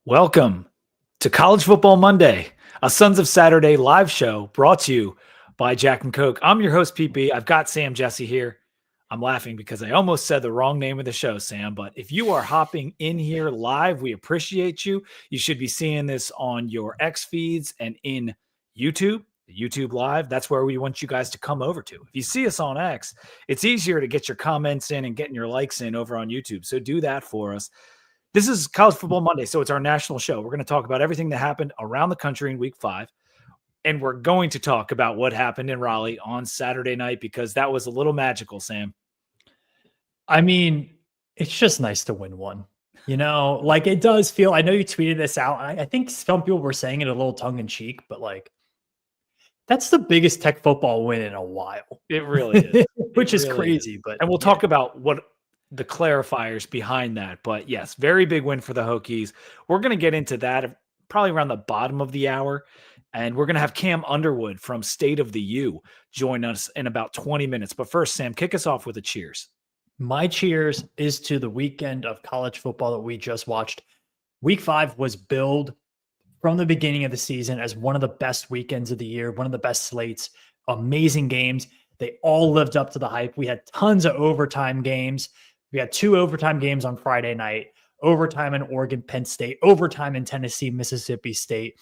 Welcome to College Football Monday, a Sons of Saturday live show brought to you by Jack and Coke. I'm your host, PP. I've got Sam Jesse here. I'm laughing because I almost said the wrong name of the show, Sam. But if you are hopping in here live, we appreciate you. You should be seeing this on your X feeds and in YouTube, YouTube Live. That's where we want you guys to come over to. If you see us on X, it's easier to get your comments in and getting your likes in over on YouTube. So do that for us. This is College Football Monday, so it's our national show. We're going to talk about everything that happened around the country in Week 5, and we're going to talk about what happened in Raleigh on Saturday night because that was a little magical, Sam. I mean, it's just nice to win one. You know, like it does feel – I know you tweeted this out. I think some people were saying it a little tongue-in-cheek, but like that's the biggest Tech football win in a while. It really is. Which is crazy. And we'll talk about what – the clarifiers behind that. But yes, very big win for the Hokies. We're going to get into that probably around the bottom of the hour. And we're going to have Cam Underwood from State of the U join us in about 20 minutes. But first, Sam, kick us off with a cheers. My cheers is to the weekend of college football that we just watched. Week 5 was billed from the beginning of the season as one of the best weekends of the year, one of the best slates, amazing games. They all lived up to the hype. We had tons of overtime games. We had 2 overtime games on Friday night, overtime in Oregon, Penn State, overtime in Tennessee, Mississippi State.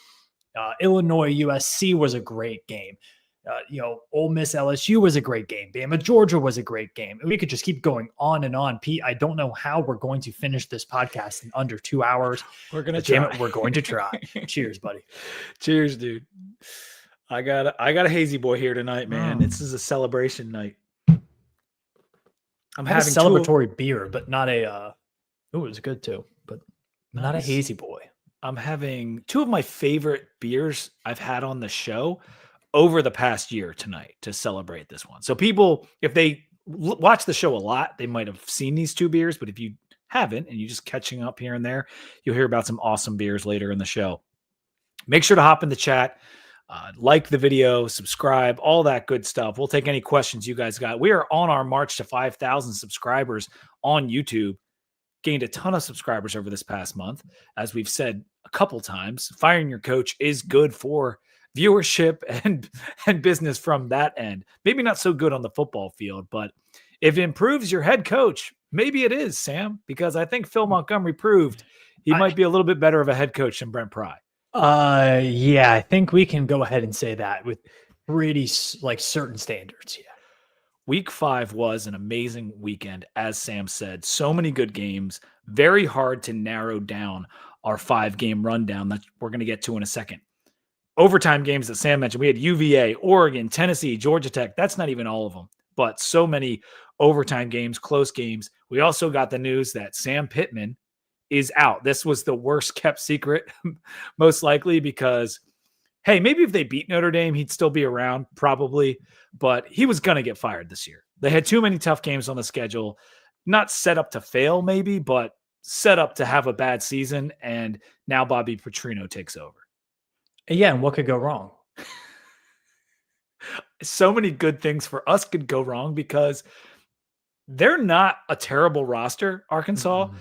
Illinois, USC was a great game. Ole Miss, LSU was a great game. Bama, Georgia was a great game. And we could just keep going on and on. Pete, I don't know how we're going to finish this podcast in under 2 hours. We're going to try. We're going to try. Cheers, buddy. Cheers, dude. I got a hazy boy here tonight, man. This is a celebration night. I'm having a celebratory beer, but not a it was good too, but not a hazy boy. I'm having 2 of my favorite beers I've had on the show over the past year tonight to celebrate this one. So people, if they watch the show a lot, they might have seen these 2 beers, but if you haven't and you're just catching up here and there, you'll hear about some awesome beers later in the show. Make sure to hop in the chat. Like the video, subscribe, all that good stuff. We'll take any questions you guys got. We are on our march to 5,000 subscribers on YouTube. Gained a ton of subscribers over this past month. As we've said a couple times, firing your coach is good for viewership and business from that end. Maybe not so good on the football field, but if it improves your head coach, maybe it is, Sam, because I think Phil Montgomery proved he might be a little bit better of a head coach than Brent Pry. Yeah, I think we can go ahead and say that with pretty certain standards. Yeah. Week 5 was an amazing weekend, as Sam said. So many good games. Very hard to narrow down our 5-game rundown that we're going to get to in a second. Overtime games that Sam mentioned. We had UVA, Oregon, Tennessee, Georgia Tech. That's not even all of them, but so many overtime games, close games. We also got the news that Sam Pittman is out. This was the worst kept secret, most likely, because, hey, maybe if they beat Notre Dame, he'd still be around, probably, but he was going to get fired this year. They had too many tough games on the schedule, not set up to fail maybe, but set up to have a bad season, and now Bobby Petrino takes over. Yeah, and what could go wrong? So many good things for us could go wrong because they're not a terrible roster, Arkansas. Mm-hmm.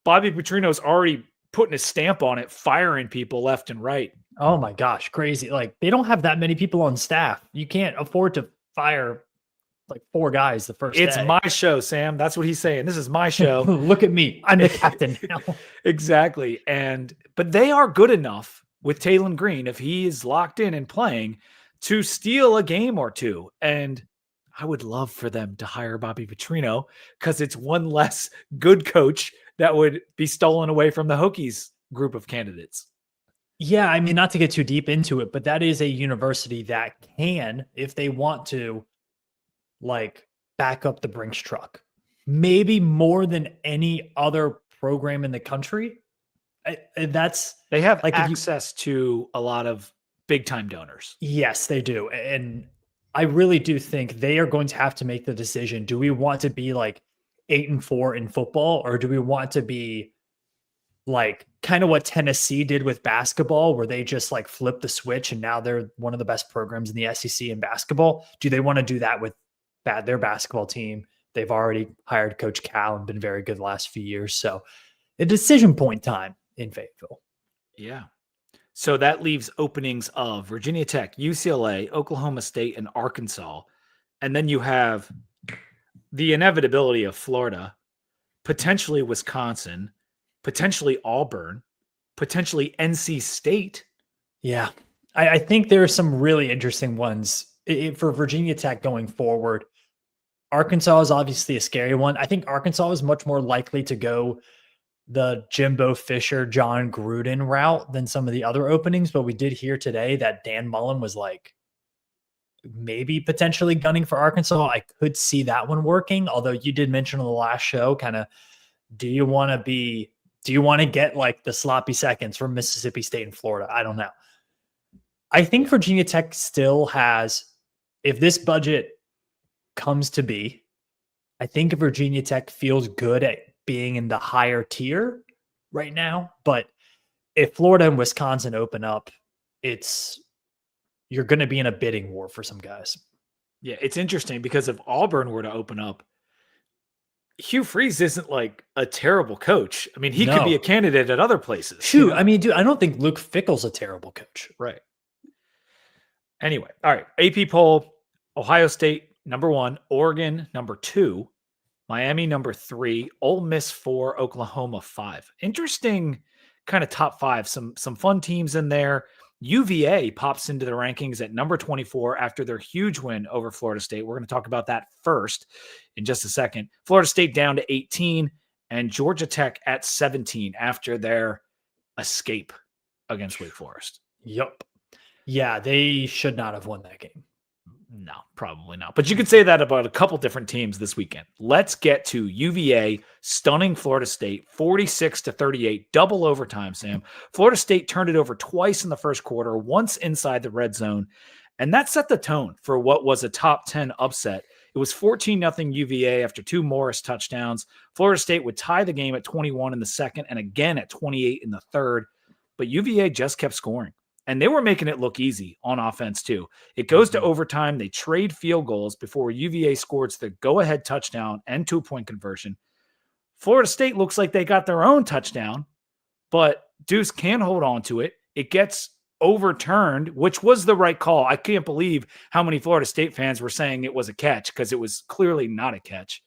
Bobby Petrino's already putting his stamp on it, firing people left and right. Oh my gosh, crazy. Like they don't have that many people on staff. You can't afford to fire like 4 guys the first day. It's my show, Sam. That's what he's saying. This is my show. Look at me. I'm the captain now. Exactly. But they are good enough with Taylon Green, if he is locked in and playing, to steal a game or 2. And I would love for them to hire Bobby Petrino because it's one less good coach that would be stolen away from the Hokies group of candidates. Yeah, I mean, not to get too deep into it, but that is a university that can, if they want to, like back up the Brinks truck. Maybe more than any other program in the country. They have like access to a lot of big time donors. Yes, they do. And I really do think they are going to have to make the decision. Do we want to be like 8-4 in football, or do we want to be like kind of what Tennessee did with basketball, where they just like flipped the switch and now they're one of the best programs in the SEC in basketball? Do they want to do that with their basketball team? They've already hired Coach Cal and been very good the last few years. So a decision point time in Fayetteville. Yeah. So that leaves openings of Virginia Tech, UCLA, Oklahoma State, and Arkansas. And then you have the inevitability of Florida, potentially Wisconsin, potentially Auburn, potentially NC State. Yeah. I think there are some really interesting ones for Virginia Tech going forward. Arkansas is obviously a scary one. I think Arkansas is much more likely to go the Jimbo Fisher, John Gruden route than some of the other openings. But we did hear today that Dan Mullen was like maybe potentially gunning for Arkansas. I could see that one working. Although you did mention on the last show, kind of, do you want to get like the sloppy seconds from Mississippi State and Florida? I don't know. I think Virginia Tech still has, if this budget comes to be, I think Virginia Tech feels good at being in the higher tier right now. But if Florida and Wisconsin open up, you're going to be in a bidding war for some guys. Yeah, it's interesting because if Auburn were to open up, Hugh Freeze isn't like a terrible coach. I mean, he could be a candidate at other places. Shoot, I mean, dude, I don't think Luke Fickell's a terrible coach. Right. Anyway, all right. AP poll, Ohio State, number 1, Oregon, number 2, Miami, number 3, Ole Miss 4, Oklahoma 5. Interesting kind of top 5. Some fun teams in there. UVA pops into the rankings at number 24 after their huge win over Florida State. We're going to talk about that first in just a second. Florida State down to 18 and Georgia Tech at 17 after their escape against Wake Forest. Yep. Yeah, they should not have won that game. No, probably not. But you could say that about a couple different teams this weekend. Let's get to UVA stunning Florida State 46-38, double overtime, Sam. Florida State turned it over twice in the first quarter, once inside the red zone, and that set the tone for what was a top 10 upset. It was 14-0 UVA after 2 Morris touchdowns. Florida State would tie the game at 21 in the second and again at 28 in the third, but UVA just kept scoring. And they were making it look easy on offense, too. It goes to overtime. They trade field goals before UVA scores the go-ahead touchdown and 2-point conversion. Florida State looks like they got their own touchdown, but Deuce can't hold on to it. It gets overturned, which was the right call. I can't believe how many Florida State fans were saying it was a catch because it was clearly not a catch.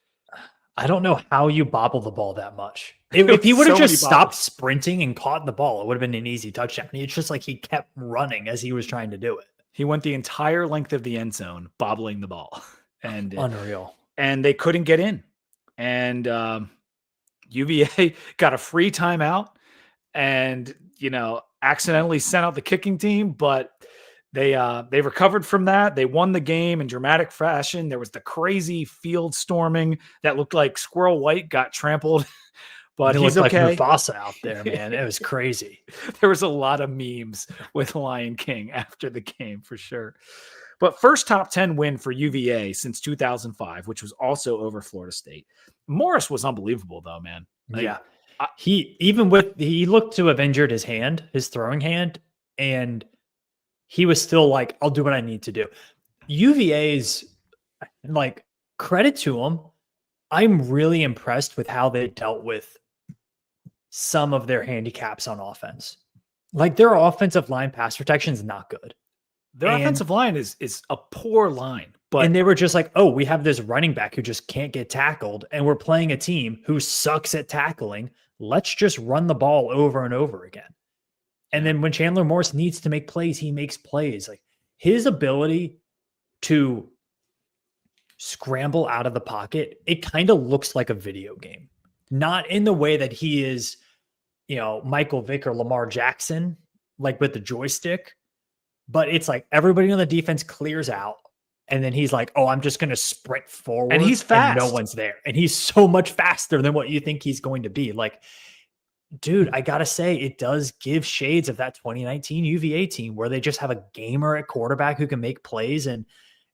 I don't know how you bobble the ball that much. If he would have just stopped sprinting and caught the ball, it would have been an easy touchdown. It's just like he kept running as he was trying to do it. He went the entire length of the end zone, bobbling the ball. And unreal. And they couldn't get in. And UVA got a free timeout and, accidentally sent out the kicking team, but they recovered from that. They won the game in dramatic fashion. There was the crazy field storming that looked like Squirrel White got trampled, but he's okay. Like Mufasa out there, man. It was crazy. There was a lot of memes with Lion King after the game for sure. But first top 10 win for UVA since 2005, which was also over Florida State. Morris was unbelievable though, man. He looked to have injured his throwing hand, and he was still like, I'll do what I need to do. UVA's, like, credit to them. I'm really impressed with how they dealt with some of their handicaps on offense. Like, their offensive line pass protection is not good. Their offensive line is a poor line. And they were just like, oh, we have this running back who just can't get tackled, and we're playing a team who sucks at tackling. Let's just run the ball over and over again. And then when Chandler Morris needs to make plays, he makes plays. Like, his ability to scramble out of the pocket, it kind of looks like a video game. Not in the way that he is, Michael Vick or Lamar Jackson, like with the joystick, but it's like everybody on the defense clears out. And then he's like, oh, I'm just going to sprint forward. And he's fast. And no one's there. And he's so much faster than what you think he's going to be. Like, dude, I got to say, it does give shades of that 2019 UVA team where they just have a gamer at quarterback who can make plays and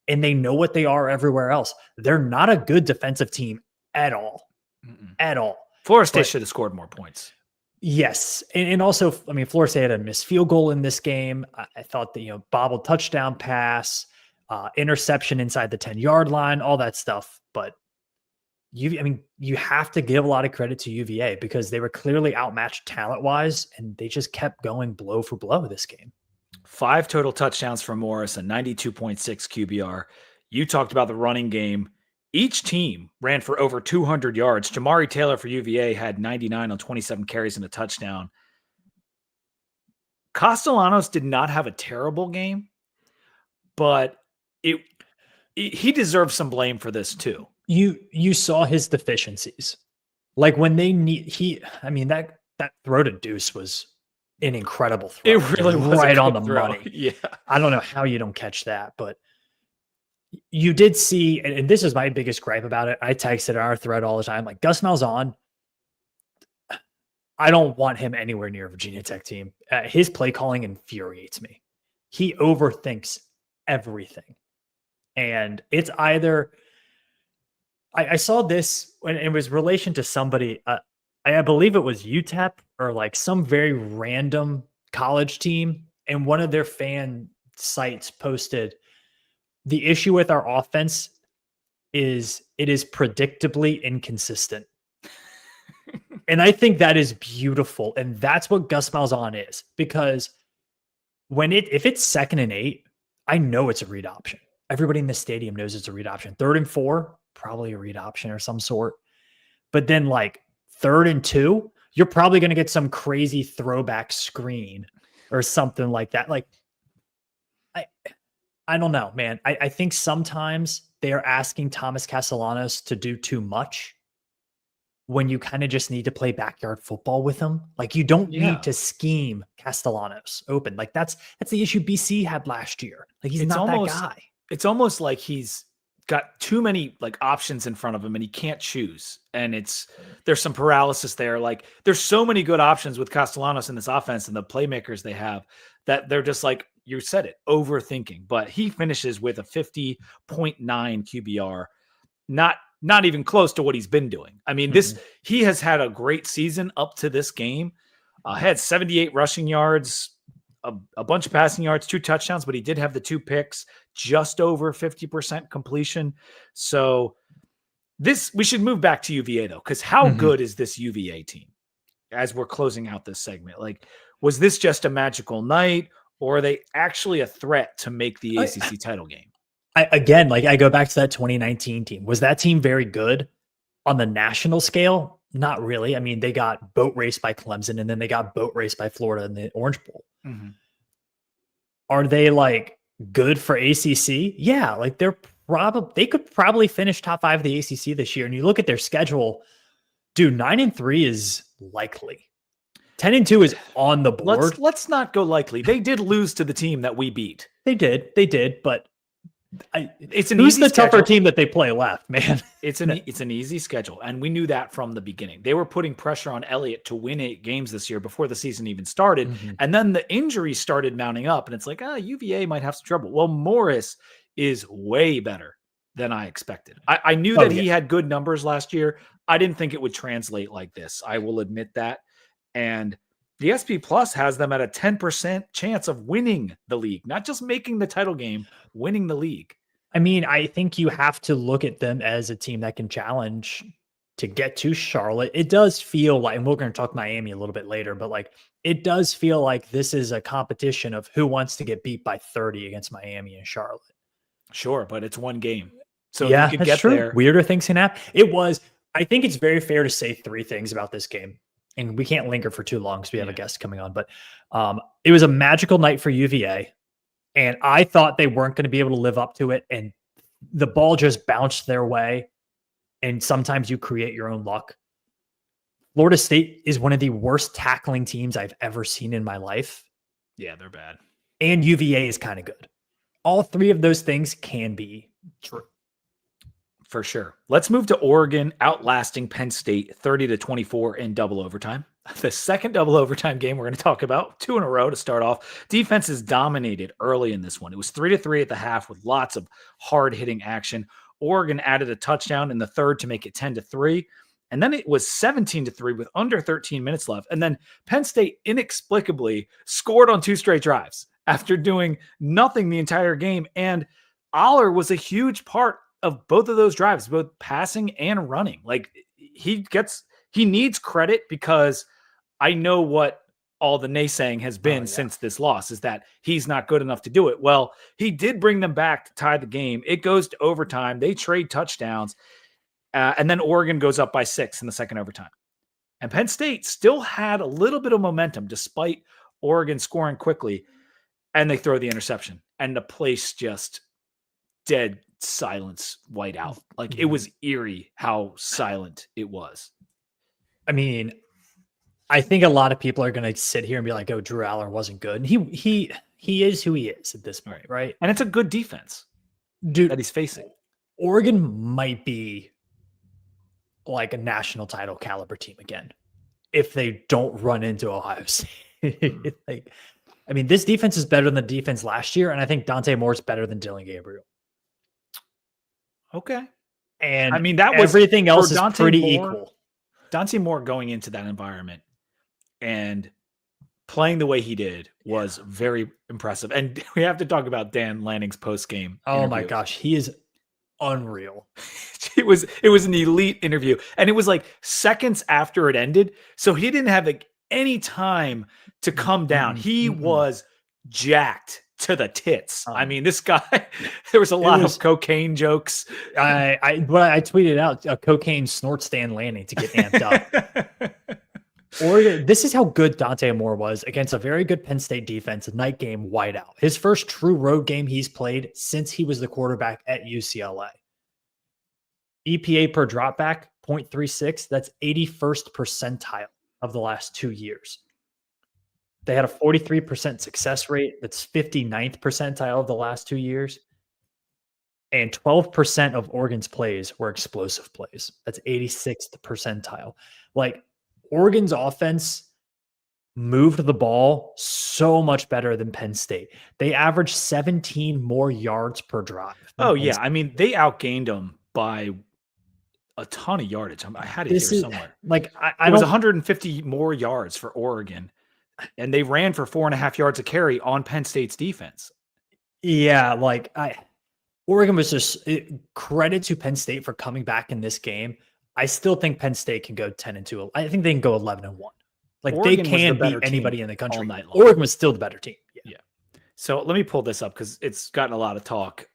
they know what they are everywhere else. They're not a good defensive team at all. At all. Florida State should have scored more points. Yes. And also, I mean, Florida State had a missed field goal in this game. I thought that, bobbled touchdown pass, interception inside the 10-yard line, all that stuff. But you have to give a lot of credit to UVA because they were clearly outmatched talent-wise, and they just kept going blow for blow this game. 5 total touchdowns for Morris, a 92.6 QBR. You talked about the running game. Each team ran for over 200 yards. Jamari Taylor for UVA had 99 on 27 carries and a touchdown. Castellanos did not have a terrible game, but he deserves some blame for this too. You saw his deficiencies. Like when they that throw to Deuce was an incredible throw. It really was right on the throw. money. Yeah. I don't know how you don't catch that, but you did see, and this is my biggest gripe about it. I texted our thread all the time, like Gus Malzahn, I don't want him anywhere near a Virginia Tech team. His play calling infuriates me. He overthinks everything. And it's either, I saw this when it was relation to somebody, I believe it was UTEP or like some very random college team. And one of their fan sites posted, the issue with our offense is it is predictably inconsistent. And I think that is beautiful. And that's what Gus Malzahn is, because if it's 2nd and 8, I know it's a read option. Everybody in the stadium knows it's a read option. 3rd and 4, probably a read option or some sort. But then like 3rd and 2, you're probably going to get some crazy throwback screen or something like that. Like, I don't know, man. I think sometimes they are asking Thomas Castellanos to do too much when you kind of just need to play backyard football with him. Like you don't need to scheme Castellanos open. Like that's the issue BC had last year. Like he's not that guy. It's almost like he's got too many like options in front of him and he can't choose. And there's some paralysis there. Like there's so many good options with Castellanos in this offense and the playmakers they have that they're just like, you said it, overthinking. But he finishes with a 50.9 QBR. Not even close to what he's been doing. I mean, he has had a great season up to this game. Had 78 rushing yards, a bunch of passing yards, 2 touchdowns, but he did have the 2 picks, just over 50% completion. So we should move back to UVA though, because how good is this UVA team as we're closing out this segment? Like, was this just a magical night, or are they actually a threat to make the ACC title game? I go back to that 2019 team. Was that team very good on the national scale? Not really. I mean, they got boat raced by Clemson and then they got boat raced by Florida in the Orange Bowl. Are they like good for ACC? Yeah. Like they could probably finish top 5 of the ACC this year. And you look at their schedule, dude, 9-3 is likely. 10-2 is on the board. Let's not go likely. They did lose to the team that we beat. They did, but it's an who's easy the tougher schedule. team that they play left, man? It's an easy schedule, and we knew that from the beginning. They were putting pressure on Elliott to win 8 games this year before the season even started, and then the injuries started mounting up, and it's like, UVA might have some trouble. Well, Morris is way better than I expected. I knew that he had good numbers last year. I didn't think it would translate like this. I will admit that, and the SP Plus has them at a 10% chance of winning the league, not just making the title game, winning the league. I mean, I think you have to look at them as a team that can challenge to get to Charlotte. It does feel like, and we're going to talk Miami a little bit later, but like it does feel like this is a competition of who wants to get beat by 30 against Miami and Charlotte. Sure, but it's one game. So yeah, you could get true. there. Weirder things can happen. I think it's very fair to say 3 things about this game. And we can't linger for too long because we have a guest coming on, but it was a magical night for UVA. And I thought they weren't going to be able to live up to it. And the ball just bounced their way. And sometimes you create your own luck. Florida State is one of the worst tackling teams I've ever seen in my life. Yeah, they're bad. And UVA is kind of good. All 3 of those things can be true. For sure. Let's move to Oregon outlasting Penn State 30-24 in double overtime. The second double overtime game we're going to talk about, 2 in a row to start off. Defenses dominated early in this one. It was 3-3 at the half with lots of hard-hitting action. Oregon added a touchdown in the third to make it 10-3. And then it was 17-3 with under 13 minutes left. And then Penn State inexplicably scored on 2 straight drives after doing nothing the entire game. And Aller was a huge part of both of those drives, both passing and running. Like he needs credit because I know what all the naysaying has been since this loss is that he's not good enough to do it. Well, he did bring them back to tie the game. It goes to overtime. They trade touchdowns. And then Oregon goes up by 6 in the second overtime. And Penn State still had a little bit of momentum despite Oregon scoring quickly. And they throw the interception. And the place just dead silence, white out. Like it was eerie how silent it was. I mean, I think a lot of people are going to sit here and be like, "Oh, Drew Aller wasn't good." And he is who he is at this point, right? And it's a good defense, dude, that he's facing. Oregon might be like a national title caliber team again if they don't run into Ohio State. Like, I mean, this defense is better than the defense last year, and I think Dante Moore's better than Dylan Gabriel. Okay, and I mean that was everything else is pretty equal. Dante Moore going into that environment and playing the way he did was very impressive. And we have to talk about Dan Lanning's post-game interview. My gosh, he is unreal. It was an elite interview. And it was like seconds after it ended. So he didn't have like any time to come down. He was jacked to the tits. I mean, this guy, there was a lot of cocaine jokes. I tweeted out a cocaine snort Stan Lanning to get amped up. Oregon, this is how good Dante Moore was against a very good Penn State defense, night game whiteout. His first true road game he's played since he was the quarterback at UCLA. EPA per dropback, 0.36. That's 81st percentile of the last 2 years. They had a 43% success rate. That's 59th percentile of the last 2 years. And 12% of Oregon's plays were explosive plays. That's 86th percentile. Like, Oregon's offense moved the ball so much better than Penn State. They averaged 17 more yards per drive. Oh, yeah. I mean, they outgained them by a ton of yardage. I had it here somewhere. Like, it was 150 more yards for Oregon, and they ran for 4.5 yards a carry on Penn State's defense. Yeah, like Oregon was just credit to Penn State for coming back in this game. I still think Penn State can go 10-2. I think they can go 11-1. Like Oregon they can beat anybody in the country. All night long. Oregon was still the better team. Yeah. So let me pull this up because it's gotten a lot of talk.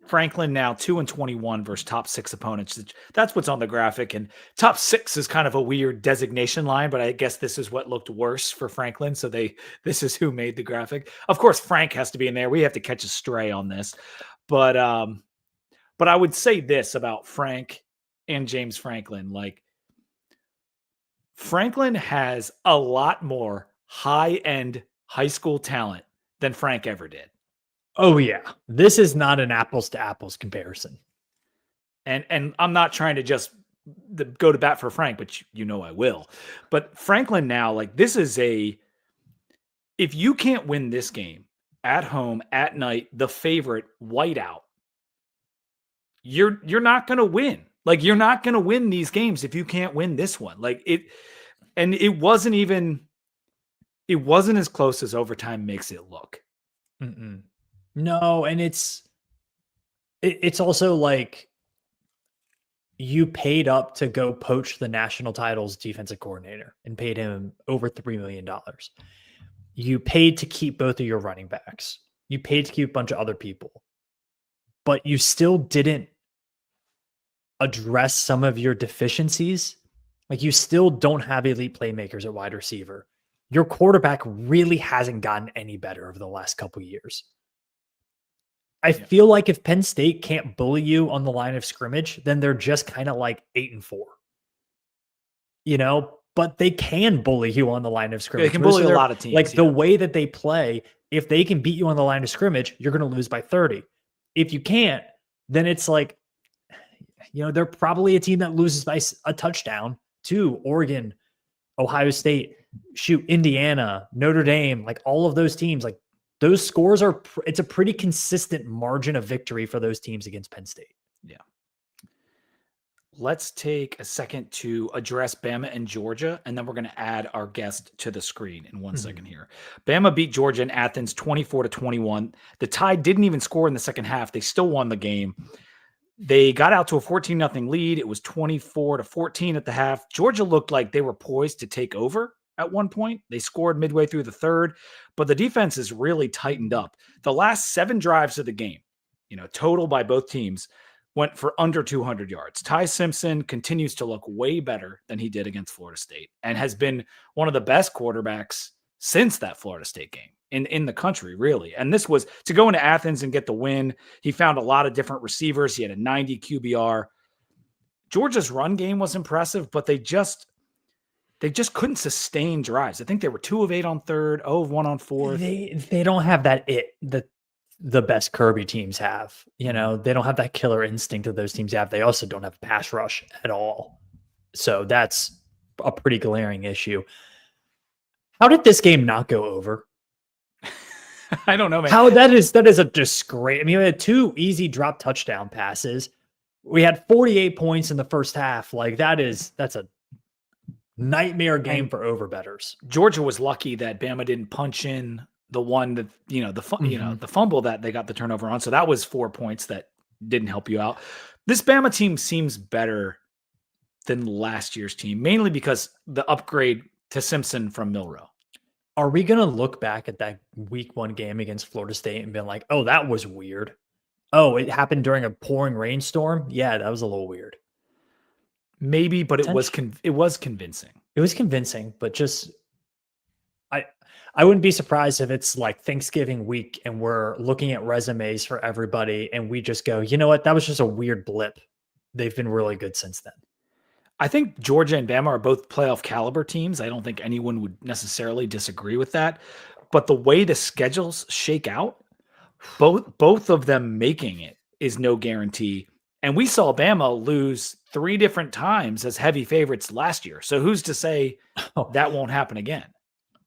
Franklin now 2-21 versus top 6 opponents. That's what's on the graphic. And top 6 is kind of a weird designation line, but I guess this is what looked worse for Franklin. So this is who made the graphic. Of course, Frank has to be in there. We have to catch a stray on this. But I would say this about Frank and James Franklin. Like, Franklin has a lot more high-end high school talent than Frank ever did. Oh, yeah. This is not an apples-to-apples comparison. And I'm not trying to just go to bat for Frank, but you know I will. But Franklin now, like, this is if you can't win this game at home, at night, the favorite, whiteout, you're not going to win. Like, you're not going to win these games if you can't win this one. Like, it wasn't as close as overtime makes it look. No, and it's also like you paid up to go poach the national title's defensive coordinator and paid him over $3 million. You paid to keep both of your running backs. You paid to keep a bunch of other people, but you still didn't address some of your deficiencies. Like, you still don't have elite playmakers at wide receiver. Your quarterback really hasn't gotten any better over the last couple of years. I feel like if Penn State can't bully you on the line of scrimmage, then they're just kind of like 8-4. You know, but they can bully you on the line of scrimmage. They can bully a lot of teams. Like, the way that they play, if they can beat you on the line of scrimmage, you're going to lose by 30. If you can't, then it's like, you know, they're probably a team that loses by a touchdown to Oregon, Ohio State, Indiana, Notre Dame, like all of those teams. Like, those scores it's a pretty consistent margin of victory for those teams against Penn State. Yeah. Let's take a second to address Bama and Georgia, and then we're going to add our guest to the screen in 1 second here. Bama beat Georgia in Athens 24-21. The Tide didn't even score in the second half. They still won the game. They got out to a 14-0 lead. It was 24-14 at the half. Georgia looked like they were poised to take over at one point. They scored midway through the third, but the defense has really tightened up. The last 7 drives of the game, total by both teams, went for under 200 yards. Ty Simpson continues to look way better than he did against Florida State and has been one of the best quarterbacks since that Florida State game in the country, really. And this was to go into Athens and get the win. He found a lot of different receivers. He had a 90 QBR. Georgia's run game was impressive, but they just couldn't sustain drives. I think they were 2 of 8 on third, 0 of 1 on fourth. They don't have that the best Kirby teams have. They don't have that killer instinct that those teams have. They also don't have pass rush at all. So that's a pretty glaring issue. How did this game not go over? I don't know, man. How that is a disgrace. I mean, we had 2 easy drop touchdown passes. We had 48 points in the first half. Like that's a nightmare game for overbetters. Georgia was lucky that Bama didn't punch in the one that, the fumble that they got the turnover on. So that was 4 points that didn't help you out. This Bama team seems better than last year's team, mainly because the upgrade to Simpson from Milroe. Are we going to look back at that week 1 game against Florida State and be like, oh, that was weird? Oh, it happened during a pouring rainstorm? Yeah, that was a little weird. Maybe, but it was convincing. It was convincing, but just I wouldn't be surprised if it's like Thanksgiving week and we're looking at resumes for everybody and we just go, you know what? That was just a weird blip. They've been really good since then. I think Georgia and Bama are both playoff caliber teams. I don't think anyone would necessarily disagree with that. But the way the schedules shake out, both of them making it is no guarantee. And we saw Bama lose 3 different times as heavy favorites last year. So who's to say that won't happen again?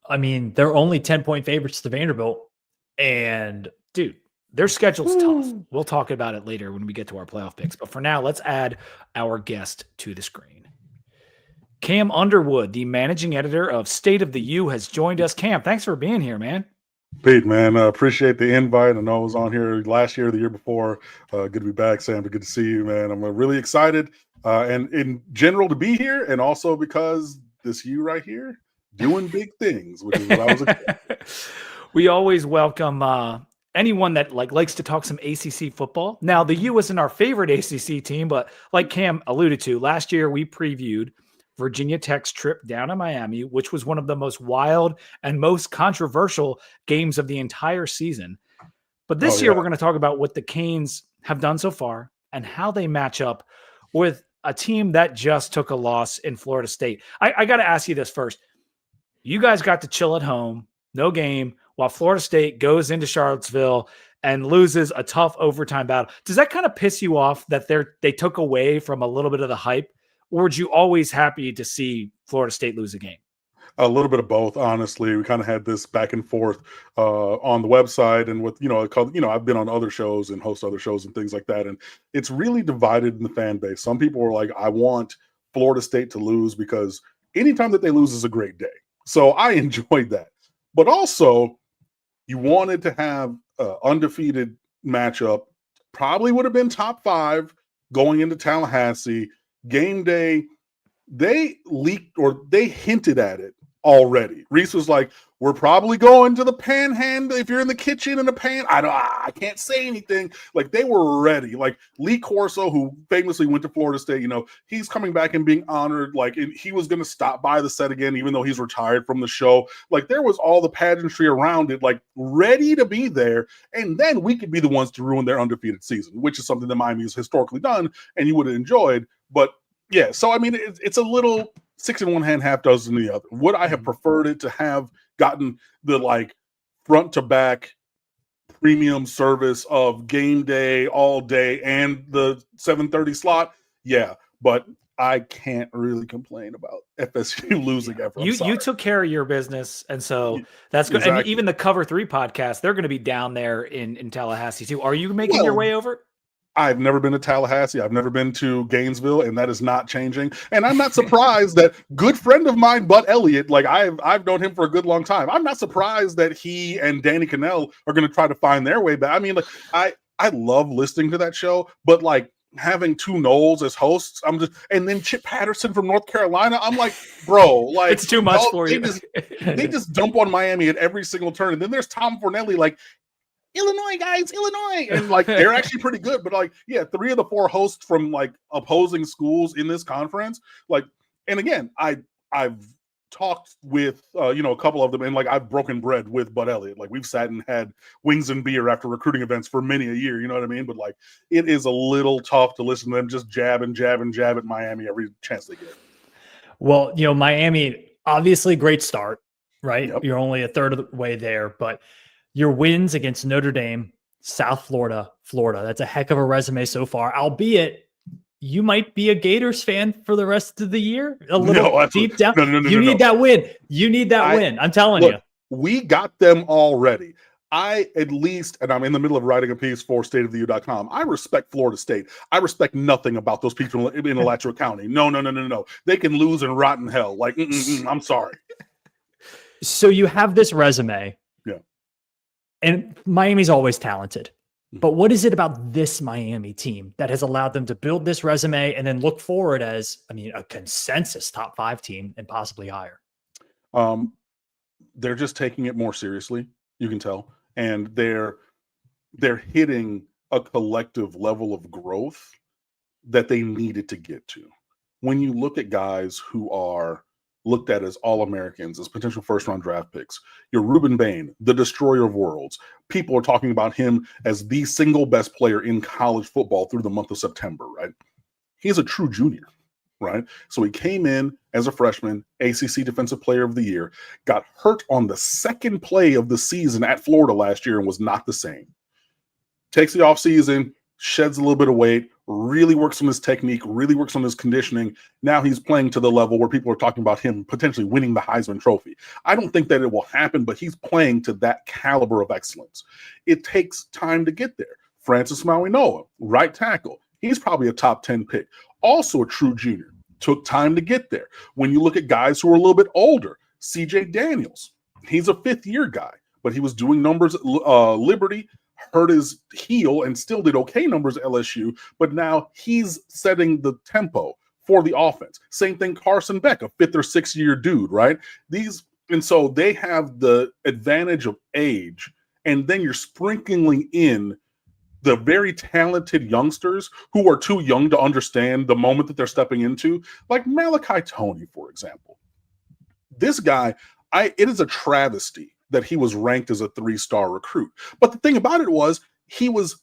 I mean, they're only 10-point favorites to Vanderbilt. And dude, their schedule's tough. We'll talk about it later when we get to our playoff picks. But for now, let's add our guest to the screen. Cam Underwood, the managing editor of State of the U, has joined us. Cam, thanks for being here, man. Pete, man, appreciate the invite. I know I was on here last year, the year before. Good to be back, Sam. Good to see you, man. I'm really excited and in general to be here, and also because this U right here doing big things, which is what I was expecting. We always welcome anyone that likes to talk some ACC football. Now, the U isn't our favorite ACC team, but like Cam alluded to, last year we previewed Virginia Tech's trip down to Miami, which was one of the most wild and most controversial games of the entire season. But this year, we're going to talk about what the Canes have done so far and how they match up with a team that just took a loss in Florida State. I got to ask you this first. You guys got to chill at home, no game, while Florida State goes into Charlottesville and loses a tough overtime battle. Does that kind of piss you off that they took away from a little bit of the hype? Or were you always happy to see Florida State lose a game? A little bit of both, honestly. We kind of had this back and forth on the website and with, I've been on other shows and host other shows and things like that. And it's really divided in the fan base. Some people are like, I want Florida State to lose because anytime that they lose is a great day. So I enjoyed that. But also, you wanted to have an undefeated matchup, probably would have been top 5 going into Tallahassee. Game day, they leaked or they hinted at it already. Reese was like, we're probably going to the panhandle. If you're in the kitchen in the pan, I can't say anything. Like, they were ready. Like, Lee Corso, who famously went to Florida State, he's coming back and being honored. Like, he was going to stop by the set again, even though he's retired from the show. Like, there was all the pageantry around it, like, ready to be there. And then we could be the ones to ruin their undefeated season, which is something that Miami has historically done and you would have enjoyed. But yeah, so I mean, it's a little 6 in one hand, half dozen in the other. Would I have preferred it to have gotten the front to back premium service of game day all day and the 7:30 slot? Yeah, but I can't really complain about FSU losing ever. You took care of your business, and so that's good. Exactly. And even the Cover 3 podcast, they're going to be down there in Tallahassee too. Are you making your way over? I've never been to Tallahassee. I've never been to Gainesville, and that is not changing. And I'm not surprised that good friend of mine, Bud Elliott, I've known him for a good long time. I'm not surprised that he and Danny Cannell are going to try to find their way back. I mean, I love listening to that show, but having two Knowles as hosts. And then Chip Patterson from North Carolina. I'm like, bro, like It's too much for you. They just dump on Miami at every single turn. And then there's Tom Fornelli, like, Illinois guys, Illinois, and like they're actually pretty good. But like, yeah, 3 of the 4 hosts from like opposing schools in this conference. Like, and again, I've talked with a couple of them, and like I've broken bread with Bud Elliott. Like we've sat and had wings and beer after recruiting events for many a year. You know what I mean? But like, it is a little tough to listen to them just jab at Miami every chance they get. Well, Miami, obviously great start, right? Yep. You're only a third of the way there, but your wins against Notre Dame, South Florida, that's a heck of a resume so far, albeit you might be a Gators fan for the rest of the year. A little deep down. You need that win. You need that win. I'm telling you. We got them already. I at least, and I'm in the middle of writing a piece for stateoftheu.com. I respect Florida State. I respect nothing about those people in Alachua County. No. They can lose and rot in hell. Like, I'm sorry. So you have this resume. Yeah. And Miami's always talented. But what is it about this Miami team that has allowed them to build this resume and then look forward as, a consensus top 5 team and possibly higher? They're just taking it more seriously. You can tell. And they're hitting a collective level of growth that they needed to get to. When you look at guys who are looked at as All-Americans, as potential first-round draft picks, you're Ruben Bain, the destroyer of worlds. People are talking about him as the single best player in college football through the month of September, right? He's a true junior, right? So he came in as a freshman, ACC Defensive Player of the Year, got hurt on the second play of the season at Florida last year and was not the same. Takes the offseason, sheds a little bit of weight, really works on his technique, really works on his conditioning. Now he's playing to the level where people are talking about him potentially winning the Heisman Trophy. I don't think that it will happen, but he's playing to that caliber of excellence. It takes time to get there. Francis Mauigoa, right tackle. He's probably a top 10 pick. Also a true junior. Took time to get there. When you look at guys who are a little bit older, CJ Daniels, he's a 5th-year guy, but he was doing numbers at Liberty, hurt his heel and still did okay numbers at LSU, but now he's setting the tempo for the offense. Same thing, Carson Beck, a 5th or 6th-year dude, right? And so they have the advantage of age, and then you're sprinkling in the very talented youngsters who are too young to understand the moment that they're stepping into, like Malachi Toney, for example. This guy, it is a travesty that he was ranked as a 3-star recruit. But the thing about it was he was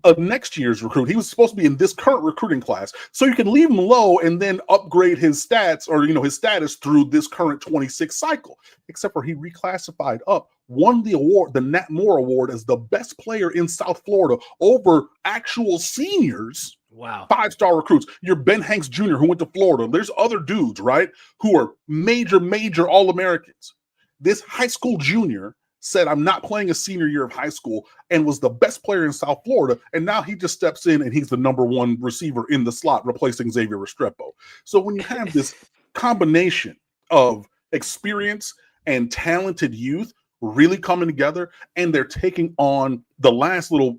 a next year's recruit. He was supposed to be in this current recruiting class. So you can leave him low and then upgrade his stats or, his status through this current 26 cycle, except for he reclassified up, won the award, the Nat Moore Award, as the best player in South Florida over actual seniors. Wow. 5-star recruits. You're Ben Hanks Jr., who went to Florida. There's other dudes, right, who are major All-Americans. This high school junior said, I'm not playing a senior year of high school, and was the best player in South Florida. And now he just steps in and he's the number 1 receiver in the slot, replacing Xavier Restrepo. So when you have this combination of experience and talented youth really coming together, and they're taking on the last little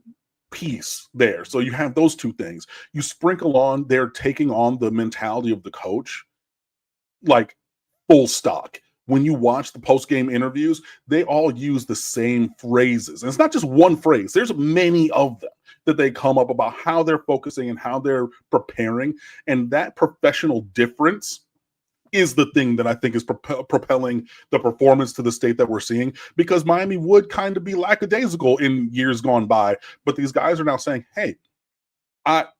piece there. So you have those two things. You sprinkle on, they're taking on the mentality of the coach, like full stock. When you watch the post-game interviews, they all use the same phrases. And it's not just one phrase. There's many of them that they come up about how they're focusing and how they're preparing. And that professional difference is the thing that I think is propelling the performance to the state that we're seeing, because Miami would kind of be lackadaisical in years gone by. But these guys are now saying, hey,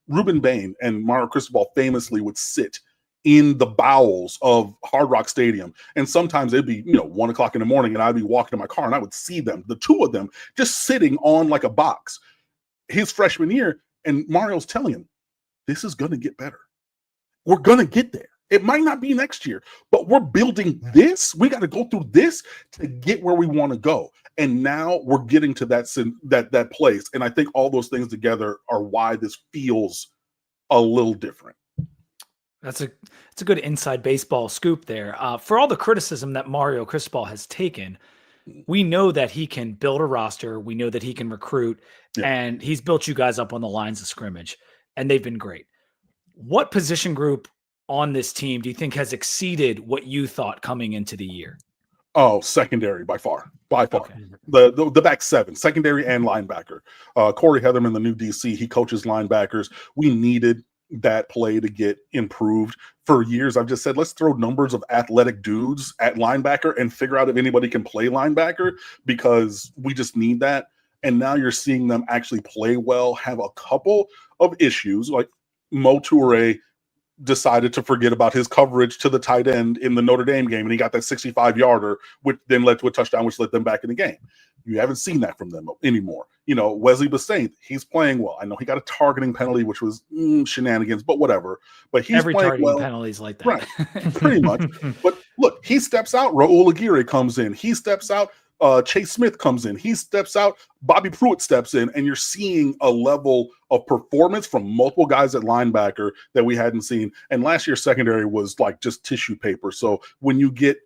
Ruben Bain and Mario Cristobal famously would sit in the bowels of Hard Rock Stadium. And sometimes it'd be, 1 o'clock in the morning and I'd be walking to my car and I would see them, the two of them, just sitting on like a box his freshman year. And Mario's telling him, this is going to get better. We're going to get there. It might not be next year, but we're building this. We got to go through this to get where we want to go. And now we're getting to that place. And I think all those things together are why this feels a little different. That's a good inside baseball scoop there. For all the criticism that Mario Cristobal has taken, we know that he can build a roster. We know that he can recruit, and he's built you guys up on the lines of scrimmage. and they've been great. What position group on this team do you think has exceeded what you thought coming into the year? Oh, secondary by far. Okay. The back seven, secondary and linebacker. Corey Heatherman, the new DC, he coaches linebackers. We needed that play to get improved. For years, I've just said, let's throw numbers of athletic dudes at linebacker and figure out if anybody can play linebacker, because we just need that. And now you're seeing them actually play well, have a couple of issues, like Mo Toure decided to forget about his coverage to the tight end in the Notre Dame game, and he got that 65-yarder, which then led to a touchdown, which led them back in the game. You haven't seen that from them anymore. Wesley Bassett, he's playing well. I know he got a targeting penalty, which was shenanigans, but whatever. But he's every playing targeting well. penalties like that, right? Pretty much. But look, he steps out. Raul Aguirre comes in. He steps out. Chase Smith comes in. He steps out. Bobby Pruitt steps in, and you're seeing a level of performance from multiple guys at linebacker that we hadn't seen. And last year's secondary was like just tissue paper. So when you get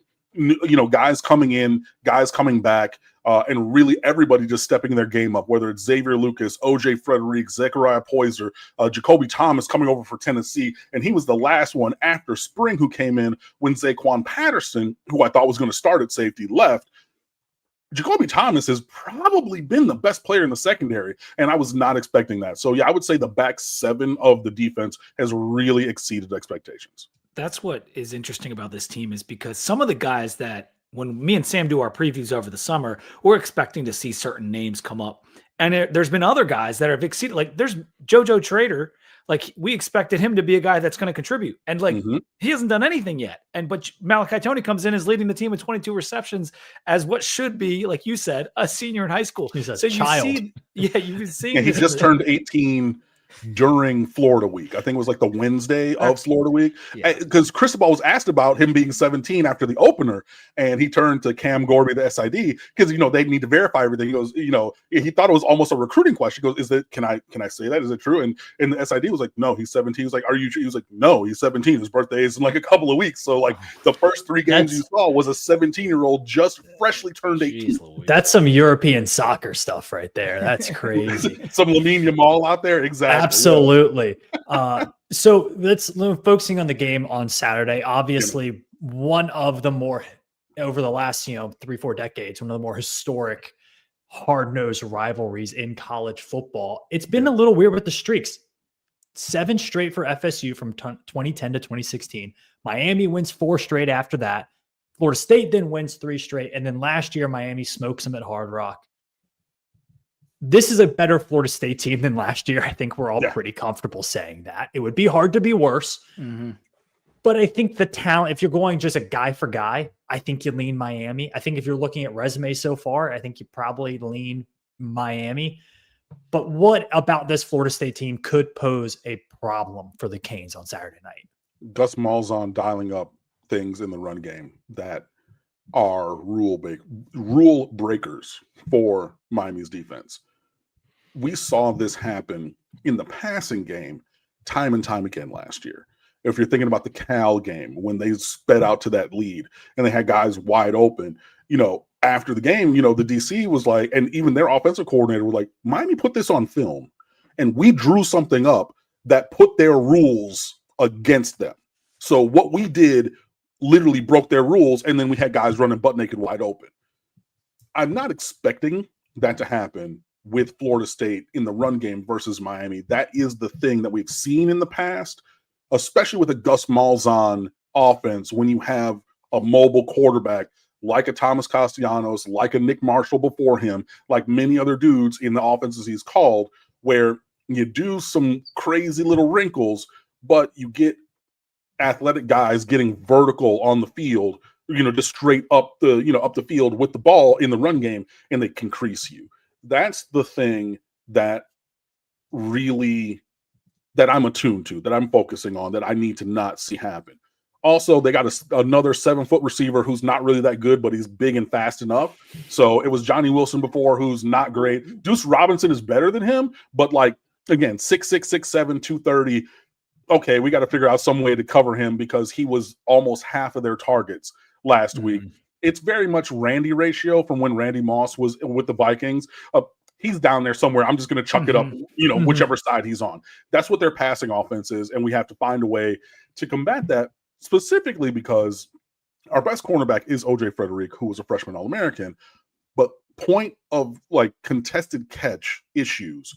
guys coming in, guys coming back, and really everybody just stepping their game up, whether it's Xavier Lucas, OJ Frederick, Zechariah Poyser, Jacoby Thomas coming over for Tennessee, and he was the last one after spring who came in when Zaquan Patterson, who I thought was going to start at safety, left. Jacoby Thomas has probably been the best player in the secondary, and I was not expecting that. So, yeah, I would say the back seven of the defense has really exceeded expectations. That's what is interesting about this team, is because some of the guys that, when me and Sam do our previews over the summer, we're expecting to see certain names come up. And there's been other guys that have exceeded. Like, there's JoJo Trader. Like, we expected him to be a guy that's going to contribute. And, like, he hasn't done anything yet. But Malachi Tony comes in as leading the team with 22 receptions as what should be, like you said, a senior in high school. He's a child. You've seen he just turned 18 during Florida week. I think it was like the Wednesday of Florida week, because Cristobal was asked about him being 17 after the opener, and he turned to Cam Gorby, the SID, because they need to verify everything. He goes, he thought it was almost a recruiting question. He goes, "Is that can I say that? Is it true?" And the SID was like, "No, he's 17." He was like, "Are you?" He was like, "No, he's 17. His birthday is in like a couple of weeks." So like the first three games you saw was a 17-year-old just freshly turned 18. That's some European soccer stuff right there. That's crazy. Some Lamine Yamal out there, exactly. Absolutely. So let's focusing on the game on Saturday. Obviously, one of the more, over the last 3-4 decades, one of the more historic, hard-nosed rivalries in college football. It's been a little weird with the streaks. 7 straight for FSU from 2010 to 2016. Miami wins 4 straight after that. Florida State then wins 3 straight, and then last year Miami smokes them at Hard Rock. This is a better Florida State team than last year. I think we're all pretty comfortable saying that. It would be hard to be worse. But I think the talent, if you're going just a guy for guy, I think you lean Miami. I think if you're looking at resumes so far, I think you probably lean Miami. But what about this Florida State team could pose a problem for the Canes on Saturday night? Gus Malzahn dialing up things in the run game that are rule breakers for Miami's defense. We saw this happen in the passing game time and time again last year. If you're thinking about the Cal game, when they sped out to that lead and they had guys wide open, after the game, the DC was like, and even their offensive coordinator was like, Miami put this on film and we drew something up that put their rules against them. So what we did literally broke their rules, and then we had guys running butt naked wide open. I'm not expecting that to happen with Florida State in the run game versus Miami. That is the thing that we've seen in the past, especially with a Gus Malzahn offense, when you have a mobile quarterback like a Thomas Castellanos, like a Nick Marshall before him, like many other dudes in the offenses he's called, where you do some crazy little wrinkles, but you get athletic guys getting vertical on the field, just straight up the field with the ball in the run game, and they can crease you. That's the thing that I'm attuned to, that I'm focusing on, that I need to not see happen. Also, they got another 7-foot receiver who's not really that good, but he's big and fast enough. So it was Johnny Wilson before, who's not great. Deuce Robinson is better than him, but again, 6'6", 6'7", 230. Okay, we got to figure out some way to cover him because he was almost half of their targets last week. It's very much Randy ratio from when Randy Moss was with the Vikings. he's down there somewhere. I'm just going to chuck it up, whichever side he's on. That's what their passing offense is, and we have to find a way to combat that, specifically because our best cornerback is O.J. Frederick, who was a freshman All-American, but point of like contested catch issues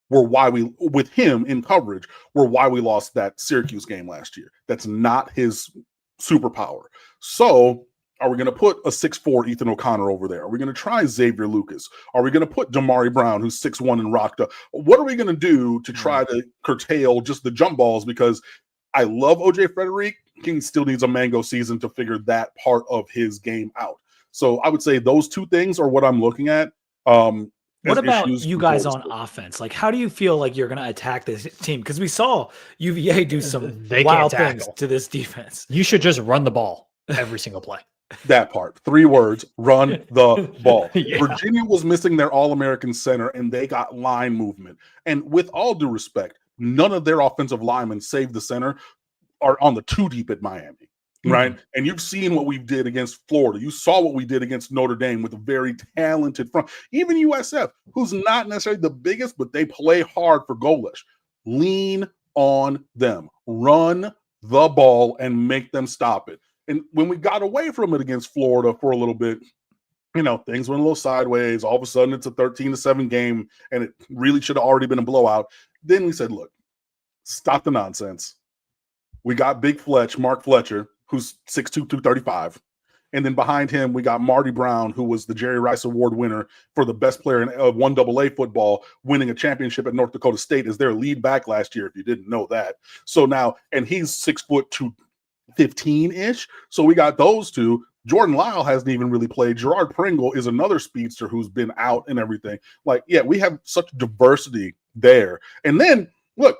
were why with him in coverage, were why we lost that Syracuse game last year. That's not his superpower. So are we going to put a 6'4" Ethan O'Connor over there? Are we going to try Xavier Lucas? Are we going to put Damari Brown, who's 6'1" and rocked up? What are we going to do to try to curtail just the jump balls? Because I love OJ Frederick. He still needs a mango season to figure that part of his game out. So I would say those two things are what I'm looking at. What about you guys on offense? Like, how do you feel like you're going to attack this team? Because we saw UVA do some wild things to this defense. You should just run the ball every single play. That part. 3 words, run the ball. Yeah. Virginia was missing their All-American center, and they got line movement. And with all due respect, none of their offensive linemen, save the center, are on the 2 deep at Miami, right? And you've seen what we did against Florida. You saw what we did against Notre Dame with a very talented front. Even USF, who's not necessarily the biggest, but they play hard for Golish. Lean on them. Run the ball and make them stop it. And when we got away from it against Florida for a little bit, things went a little sideways. All of a sudden, it's a 13-7 game, and it really should have already been a blowout. Then we said, look, stop the nonsense. We got Big Mark Fletcher, who's 6'2", 235. And then behind him, we got Marty Brown, who was the Jerry Rice Award winner for the best player in 1AA football, winning a championship at North Dakota State as their lead back last year, if you didn't know that. So now, and he's 6'2", 15-ish. So we got those two. Jordan Lyle hasn't even really played. Gerard Pringle is another speedster who's been out and everything. Like, yeah, we have such diversity there. And then, look,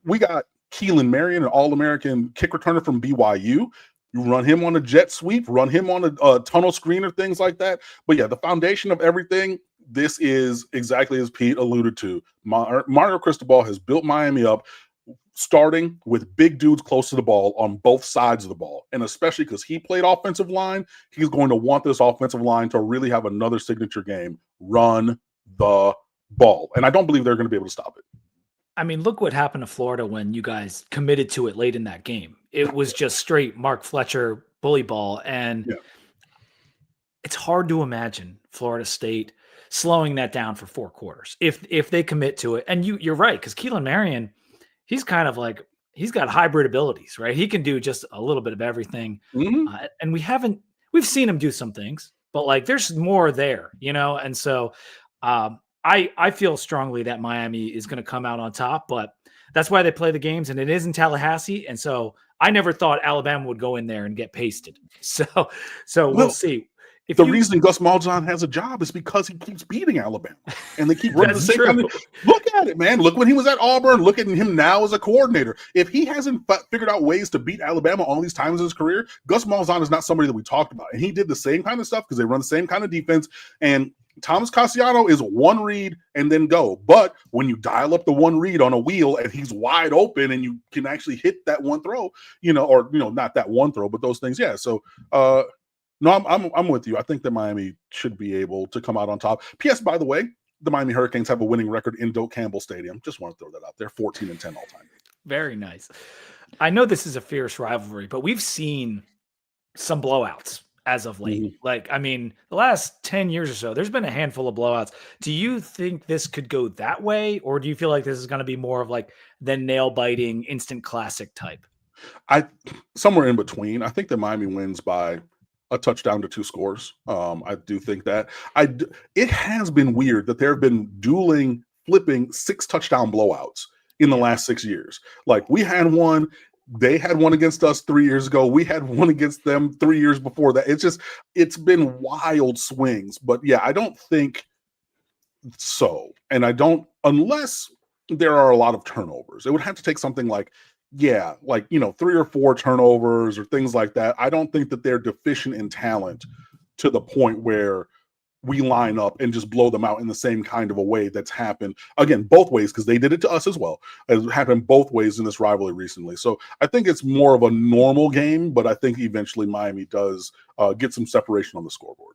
we got Keelan Marion, an All-American kick returner from BYU. You run him on a jet sweep, run him on a tunnel screener, things like that. But yeah, the foundation of everything, this is exactly as Pete alluded to. Mario Cristobal has built Miami up, starting with big dudes close to the ball on both sides of the ball. And especially because he played offensive line, he's going to want this offensive line to really have another signature game. Run the ball. And I don't believe they're going to be able to stop it. I mean, look what happened to Florida when you guys committed to it late in that game. It was just straight Mark Fletcher bully ball. And it's hard to imagine Florida State slowing that down for 4 quarters if they commit to it. And you're right, because Keelan Marion, he's kind of like, he's got hybrid abilities, right? He can do just a little bit of everything. And we've seen him do some things, but like there's more there, And so I feel strongly that Miami is going to come out on top, but that's why they play the games, and it is in Tallahassee. And so I never thought Alabama would go in there and get pasted. So we'll see. The reason Gus Malzahn has a job is because he keeps beating Alabama, and they keep running the same kind of. Look at it, man. Look when he was at Auburn. Look at him now as a coordinator. If he hasn't figured out ways to beat Alabama all these times in his career, Gus Malzahn is not somebody that we talked about. And he did the same kind of stuff because they run the same kind of defense. And Thomas Cassiano is one read and then go. But when you dial up the one read on a wheel and he's wide open and you can actually hit that one throw, not that one throw, but those things. Yeah. So, no, I'm with you. I think that Miami should be able to come out on top. P.S. By the way, the Miami Hurricanes have a winning record in Doak Campbell Stadium. Just want to throw that out there. 14-10 all time. Very nice. I know this is a fierce rivalry, but we've seen some blowouts as of late. Like, I mean, the last 10 years or so, there's been a handful of blowouts. Do you think this could go that way, or do you feel like this is going to be more of like the nail-biting instant classic type? Somewhere in between. I think that Miami wins by a touchdown to 2 scores. I do think that it has been weird that there have been flipping 6 touchdown blowouts in the last 6 years. Like we had one, they had one against us 3 years ago. We had one against them 3 years before that. It's been wild swings, but yeah, I don't think so. And unless there are a lot of turnovers, it would have to take something like 3 or 4 turnovers or things like that. I don't think that they're deficient in talent to the point where we line up and just blow them out in the same kind of a way that's happened, again, both ways, because they did it to us as well. It happened both ways in this rivalry recently. So I think it's more of a normal game, but I think eventually Miami does get some separation on the scoreboard.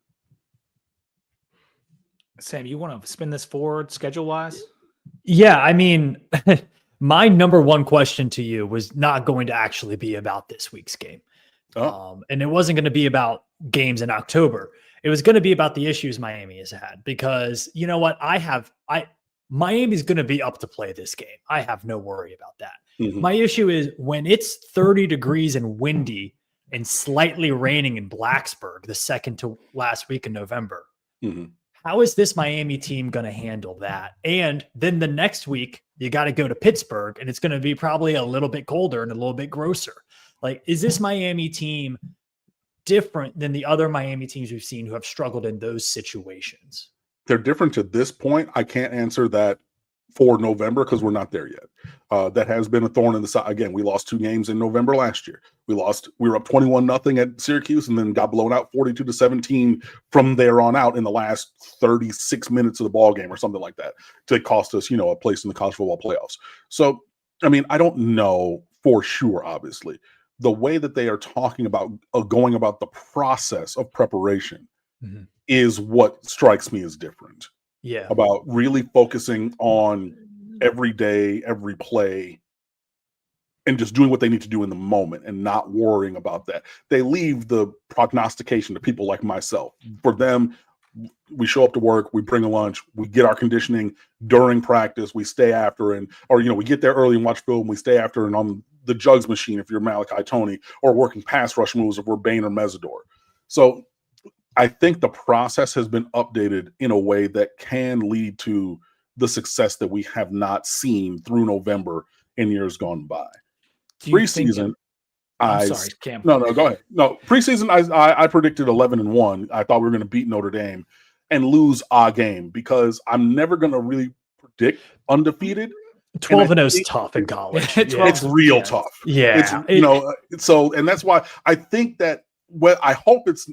Sam, you want to spin this forward schedule wise? Yeah, I mean, my number one question to you was not going to actually be about this week's game. And it wasn't going to be about games in October. It was going to be about the issues Miami has had, because you know what? Miami's going to be up to play this game. I have no worry about that. Mm-hmm. My issue is when it's 30 degrees and windy and slightly raining in Blacksburg the second to last week in November. Mm-hmm. How is this Miami team going to handle that? And then the next week, you got to go to Pittsburgh, and it's going to be probably a little bit colder and a little bit grosser. Like, is this Miami team different than the other Miami teams we've seen who have struggled in those situations? They're different to this point. I can't answer that for November because we're not there yet. That has been a thorn in the side. Again, we lost 2 games in November last year. We were up 21-0 at Syracuse and then got blown out 42-17 from there on out in the last 36 minutes of the ball game or something like that to cost us, a place in the college football playoffs. So, I mean, I don't know for sure, obviously. The way that they are talking about going about the process of preparation is what strikes me as different. Yeah. About really focusing on every day, every play, and just doing what they need to do in the moment and not worrying about that. They leave the prognostication to people like myself. For them, we show up to work, we bring a lunch, we get our conditioning during practice, we stay after, we get there early and watch film, we stay after and on the jugs machine if you're Malachi Tony, or working pass rush moves if we're Bain or Mesidor. So I think the process has been updated in a way that can lead to the success that we have not seen through November in years gone by. Preseason, I'm sorry, Cam. No, go ahead. No, preseason, I predicted 11-1. I thought we were going to beat Notre Dame and lose a game because I'm never going to really predict undefeated. 12-0 is tough in college. It's real tough. Yeah. And that's why I think that I hope it's.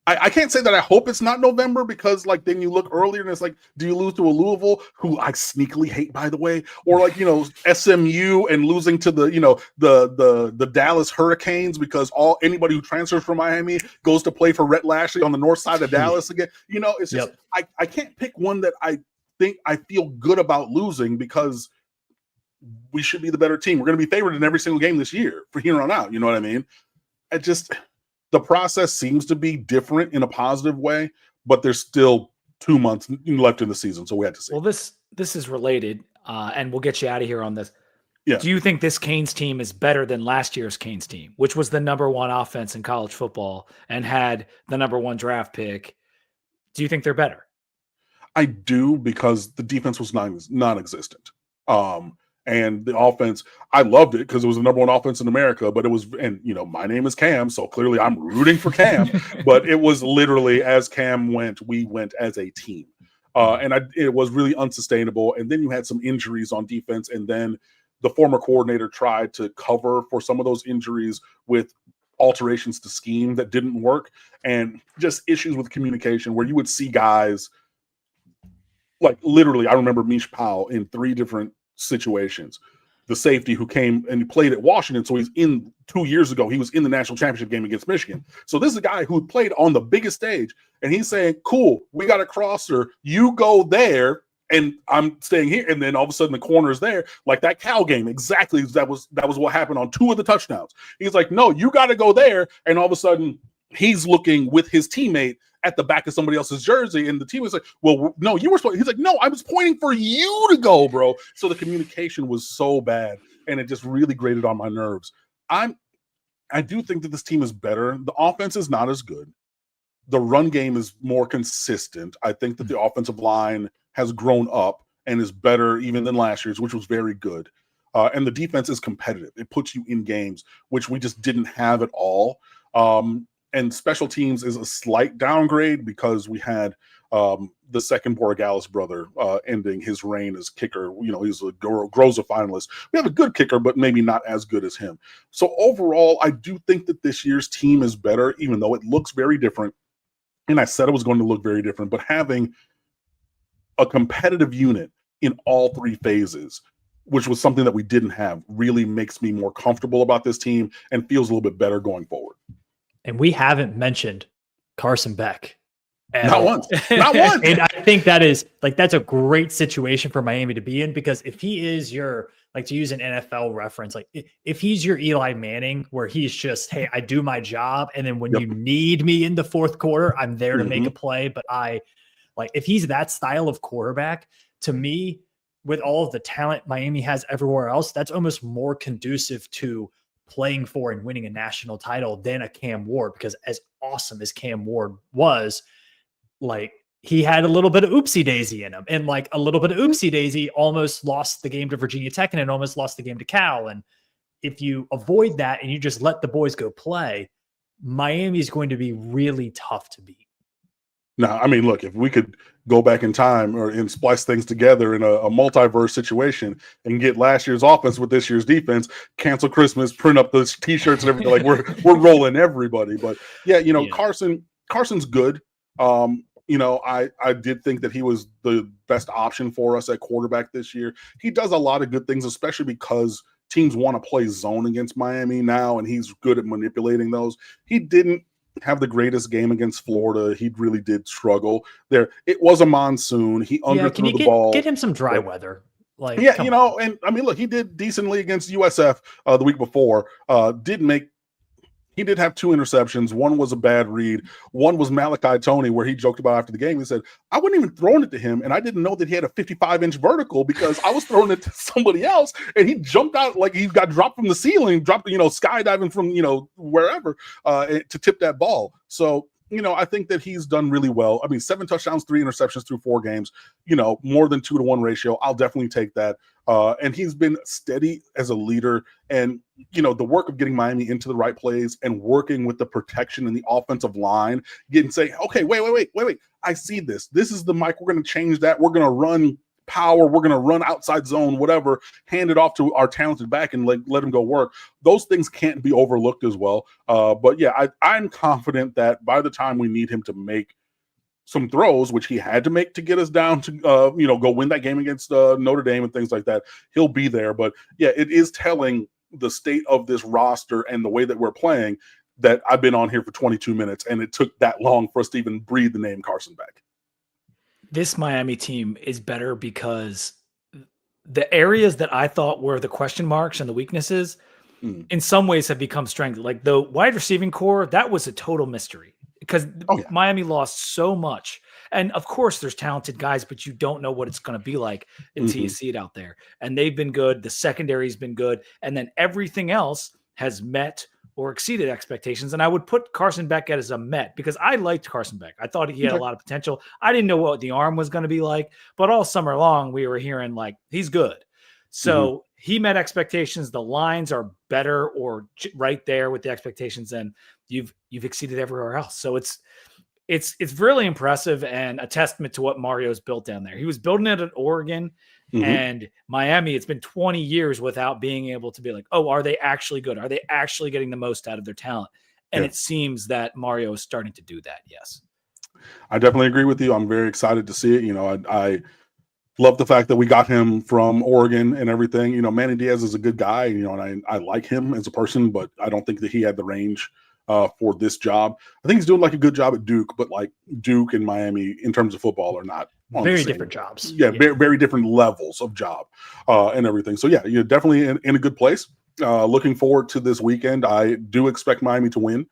I can't say that I hope it's not November because, then you look earlier and it's like, do you lose to a Louisville, who I sneakily hate, by the way, or SMU and losing to the Dallas Hurricanes because anybody who transfers from Miami goes to play for Rhett Lashley on the north side of Dallas again. It's just I can't pick one that I think I feel good about losing because we should be the better team. We're going to be favored in every single game this year for here on out. You know what I mean? The process seems to be different in a positive way, but there's still 2 months left in the season, so we have to see. Well, this is related, and we'll get you out of here on this. Yeah. Do you think this Canes team is better than last year's Canes team, which was the number 1 offense in college football and had the number 1 draft pick? Do you think they're better? I do, because the defense was non-existent. And the offense, I loved it because it was the number 1 offense in America, but it was, my name is Cam, so clearly I'm rooting for Cam, but it was literally as Cam went, we went as a team. It was really unsustainable. And then you had some injuries on defense, and then the former coordinator tried to cover for some of those injuries with alterations to scheme that didn't work, and just issues with communication where you would see guys literally, I remember Mish Powell in 3 different situations. The safety who came and he played at Washington, so he's in 2 years ago, he was in the national championship game against Michigan. So this is a guy who played on the biggest stage, and he's saying, cool, we got a crosser, you go there, and I'm staying here. And then all of a sudden the corner's there, like that Cal game. Exactly. That was what happened on 2 of the touchdowns. He's like, no, you got to go there. And all of a sudden he's looking with his teammate at the back of somebody else's jersey, and the team was like, well, no, you were supposed. He's like, no, I was pointing for you to go, bro. So the communication was so bad, and it just really grated on my nerves. I do think that this team is better. The offense is not as good. The run game is more consistent. I think that the offensive line has grown up and is better even than last year's, which was very good. And the defense is competitive. It puts you in games, which we just didn't have at all. And special teams is a slight downgrade because we had the second Borregales brother ending his reign as kicker. He's a Groza finalist. We have a good kicker, but maybe not as good as him. So overall, I do think that this year's team is better, even though it looks very different. And I said it was going to look very different, but having a competitive unit in all 3 phases, which was something that we didn't have, really makes me more comfortable about this team and feels a little bit better going forward. And we haven't mentioned Carson Beck. Not once. Not once. And I think that's a great situation for Miami to be in, because if he is your, like, to use an NFL reference, like if he's your Eli Manning, where he's just, hey, I do my job, and then when you need me in the fourth quarter, I'm there to make a play. But if he's that style of quarterback, to me, with all of the talent Miami has everywhere else, that's almost more conducive to playing for and winning a national title than a Cam Ward, because as awesome as Cam Ward was, like, he had a little bit of oopsie daisy in him, and like a little bit of oopsie daisy almost lost the game to Virginia Tech, and it almost lost the game to Cal. And if you avoid that and you just let the boys go play, Miami is going to be really tough to beat. Now, I mean, look, if we could go back in time and splice things together in a multiverse situation and get last year's offense with this year's defense, cancel Christmas, print up those T-shirts and everything, like we're rolling everybody. But yeah, Carson's good. I did think that he was the best option for us at quarterback this year. He does a lot of good things, especially because teams want to play zone against Miami now, and he's good at manipulating those. He didn't have the greatest game against Florida. He really did struggle there. It was a monsoon. He underthrew the ball. Get him some dry weather. And I mean, look, he did decently against USF the week before. He did have 2 interceptions. One was a bad read. One was Malachi Toney, where he joked about after the game. He said, I wasn't even throwing it to him, and I didn't know that he had a 55-inch vertical because I was throwing it to somebody else, and he jumped out like he got dropped from the ceiling, skydiving from, wherever to tip that ball. So, I think that he's done really well. I mean, 7 touchdowns, 3 interceptions through 4 games, more than 2-to-1 ratio. I'll definitely take that. And he's been steady as a leader. And, the work of getting Miami into the right plays and working with the protection in the offensive line, say, okay, wait. I see this. This is the Mike. We're going to change that. We're going to run power. We're going to run outside zone, whatever, hand it off to our talented back and let him go work. Those things can't be overlooked as well. But yeah, I'm confident that by the time we need him to make some throws, which he had to make to get us down to, go win that game against Notre Dame and things like that, he'll be there. But yeah, it is telling the state of this roster and the way that we're playing that I've been on here for 22 minutes, and it took that long for us to even breathe the name Carson back. This Miami team is better because the areas that I thought were the question marks and the weaknesses in some ways have become strength. Like the wide receiving core, that was a total mystery because Miami lost so much. And of course there's talented guys, but you don't know what it's going to be like until you see it out there. And they've been good. The secondary's been good. And then everything else has met or exceeded expectations. And I would put Carson Beck as a Met because I liked Carson Beck. I thought he had a lot of potential. I didn't know what the arm was going to be like, but all summer long we were hearing like, he's good. So he met expectations. The lines are better or right there with the expectations. And you've exceeded everywhere else. So it's really impressive and a testament to what Mario's built down there. He was building it at Oregon and Miami. It's been 20 years without being able to be like, oh, are they actually good? Are they actually getting the most out of their talent? And it seems that Mario is starting to do that. Yes. I definitely agree with you. I'm very excited to see it. I love the fact that we got him from Oregon and everything. Manny Diaz is a good guy, and I like him as a person, but I don't think that he had the range for this job. I think he's doing like a good job at Duke, but like Duke and Miami in terms of football are not very different jobs. Yeah, very, very different levels of job and everything. So yeah, you're definitely in a good place. Looking forward to this weekend. I do expect Miami to win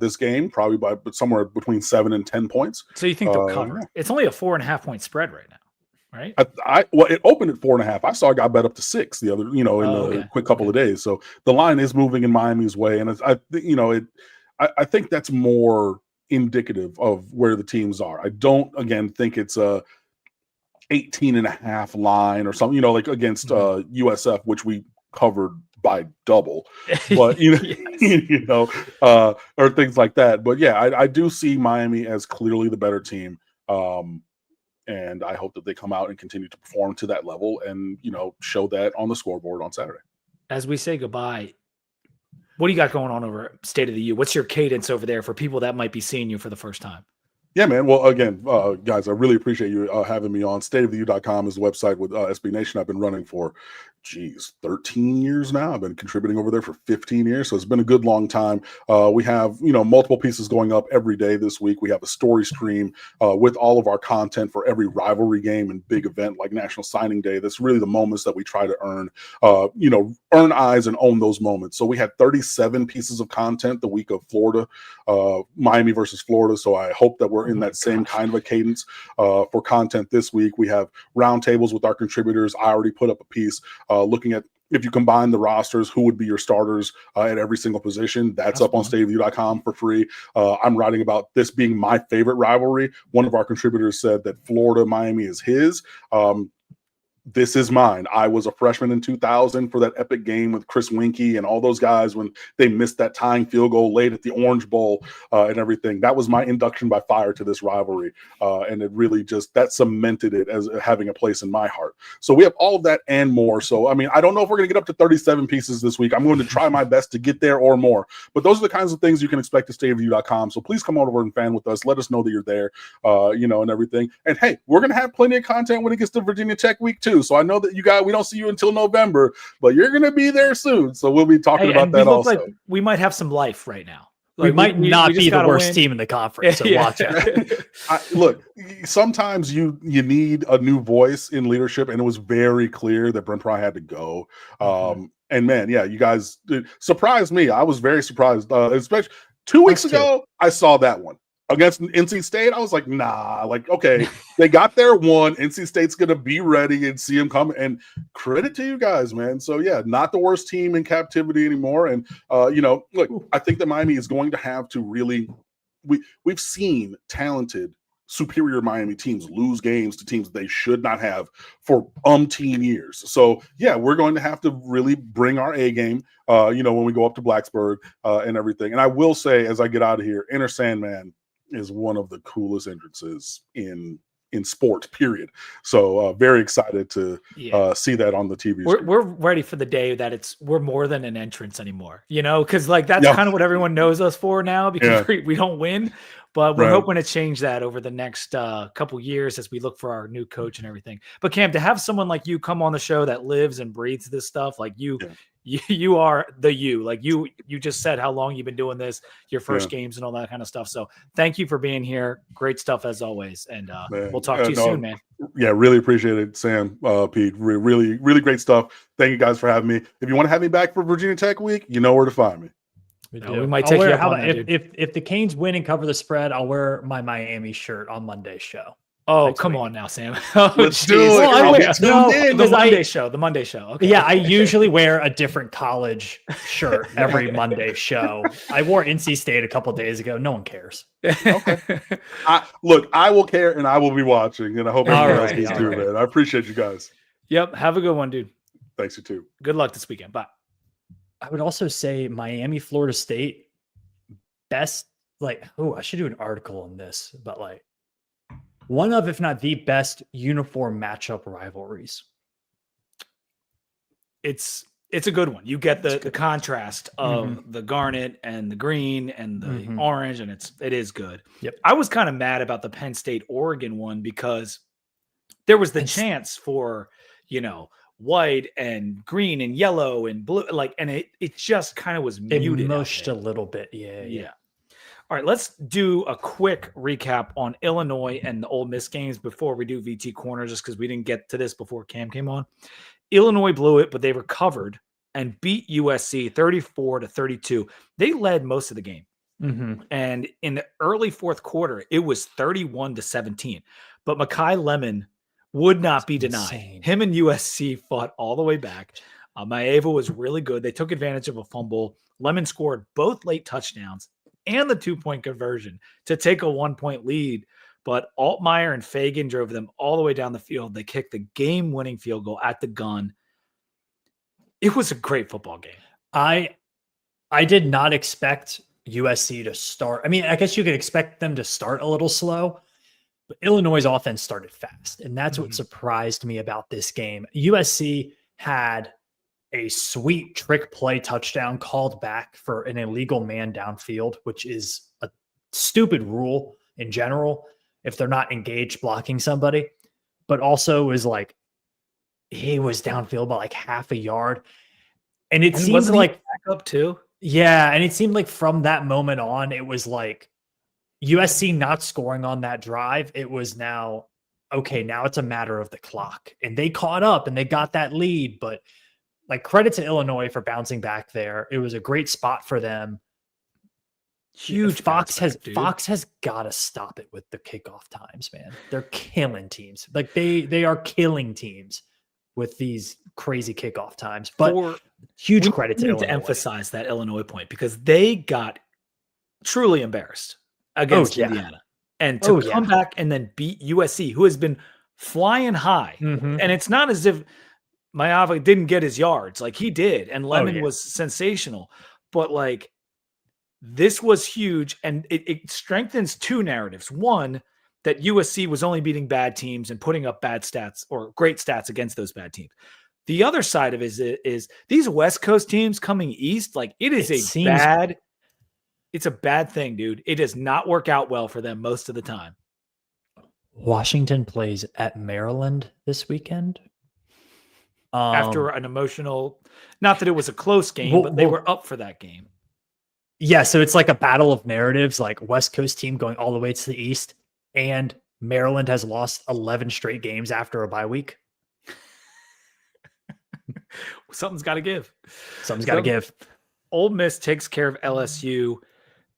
this game, probably by somewhere between 7 and 10 points. So you think they'll cover? Yeah. It's only a 4.5 point spread right now. Right. It opened at 4.5. I saw it got bet up to 6 the other, in a quick couple of days. So the line is moving in Miami's way, and I think that's more indicative of where the teams are. I don't think it's a 18.5 line or something, like against USF, which we covered by double, but or things like that. But yeah, I do see Miami as clearly the better team. And I hope that they come out and continue to perform to that level and, show that on the scoreboard on Saturday. As we say goodbye, what do you got going on over State of the U? What's your cadence over there for people that might be seeing you for the first time? Yeah, man. Well, again, guys, I really appreciate you having me on. StateOfTheU.com is the website with SB Nation I've been running for 13 years now. I've been contributing over there for 15 years. So it's been a good long time. We have, multiple pieces going up every day this week. We have a story stream with all of our content for every rivalry game and big event like National Signing Day. That's really the moments that we try to earn eyes and own those moments. So we had 37 pieces of content the week of Florida, Miami versus Florida. So I hope that we're in that same kind of a cadence for content this week. We have roundtables with our contributors. I already put up a piece looking at, if you combine the rosters, who would be your starters at every single position. That's up on stateofview.com for free. I'm writing about this being my favorite rivalry. One of our contributors said that Florida Miami is his. This is mine. I was a freshman in 2000 for that epic game with Chris Winkie and all those guys when they missed that tying field goal late at the Orange Bowl and everything. That was my induction by fire to this rivalry. And it really that cemented it as having a place in my heart. So we have all of that and more. So, I don't know if we're going to get up to 37 pieces this week. I'm going to try my best to get there or more. But those are the kinds of things you can expect at stateofview.com. So please come over and fan with us. Let us know that you're there, and everything. And hey, we're going to have plenty of content when it gets to Virginia Tech week 2. So I know that we don't see you until November, but you're going to be there soon. So we'll be talking about that also. Like we might have some life right now. Like we might not be the worst team in the conference. So watch it. Look, sometimes you need a new voice in leadership, and it was very clear that Brent Pry had to go. And man, you guys surprised me. I was very surprised, especially 2 weeks ago. I saw that one against NC State. I was like, nah, okay, they got their one. NC State's going to be ready and see them come. And credit to you guys, man. So, not the worst team in captivity anymore. And, look, I think that Miami is going to have to really we've seen talented, superior Miami teams lose games to teams they should not have for umpteen years. So, we're going to have to really bring our A game, when we go up to Blacksburg and everything. And I will say, as I get out of here, Enter Sandman is one of the coolest entrances in sport, period. So very excited to see that on the TV. We're ready for the day that we're more than an entrance anymore, because that's kind of what everyone knows us for now, because we don't win, but we're hoping to change that over the next couple years as we look for our new coach and everything. But Cam, to have someone like you come on the show that lives and breathes this stuff, like you are you just said how long you've been doing this, your first games and all that kind of stuff. So thank you for being here. Great stuff as always. And we'll talk to you soon, man. Yeah, really appreciate it, Sam, Pete. Really, really great stuff. Thank you guys for having me. If you want to have me back for Virginia Tech week, you know where to find me. We might take you up on that, if the Canes win and cover the spread, I'll wear my Miami shirt on Monday's show. Oh, come on now, Sam. Let's do it. The Monday show. Okay. Yeah, I usually wear a different college shirt every Monday show. I wore NC State a couple of days ago. No one cares. Okay. I will care, and I will be watching, and I hope everyone else does too, man. I appreciate you guys. Yep. Have a good one, dude. Thanks, you too. Good luck this weekend. Bye. I would also say Miami, Florida State, best, I should do an article on this, but one of, if not the best uniform matchup rivalries. It's a good one. You get the contrast of the garnet and the green and the orange, and it is good. Yep. I was kind of mad about the Penn State Oregon one because there was the chance for, white and green and yellow and blue, and it just kind of was muted. It mushed a little bit. Yeah. All right, let's do a quick recap on Illinois and the Ole Miss games before we do VT Corner, just because we didn't get to this before Cam came on. Illinois blew it, but they recovered and beat USC 34-32. They led most of the game. And in the early fourth quarter, it was 31-17. But Mekhi Lemon would not be denied. Insane. Him and USC fought all the way back. Maeva was really good. They took advantage of a fumble. Lemon scored both late touchdowns and the 2-point conversion to take a 1-point lead. But Altmaier and Fagan drove them all the way down the field. They kicked the game-winning field goal at the gun. It was a great football game. I did not expect USC to start. I mean, I guess you could expect them to start a little slow, but Illinois' offense started fast. And that's what surprised me about this game. USC had a sweet trick play touchdown called back for an illegal man downfield, which is a stupid rule in general if they're not engaged blocking somebody, but also is he was downfield by like half a yard. And it And seemed wasn't he like, back up too? yeah. And it seemed like from that moment on, it was like USC not scoring on that drive. It was now, okay, now it's a matter of the clock. And they caught up and they got that lead. But like, credit to Illinois for bouncing back there. It was a great spot for them. Huge. Fox bounce back, dude. has got to stop it with the kickoff times, man. They're killing teams. Like they are killing teams with these crazy kickoff times. But huge credit to Illinois. To emphasize that Illinois point, because they got truly embarrassed against Indiana, and to come back and then beat USC, who has been flying high. Mm-hmm. And it's not as if Mayavi didn't get his yards, like he did, and Lemon was sensational. But like, this was huge, and it strengthens two narratives. One, that USC was only beating bad teams and putting up bad stats or great stats against those bad teams. The other side of it is these West Coast teams coming east, like it's a bad thing, dude. It does not work out well for them most of the time. Washington plays at Maryland this weekend. After an emotional, not that it was a close game, but they were up for that game. Yeah, so it's like a battle of narratives, like West Coast team going all the way to the east, and Maryland has lost 11 straight games after a bye week. Something's got to give. Something's got to give. Ole Miss takes care of LSU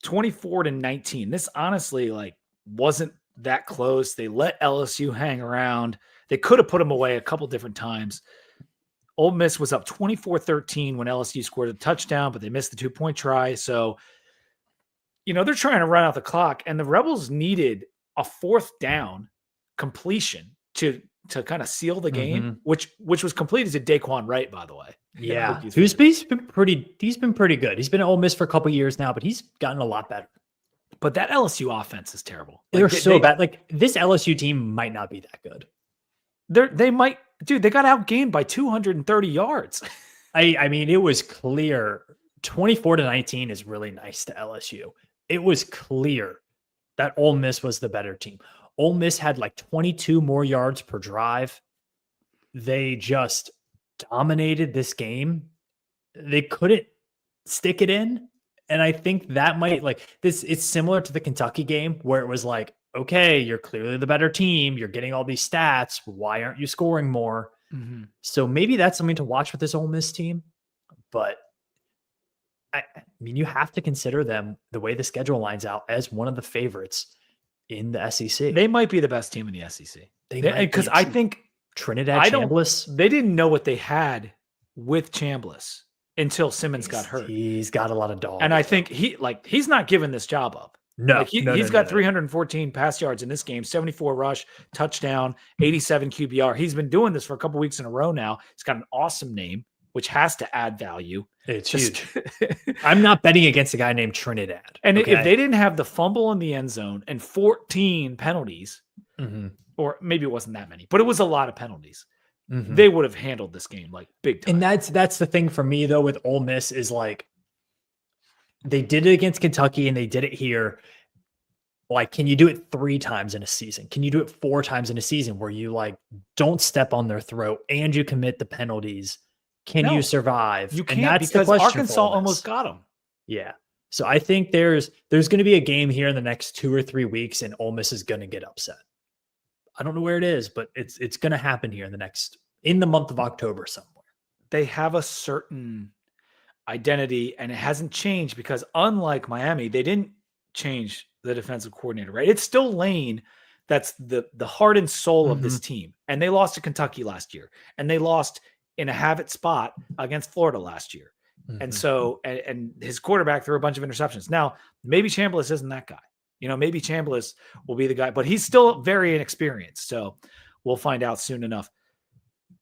24-19. This honestly wasn't that close. They let LSU hang around. They could have put them away a couple different times. Ole Miss was up 24-13 when LSU scored a touchdown, but they missed the 2-point try. So, they're trying to run out the clock, and the Rebels needed a 4th down completion to kind of seal the game, which was completed to Daquan Wright, by the way. Yeah. He's been pretty good. He's been at Ole Miss for a couple years now, but he's gotten a lot better. But that LSU offense is terrible. They're so bad. Like, this LSU team might not be that good. They might, dude, they got outgained by 230 yards. I mean, it was clear 24-19 is really nice to LSU. It was clear that Ole Miss was the better team. Ole Miss had like 22 more yards per drive. They just dominated this game. They couldn't stick it in. And I think that might it's similar to the Kentucky game where it was like, okay, you're clearly the better team. You're getting all these stats. Why aren't you scoring more? Mm-hmm. So maybe that's something to watch with this Ole Miss team. But I mean, you have to consider them, the way the schedule lines out, as one of the favorites in the SEC. They might be the best team in the SEC. Because I think Trinidad Chambliss, they didn't know what they had with Chambliss until Simmons got hurt. He's got a lot of dogs. And I think he's not giving this job up. No, he's got 314 pass yards in this game, 74 rush, touchdown, 87 QBR. He's been doing this for a couple weeks in a row now. He's got an awesome name, which has to add value. It's huge. I'm not betting against a guy named Trinidad. And if they didn't have the fumble in the end zone and 14 penalties, or maybe it wasn't that many, but it was a lot of penalties, they would have handled this game like big time. And that's the thing for me, though, with Ole Miss is they did it against Kentucky and they did it here. Like, can you do it 3 times in a season? Can you do it 4 times in a season where you don't step on their throat and you commit the penalties? Can you survive? You can't, because Arkansas almost got them. Yeah. So I think there's going to be a game here in the next 2 or 3 weeks and Ole Miss is going to get upset. I don't know where it is, but it's going to happen here in the month of October somewhere. They have a certain identity and it hasn't changed because unlike Miami, they didn't change the defensive coordinator, right? It's still Lane. That's the heart and soul of this team. And they lost to Kentucky last year and they lost in a have-it spot against Florida last year. And so, and his quarterback threw a bunch of interceptions. Now, maybe Chambliss isn't that guy. Maybe Chambliss will be the guy, but he's still very inexperienced. So we'll find out soon enough.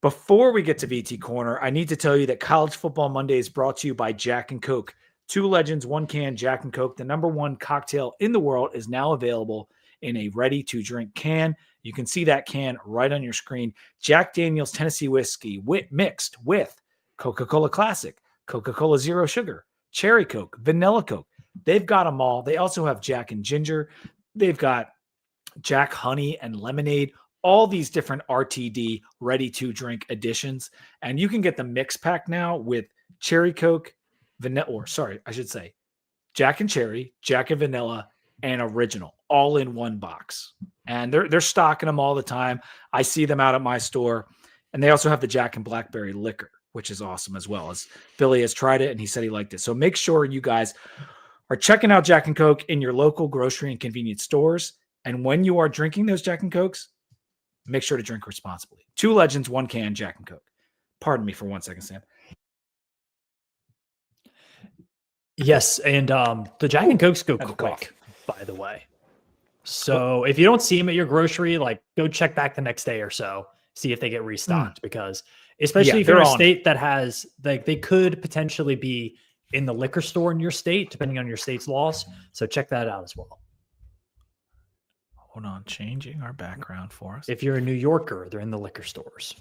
Before we get to VT Corner, I need to tell you that College Football Monday is brought to you by Jack and Coke. 2 legends, 1 can, Jack and Coke. The #1 cocktail in the world is now available in a ready-to-drink can. You can see that can right on your screen. Jack Daniel's Tennessee Whiskey mixed with Coca-Cola Classic, Coca-Cola Zero Sugar, Cherry Coke, Vanilla Coke. They've got them all. They also have Jack and Ginger. They've got Jack Honey and Lemonade, all these different RTD ready to drink additions. And you can get the mix pack now with cherry Coke, vanilla, or sorry, I should say Jack and Cherry, Jack and Vanilla, and Original all in one box. And they're stocking them all the time. I see them out at my store. And they also have the Jack and Blackberry liquor, which is awesome as well. As Billy has tried it and he said he liked it. So make sure you guys are checking out Jack and Coke in your local grocery and convenience stores. And when you are drinking those Jack and Cokes, make sure to drink responsibly. 2 legends, 1 can, Jack and Coke. Pardon me for 1 second, Sam. Yes, and the Jack and Cokes go quick, by the way. So if you don't see them at your grocery, like go check back the next day or so, see if they get restocked. Because especially if you're in a state that has, like, they could potentially be in the liquor store in your state, depending on your state's laws. So check that out as well. Hold on, changing our background for us. If you're a New Yorker, they're in the liquor stores.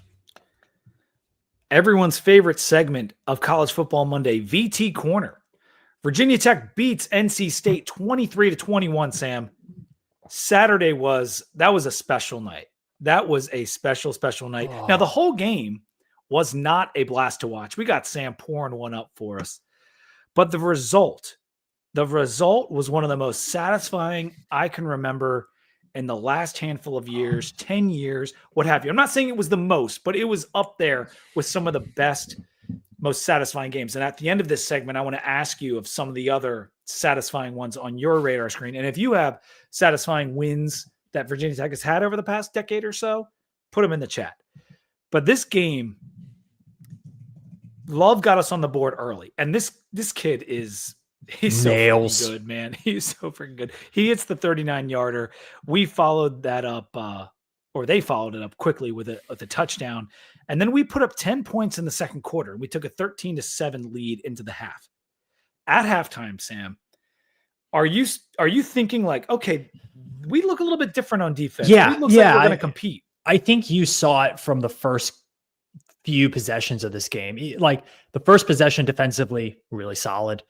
Everyone's favorite segment of College Football Monday, VT Corner. Virginia Tech beats NC State 23-21, Sam. Saturday was a special night. That was a special night. Oh. Now, the whole game was not a blast to watch. We got Sam pouring one up for us. But the result was one of the most satisfying I can remember in the last handful of years, 10 years, what have you. I'm not saying it was the most, but it was up there with some of the best, most satisfying games. And at the end of this segment, I want to ask you of some of the other satisfying ones on your radar screen. And if you have satisfying wins that Virginia Tech has had over the past decade or so, put them in the chat. But this game, Love got us on the board early. And this kid he's so freaking good, man. He's so freaking good. He hits the 39-yarder. We followed that up, or they followed it up quickly with a touchdown. And then we put up 10 points in the second quarter. We took a 13-7 lead into the half. At halftime, Sam, are you thinking like, okay, we look a little bit different on defense? Yeah, it looks like we're going to compete. I think you saw it from the first few possessions of this game. Like the first possession defensively, really solid.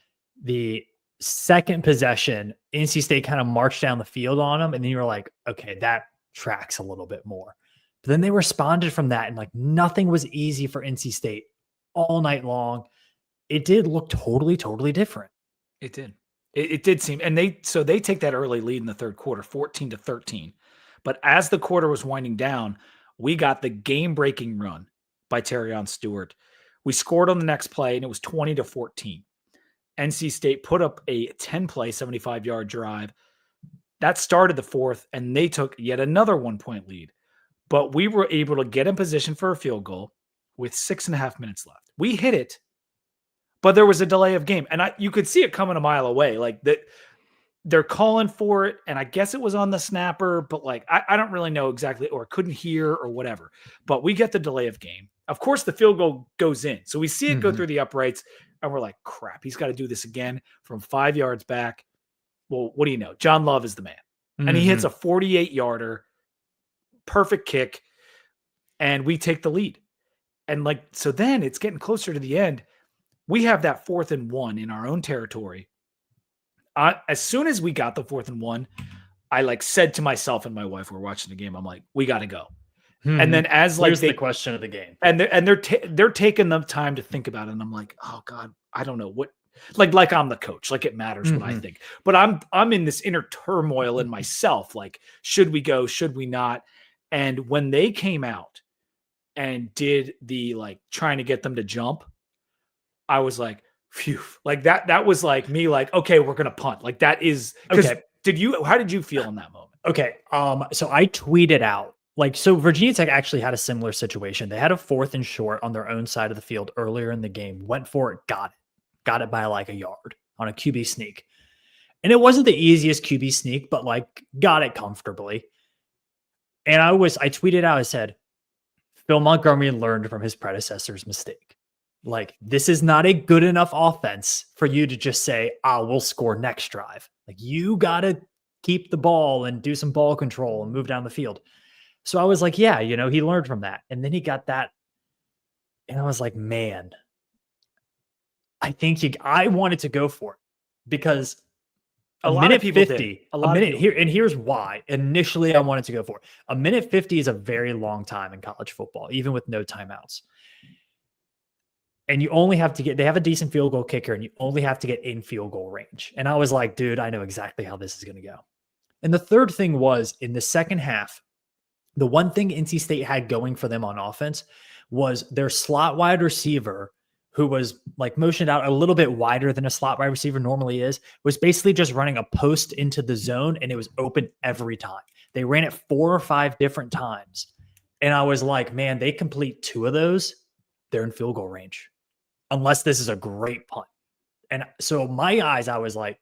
The second possession, NC State kind of marched down the field on them, and then you were like, okay, that tracks a little bit more. But then they responded from that, and like nothing was easy for NC State all night long. It did look totally different. It did. It did seem, and they take that early lead in the third quarter, 14-13. But as the quarter was winding down, we got the game-breaking run by Terrion Stewart. We scored on the next play, and it was 20-14. NC State put up a 10-play, 75-yard drive. That started the fourth, and they took yet another 1-point lead. But we were able to get in position for a field goal with 6.5 minutes left. We hit it, but there was a delay of game. And you could see it coming a mile away. Like that, they're calling for it, and I guess it was on the snapper, but like I don't really know exactly, or couldn't hear or whatever. But we get the delay of game. Of course, the field goal goes in. So we see it go through the uprights, and we're like, crap, he's got to do this again from 5 yards back. Well, what do you know? John Love is the man. And he hits a 48-yarder, perfect kick, and we take the lead. And like, so then it's getting closer to the end. We have that 4th and 1 in our own territory. As soon as we got the 4th and 1, I like said to myself and my wife, we're watching the game, I'm like, we got to go. And then as like, here's the question of the game, and they're taking the time to think about it. And I'm like, oh God, I don't know what, like I'm the coach, like it matters what I think, but I'm in this inner turmoil in myself. Like, should we go? Should we not? And when they came out and did the, like, trying to get them to jump, I was like, phew, like that was like me, like, okay, we're going to punt. Like that is, okay. How did you feel in that moment? Okay. So I tweeted out, like, so Virginia Tech actually had a similar situation. They had a 4th and short on their own side of the field earlier in the game, went for it, got it by like a yard on a QB sneak. And it wasn't the easiest QB sneak, but like got it comfortably. And I tweeted out, I said, Phil Montgomery learned from his predecessor's mistake. Like, this is not a good enough offense for you to just say, we'll score next drive. Like, you got to keep the ball and do some ball control and move down the field. So I was like, yeah, he learned from that. And then he got that. And I was like, man, I think I wanted to go for it because A lot of people did. A minute here, and here's why. Initially, I wanted to go for it. A minute 50 is a very long time in college football, even with no timeouts. And you only have to they have a decent field goal kicker, and you only have to get in field goal range. And I was like, dude, I know exactly how this is going to go. And the third thing was in the second half, the one thing NC State had going for them on offense was their slot wide receiver, who was like motioned out a little bit wider than a slot wide receiver normally is, was basically just running a post into the zone, and it was open every time. They ran it 4 or 5 different times. And I was like, man, they complete 2 of those, they're in field goal range, unless this is a great punt. And so my eyes, I was like,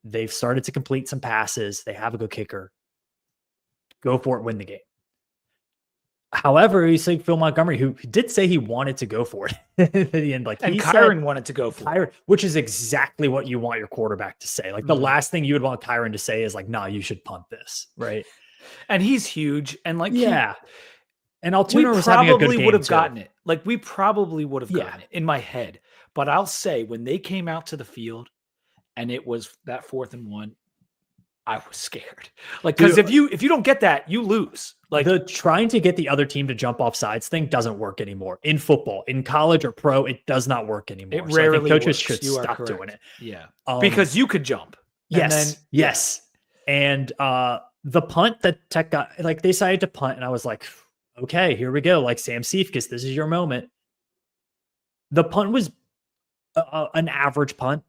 they've started to complete some passes. They have a good kicker. Go for it, win the game. However, he's like Phil Montgomery, who did say he wanted to go for it at the end. Like, and Kyron wanted to go for it, which is exactly what you want your quarterback to say. Like, the last thing you would want Kyron to say is like, "No, you should punt this," right? And he's huge, and like, yeah. And Altuve was having a good game would have too. gotten it. Like, we probably would have gotten it in my head. But I'll say, when they came out to the field, and it was that 4th and 1. I was scared. Like, because if you don't get that, you lose. Like, the trying to get the other team to jump off sides thing doesn't work anymore in football. In college or pro, it does not work anymore. It rarely I think coaches works. should stop doing it. Yeah, because you could jump. Yes. And the punt that Tech got, like, they decided to punt, and I was like, okay, here we go. Like, Sam Cephas, this is your moment. The punt was an average punt.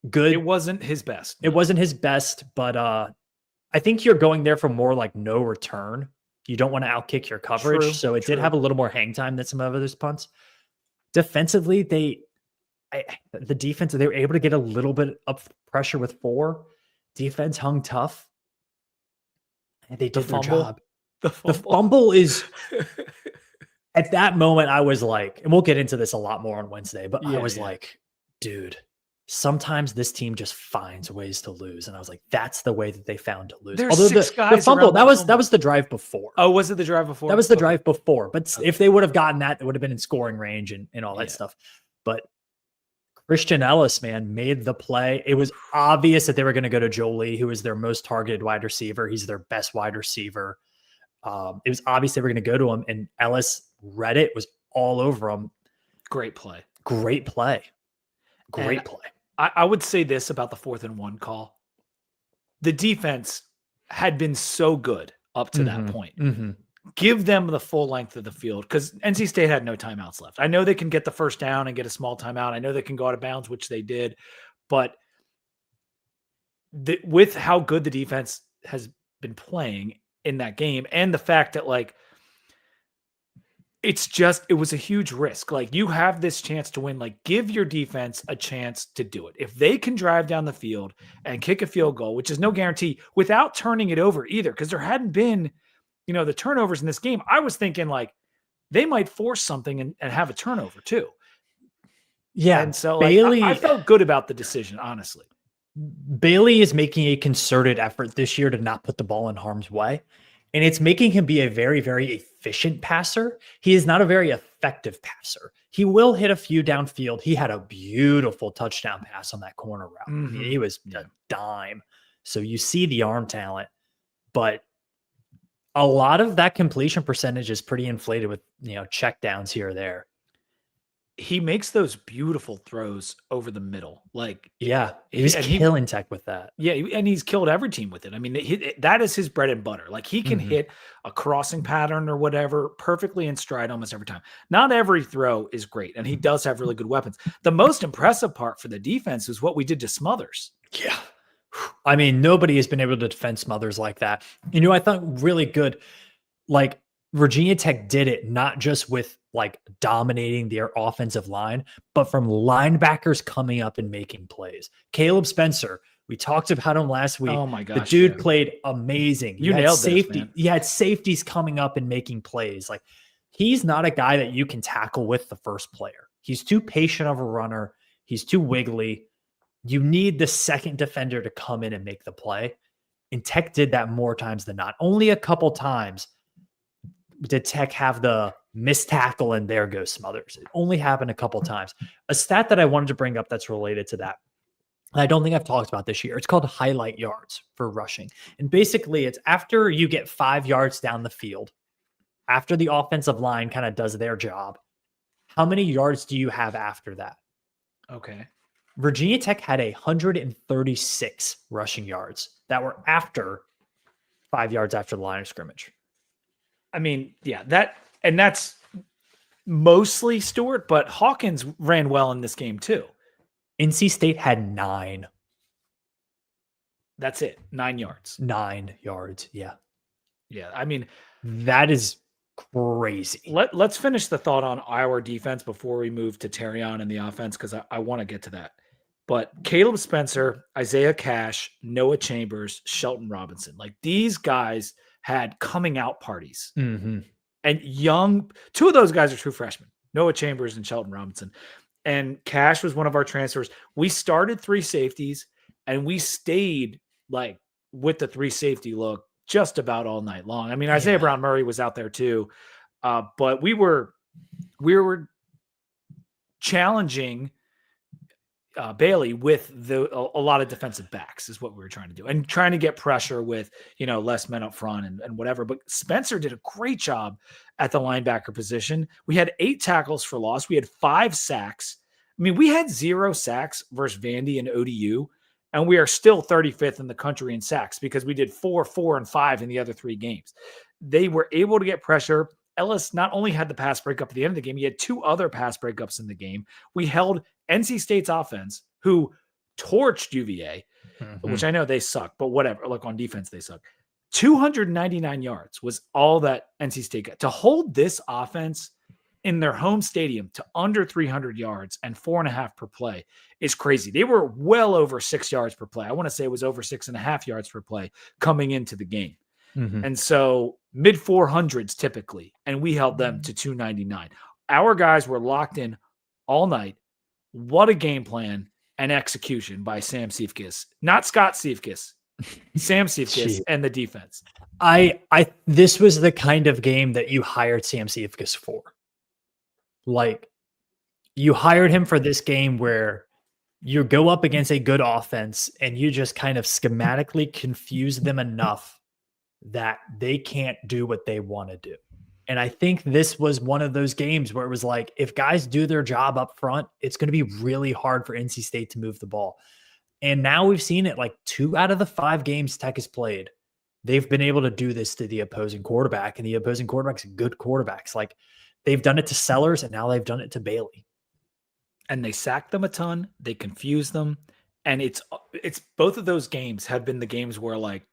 Good. It wasn't his best. It wasn't his best, but I think you're going there for more like no return. You don't want to outkick your coverage. True, so it did have a little more hang time than some of others punts. Defensively, the defense, they were able to get a little bit of pressure with 4. Defense hung tough. And they did their job. The fumble is at that moment, I was like, and we'll get into this a lot more on Wednesday, but I was like, dude, sometimes this team just finds ways to lose. And I was like, that's the way that they found to lose. There's Although 6 the guys fumble, that was fumble. the drive before. Oh, was it the drive before? That was the drive before. But if they would have gotten that, it would have been in scoring range and all that stuff. But Christian Ellis, man, made the play. It was obvious that they were going to go to Jolie, who is their most targeted wide receiver. He's their best wide receiver. It was obvious they were going to go to him, and Ellis read it, was all over him. Great play. I would say this about the 4th and 1 call. The defense had been so good up to that point. Give them the full length of the field, because NC State had no timeouts left. I know they can get the first down and get a small timeout. I know they can go out of bounds, which they did. But with how good the defense has been playing in that game, and the fact that, like, it was a huge risk. Like, you have this chance to win. Like, give your defense a chance to do it. If they can drive down the field and kick a field goal, which is no guarantee, without turning it over either, because there hadn't been, the turnovers in this game. I was thinking, like, they might force something and have a turnover too. Yeah. And so Bailey, I felt good about the decision, honestly. Bailey is making a concerted effort this year to not put the ball in harm's way. And it's making him be a very, very efficient passer. He is not a very effective passer. He will hit a few downfield. He had a beautiful touchdown pass on that corner route. I mean, he was a dime. So you see the arm talent, but a lot of that completion percentage is pretty inflated with, check downs here or there. He makes those beautiful throws over the middle. Like, yeah, he's killing Tech with that. Yeah, and he's killed every team with it. I mean, that is his bread and butter. Like, he can hit a crossing pattern or whatever perfectly in stride almost every time. Not every throw is great, and he does have really good weapons. The most impressive part for the defense is what we did to Smothers. Yeah. I mean, nobody has been able to defend Smothers like that. I thought really good, like, Virginia Tech did it not just with like dominating their offensive line, but from linebackers coming up and making plays. Caleb Spencer, we talked about him last week. Oh my gosh, the dude played amazing. You nailed safety. This, man. You had safeties coming up and making plays. Like, he's not a guy that you can tackle with the first player. He's too patient of a runner. He's too wiggly. You need the second defender to come in and make the play. And Tech did that more times than not. Only a couple times did Tech have the missed tackle and there goes Smothers. It only happened a couple times. A stat that I wanted to bring up that's related to that. And I don't think I've talked about this year. It's called highlight yards for rushing. And basically, it's after you get 5 yards down the field, after the offensive line kind of does their job, how many yards do you have after that? Okay. Virginia Tech had 136 rushing yards that were after 5 yards after the line of scrimmage. I mean, yeah, that's mostly Stewart, but Hawkins ran well in this game too. NC State had 9. That's it. 9 yards. 9 yards. Yeah. Yeah. I mean, that is crazy. Let's finish the thought on our defense before we move to Terrion and the offense, because I want to get to that. But Caleb Spencer, Isaiah Cash, Noah Chambers, Shelton Robinson, like these guys had coming out parties. Mm-hmm. And young, 2 of those guys are true freshmen, Noah Chambers and Shelton Robinson. And Cash was one of our transfers. We started 3 safeties and we stayed like with the 3 safety look just about all night long. I mean, Isaiah Brown Murray was out there too. But we were challenging Bailey with a lot of defensive backs is what we were trying to do, and trying to get pressure with, less men up front and whatever. But Spencer did a great job at the linebacker position. We had 8 tackles for loss. We had 5 sacks. I mean, we had 0 sacks versus Vandy and ODU, and we are still 35th in the country in sacks because we did 4, 4, and 5 in the other 3 games. They were able to get pressure. Ellis not only had the pass breakup at the end of the game, he had 2 other pass breakups in the game. We held NC State's offense, who torched UVA, which I know they suck, but whatever. Look, on defense, they suck. 299 yards was all that NC State got. To hold this offense in their home stadium to under 300 yards and 4.5 per play is crazy. They were well over 6 yards per play. I want to say it was over 6.5 yards per play coming into the game. Mm-hmm. And so mid 400s typically, and we held them to 299. Our guys were locked in all night. What a game plan and execution by Sam Seifkis, not Scott Seifkis, Sam Seifkis and the defense. This was the kind of game that you hired Sam Seifkis for. Like, you hired him for this game where you go up against a good offense and you just kind of schematically confuse them enough that they can't do what they want to do. And I think this was one of those games where it was like, if guys do their job up front, it's going to be really hard for NC State to move the ball. And now we've seen it like 2 out of the 5 games Tech has played. They've been able to do this to the opposing quarterback, and the opposing quarterback's good quarterbacks. Like, they've done it to Sellers, and now they've done it to Bailey. And they sacked them a ton. They confused them. And it's both of those games have been the games where like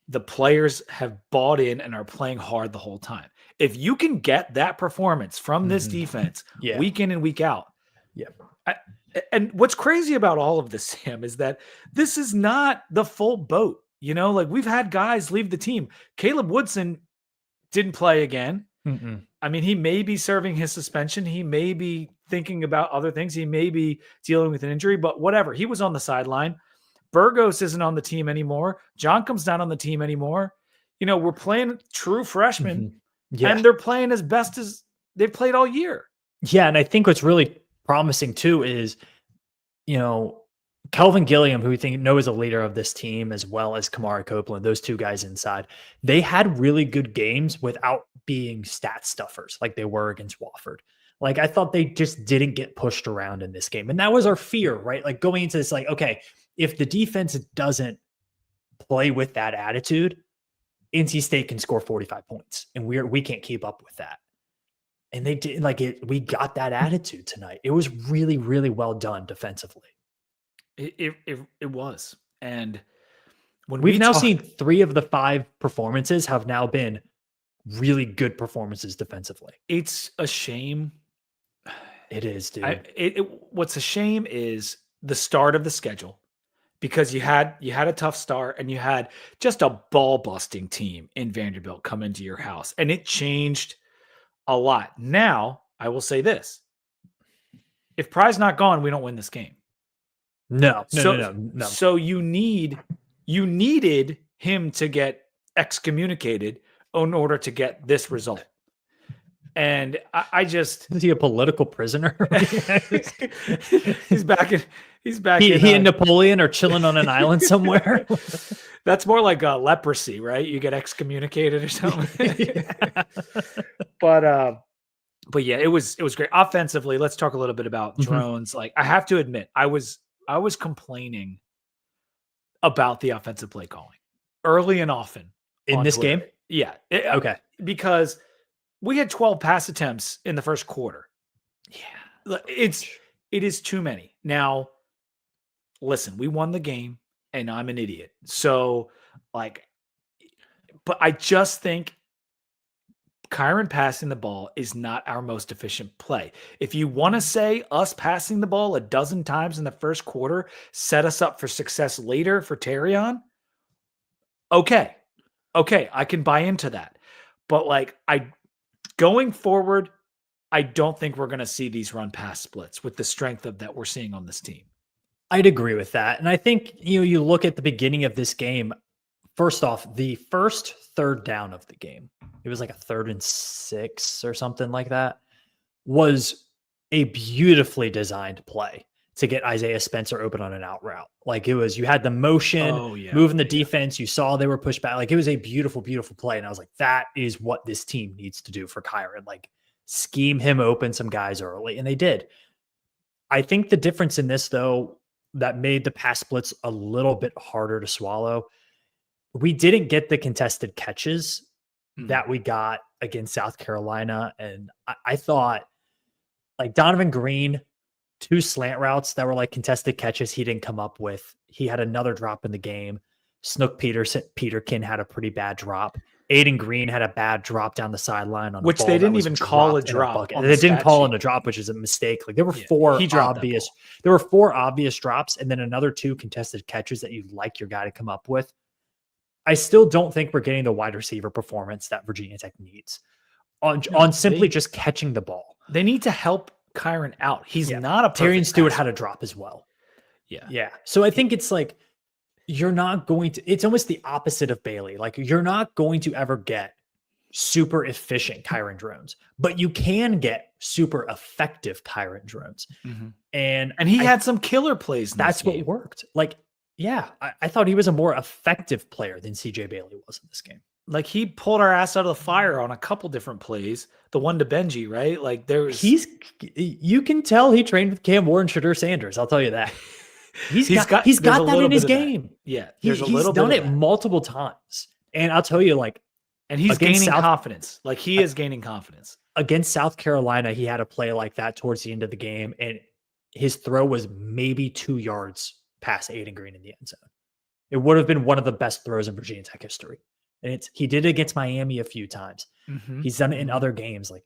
the players have bought in and are playing hard the whole time. If you can get that performance from this defense week in and week out. Yeah. And what's crazy about all of this, Sam, is that this is not the full boat. Like we've had guys leave the team. Caleb Woodson didn't play again. I mean, he may be serving his suspension. He may be thinking about other things. He may be dealing with an injury, but whatever. He was on the sideline. Burgos isn't on the team anymore. Joncom's not on the team anymore. We're playing true freshmen, and they're playing as best as they've played all year. Yeah, and I think what's really promising too is, Kelvin Gilliam, who we think know is a leader of this team, as well as Kamari Copeland, those 2 guys inside, they had really good games without being stat stuffers like they were against Wofford. Like, I thought they just didn't get pushed around in this game. And that was our fear, right? Like, going into this, like, okay, if the defense doesn't play with that attitude, NC State can score 45 points, and we can't keep up with that. And they did, like, it. We got that attitude tonight. It was really, really well done defensively. It was. And when we've now seen 3 of the 5 performances have now been really good performances defensively. It's a shame. It is, dude. What's a shame is the start of the schedule, because you had a tough start and you had just a ball busting team in Vanderbilt come into your house, and it changed a lot. Now, I will say this. If Pry's not gone, we don't win this game. No. So you needed him to get excommunicated in order to get this result. And I just... Is he a political prisoner? He's back He's back. He and Napoleon are chilling on an island somewhere. That's more like leprosy, right? You get excommunicated or something. But yeah, it was great. Offensively, let's talk a little bit about drones. Like, I have to admit, I was complaining about the offensive play calling early and often in this Twitter. game. Yeah. Okay. Because we had 12 pass attempts in the first quarter. Yeah. It is too many. Now, listen, we won the game and I'm an idiot. So, but I just think Kyron passing the ball is not our most efficient play. If you want to say us passing the ball a dozen times in the first quarter set us up for success later for Terrion, okay, I can buy into that. But going forward, I don't think we're going to see these run pass splits with the strength of that we're seeing on this team. I'd agree with that. And I think, you look at the beginning of this game, first off, the first third down of the game, it was like a 3rd and 6 or something like that, was a beautifully designed play to get Isaiah Spencer open on an out route. Like, it was, you had the motion, moving the defense. You saw they were pushed back. Like, it was a beautiful, beautiful play. And I was like, that is what this team needs to do for Kyron. Like, scheme him open some guys early. And they did. I think the difference in this, though, that made the pass splits a little bit harder to swallow, we didn't get the contested catches that we got against South Carolina. And I thought, like, Donovan Green, 2 slant routes that were like contested catches he didn't come up with. He had another drop in the game. Snook Peterkin had a pretty bad drop. Aiden Green had a bad drop down the sideline on which they didn't even call a drop. They didn't call it a drop, which is a mistake. Like, there were 4 obvious. There were 4 obvious drops, and then another 2 contested catches that you'd like your guy to come up with. I still don't think we're getting the wide receiver performance that Virginia Tech needs on simply just catching the ball. They need to help Kyron out. He's not a perfect Terrion Stewart passer. had a drop as well. Yeah. So I think it's like, you're not going to, it's almost the opposite of Bailey. Like, you're not going to ever get super efficient Kyron drones, but you can get super effective Kyron drones. And he had some killer plays. That's what worked. Like, I thought he was a more effective player than CJ Bailey was in this game. Like, he pulled our ass out of the fire on a couple different plays. The one to Benji, right? Like, you can tell he trained with Cam Ward and Shadur Sanders. I'll tell you that. He's got that in his game. Yeah. He's done it multiple times. And I'll tell you, like, and he's gaining confidence. Like, he is gaining confidence. Against South Carolina, he had a play like that towards the end of the game, and his throw was maybe 2 yards past Aiden Green in the end zone. It would have been one of the best throws in Virginia Tech history. And he did it against Miami a few times. He's done it in other games. Like,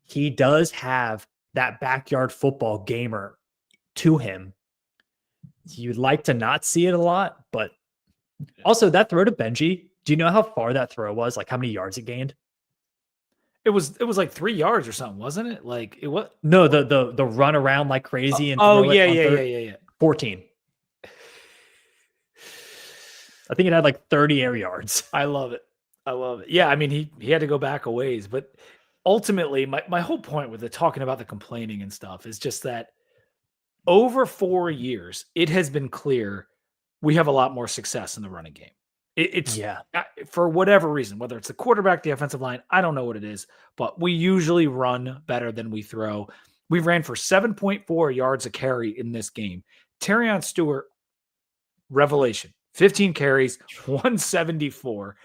he does have that backyard football gamer to him. You'd like to not see it a lot, but also that throw to Benji, do you know how far that throw was? Like, how many yards it gained? It was like 3 yards or something, wasn't it? Like, it was the run around like crazy and 14. I think it had like 30 air yards. I love it. Yeah, I mean, he had to go back a ways, but ultimately, my whole point with talking about the complaining and stuff is just that over 4 years, it has been clear we have a lot more success in the running game. It's for whatever reason, whether it's the quarterback, the offensive line, I don't know what it is, but we usually run better than we throw. We ran for 7.4 yards a carry in this game. Terrion Stewart, revelation. 15 carries, 174.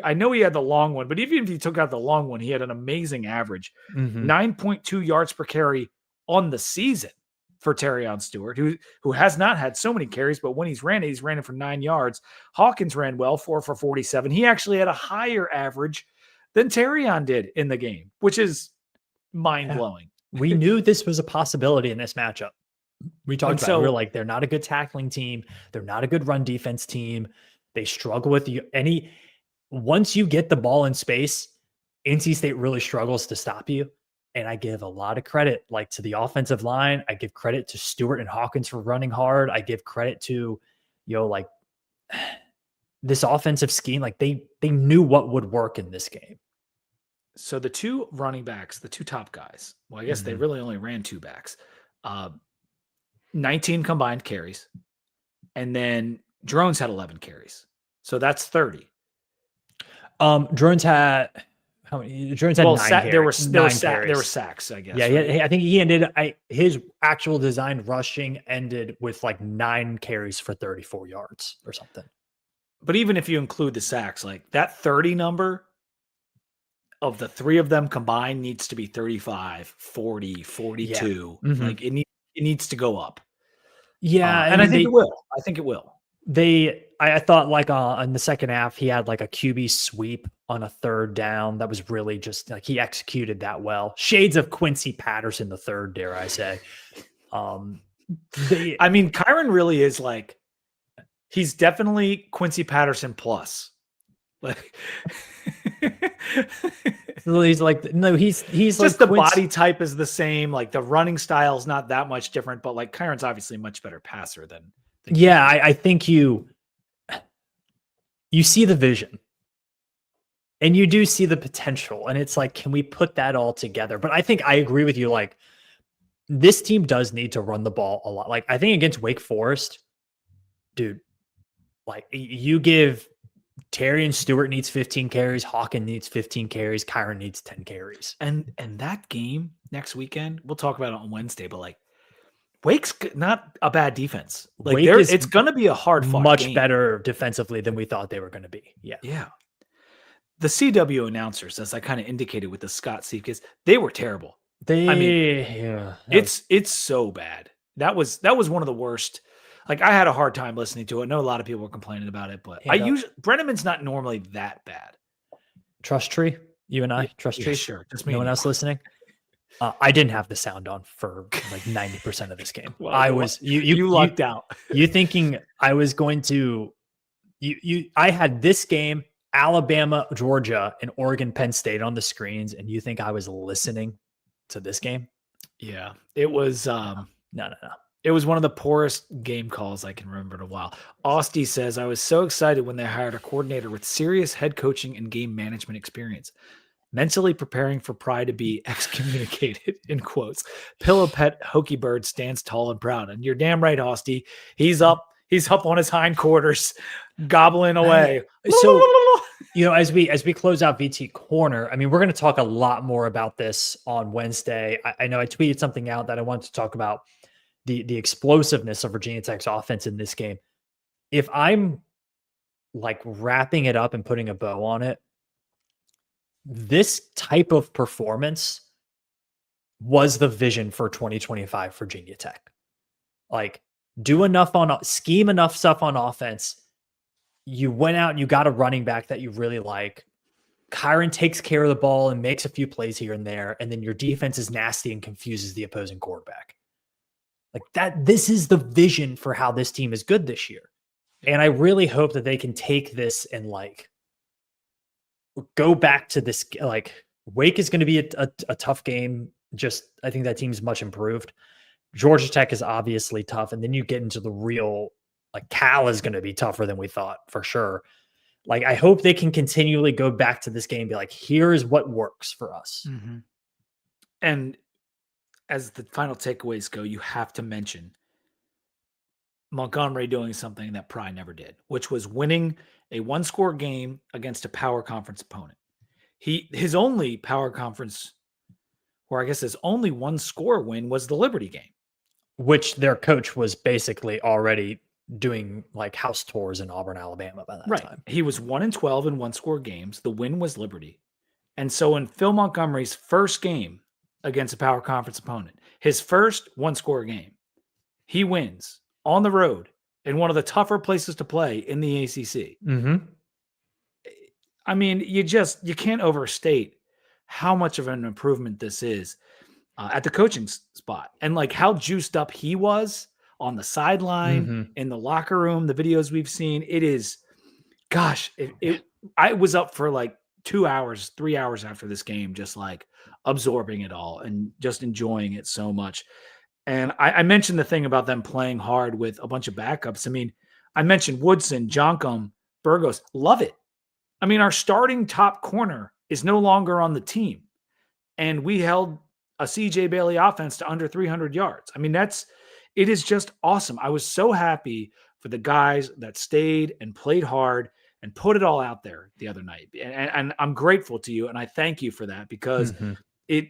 I know he had the long one, but even if he took out the long one, he had an amazing average. 9.2 yards per carry on the season for Terrion Stewart, who has not had so many carries, but when he's ran it for 9 yards. Hawkins ran well, 4 for 47. He actually had a higher average than Terrion did in the game, which is mind-blowing. We knew this was a possibility in this matchup. We talked about it. We were like, they're not a good tackling team. They're not a good run defense team. They struggle with once you get the ball in space, NC State really struggles to stop you. And I give a lot of credit, like, to the offensive line. I give credit to Stewart and Hawkins for running hard. I give credit to, like, this offensive scheme. Like, they knew what would work in this game. So the 2 running backs, the 2 top guys, well, I guess they really only ran 2 backs. 19 combined carries. And then Drones had 11 carries. So that's 30. Drones had how many? Drones had 9 carries. There were sacks, I guess. Yeah, right? I think he ended. His actual designed rushing ended with like 9 carries for 34 yards or something. But even if you include the sacks, like that 30 number of the 3 of them combined needs to be 35, 40, 42. Yeah. Mm-hmm. Like it needs to go up. Yeah, and I think it will. I think it will. I thought like in the second half, he had like a QB sweep on a 3rd down. That was really just like he executed that well. Shades of Quincy Patterson the third, dare I say. I mean, Kyron really is like, he's definitely Quincy Patterson plus. Like he's like, no, he's just like the body type is the same. Like the running style is not that much different, but like Kyron's obviously a much better passer than yeah, I think you see the vision and you do see the potential. And it's like, can we put that all together? But I think I agree with you. Like this team does need to run the ball a lot. Like I think against Wake Forest, dude, like you give Terry and Stewart needs 15 carries. Hawkins needs 15 carries. Kyron needs 10 carries. And that game next weekend, we'll talk about it on Wednesday, but like Wake's not a bad defense. Like it's going to be a hard fought much game. Better defensively than we thought they were going to be. Yeah. Yeah. The CW announcers, as I kind of indicated with the Scott Seekers, they were terrible. It's so bad. That was one of the worst. Like I had a hard time listening to it. I know a lot of people were complaining about it, but Brenneman's not normally that bad. Trust tree, you and I trust tree. Sure. Just no one else listening. I didn't have the sound on for like 90% of this game. Well, I was you lucked out. You thinking I was going to I had this game, Alabama, Georgia, and Oregon, Penn State on the screens, and you think I was listening to this game? Yeah. It was no. It was one of the poorest game calls I can remember in a while. Austie says, I was so excited when they hired a coordinator with serious head coaching and game management experience. Mentally preparing for Pride to be excommunicated, in quotes. Pillow pet Hokie Bird stands tall and proud. And you're damn right, Austie. He's up on his hindquarters, gobbling away. So, as we close out VT Corner, I mean, we're going to talk a lot more about this on Wednesday. I know I tweeted something out that I wanted to talk about the explosiveness of Virginia Tech's offense in this game. If I'm like wrapping it up and putting a bow on it, this type of performance was the vision for 2025 Virginia Tech. Like scheme enough stuff on offense. You went out and you got a running back that you really like. Kyron takes care of the ball and makes a few plays here and there. And then your defense is nasty and confuses the opposing quarterback. Like that, this is the vision for how this team is good this year. And I really hope that they can take this and like go back to this. Like Wake is going to be a tough game. I think that team's much improved. Georgia Tech is obviously tough. And then you get into the real, like Cal is going to be tougher than we thought for sure. Like, I hope they can continually go back to this game and be like, here is what works for us. Mm-hmm. And as the final takeaways go, you have to mention Montgomery doing something that Pride never did, which was winning a one-score game against a power conference opponent. His only power conference, or I guess his only one-score win was the Liberty game. Which their coach was basically already doing like house tours in Auburn, Alabama by that time. He was 1-12 in one-score games. The win was Liberty. And so in Phil Montgomery's first game against a power conference opponent, his first one-score game, he wins on the road in one of the tougher places to play in the ACC. Mm-hmm. I mean, you can't overstate how much of an improvement this is at the coaching spot, and like how juiced up he was on the sideline, in the locker room, the videos we've seen. It is, gosh, I was up for like 2 hours, 3 hours after this game, just like absorbing it all and just enjoying it so much. And I mentioned the thing about them playing hard with a bunch of backups. I mean, I mentioned Woodson, Jonkum, Burgos. Love it. I mean, our starting top corner is no longer on the team. And we held a CJ Bailey offense to under 300 yards. I mean, It is just awesome. I was so happy for the guys that stayed and played hard and put it all out there the other night. And I'm grateful to you. And I thank you for that because it,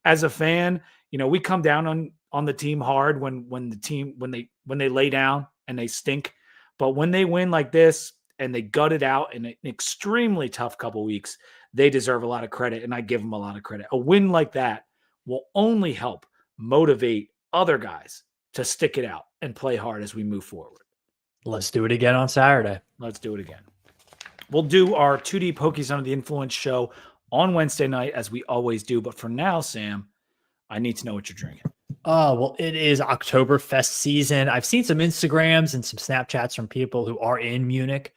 as a fan, we come down on the team hard when they lay down and they stink. But when they win like this and they gut it out in an extremely tough couple weeks, they deserve a lot of credit. And I give them a lot of credit. A win like that will only help motivate other guys to stick it out and play hard as we move forward. Let's do it again on Saturday. Let's do it again. We'll do our 2 Deep Hokies Under the Influence show on Wednesday night, as we always do. But for now, Sam, I need to know what you're drinking. Oh, well, it is Oktoberfest season. I've seen some Instagrams and some Snapchats from people who are in Munich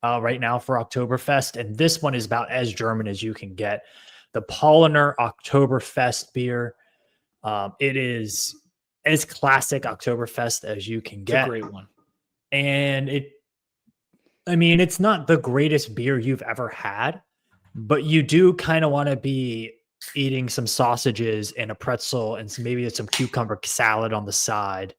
right now for Oktoberfest. And this one is about as German as you can get. The Paulaner Oktoberfest beer. It is as classic Oktoberfest as you can get. It's a great one. And it's not the greatest beer you've ever had, but you do kind of want to be eating some sausages and a pretzel and maybe some cucumber salad on the side.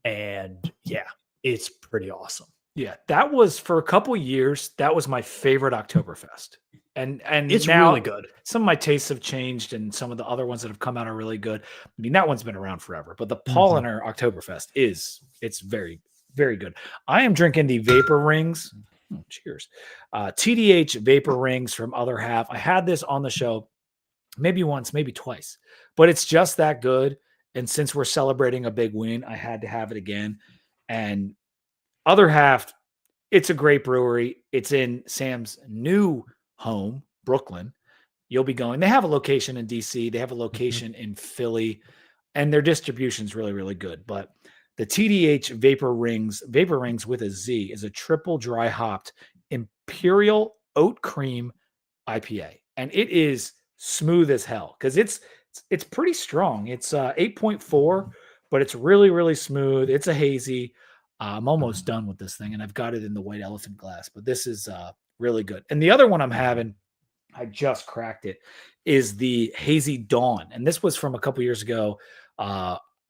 And yeah, it's pretty awesome. Yeah, that was for a couple years. That was my favorite Oktoberfest. And it's now, really good. Some of my tastes have changed, and some of the other ones that have come out are really good. That one's been around forever, but the Paulaner Oktoberfest it's very, very good. I am drinking the Vapor Rings. Cheers. TDH Vapor Rings from Other Half. I had this on the show maybe once, maybe twice, but it's just that good. And since we're celebrating a big win, I had to have it again. And Other Half, it's a great brewery. It's in Sam's new home, Brooklyn. You'll be going. They have a location in DC. They have a location in Philly, and their distribution is really, really good. But the TDH Vapor Rings with a Z, is a triple dry hopped Imperial Oat Cream IPA. And it is smooth as hell because it's pretty strong. It's 8.4, but it's really, really smooth. It's a hazy. I'm almost done with this thing, and I've got it in the white elephant glass, but this is really good. And the other one I'm having, I just cracked it, is the Hazy Dawn. And this was from a couple years ago.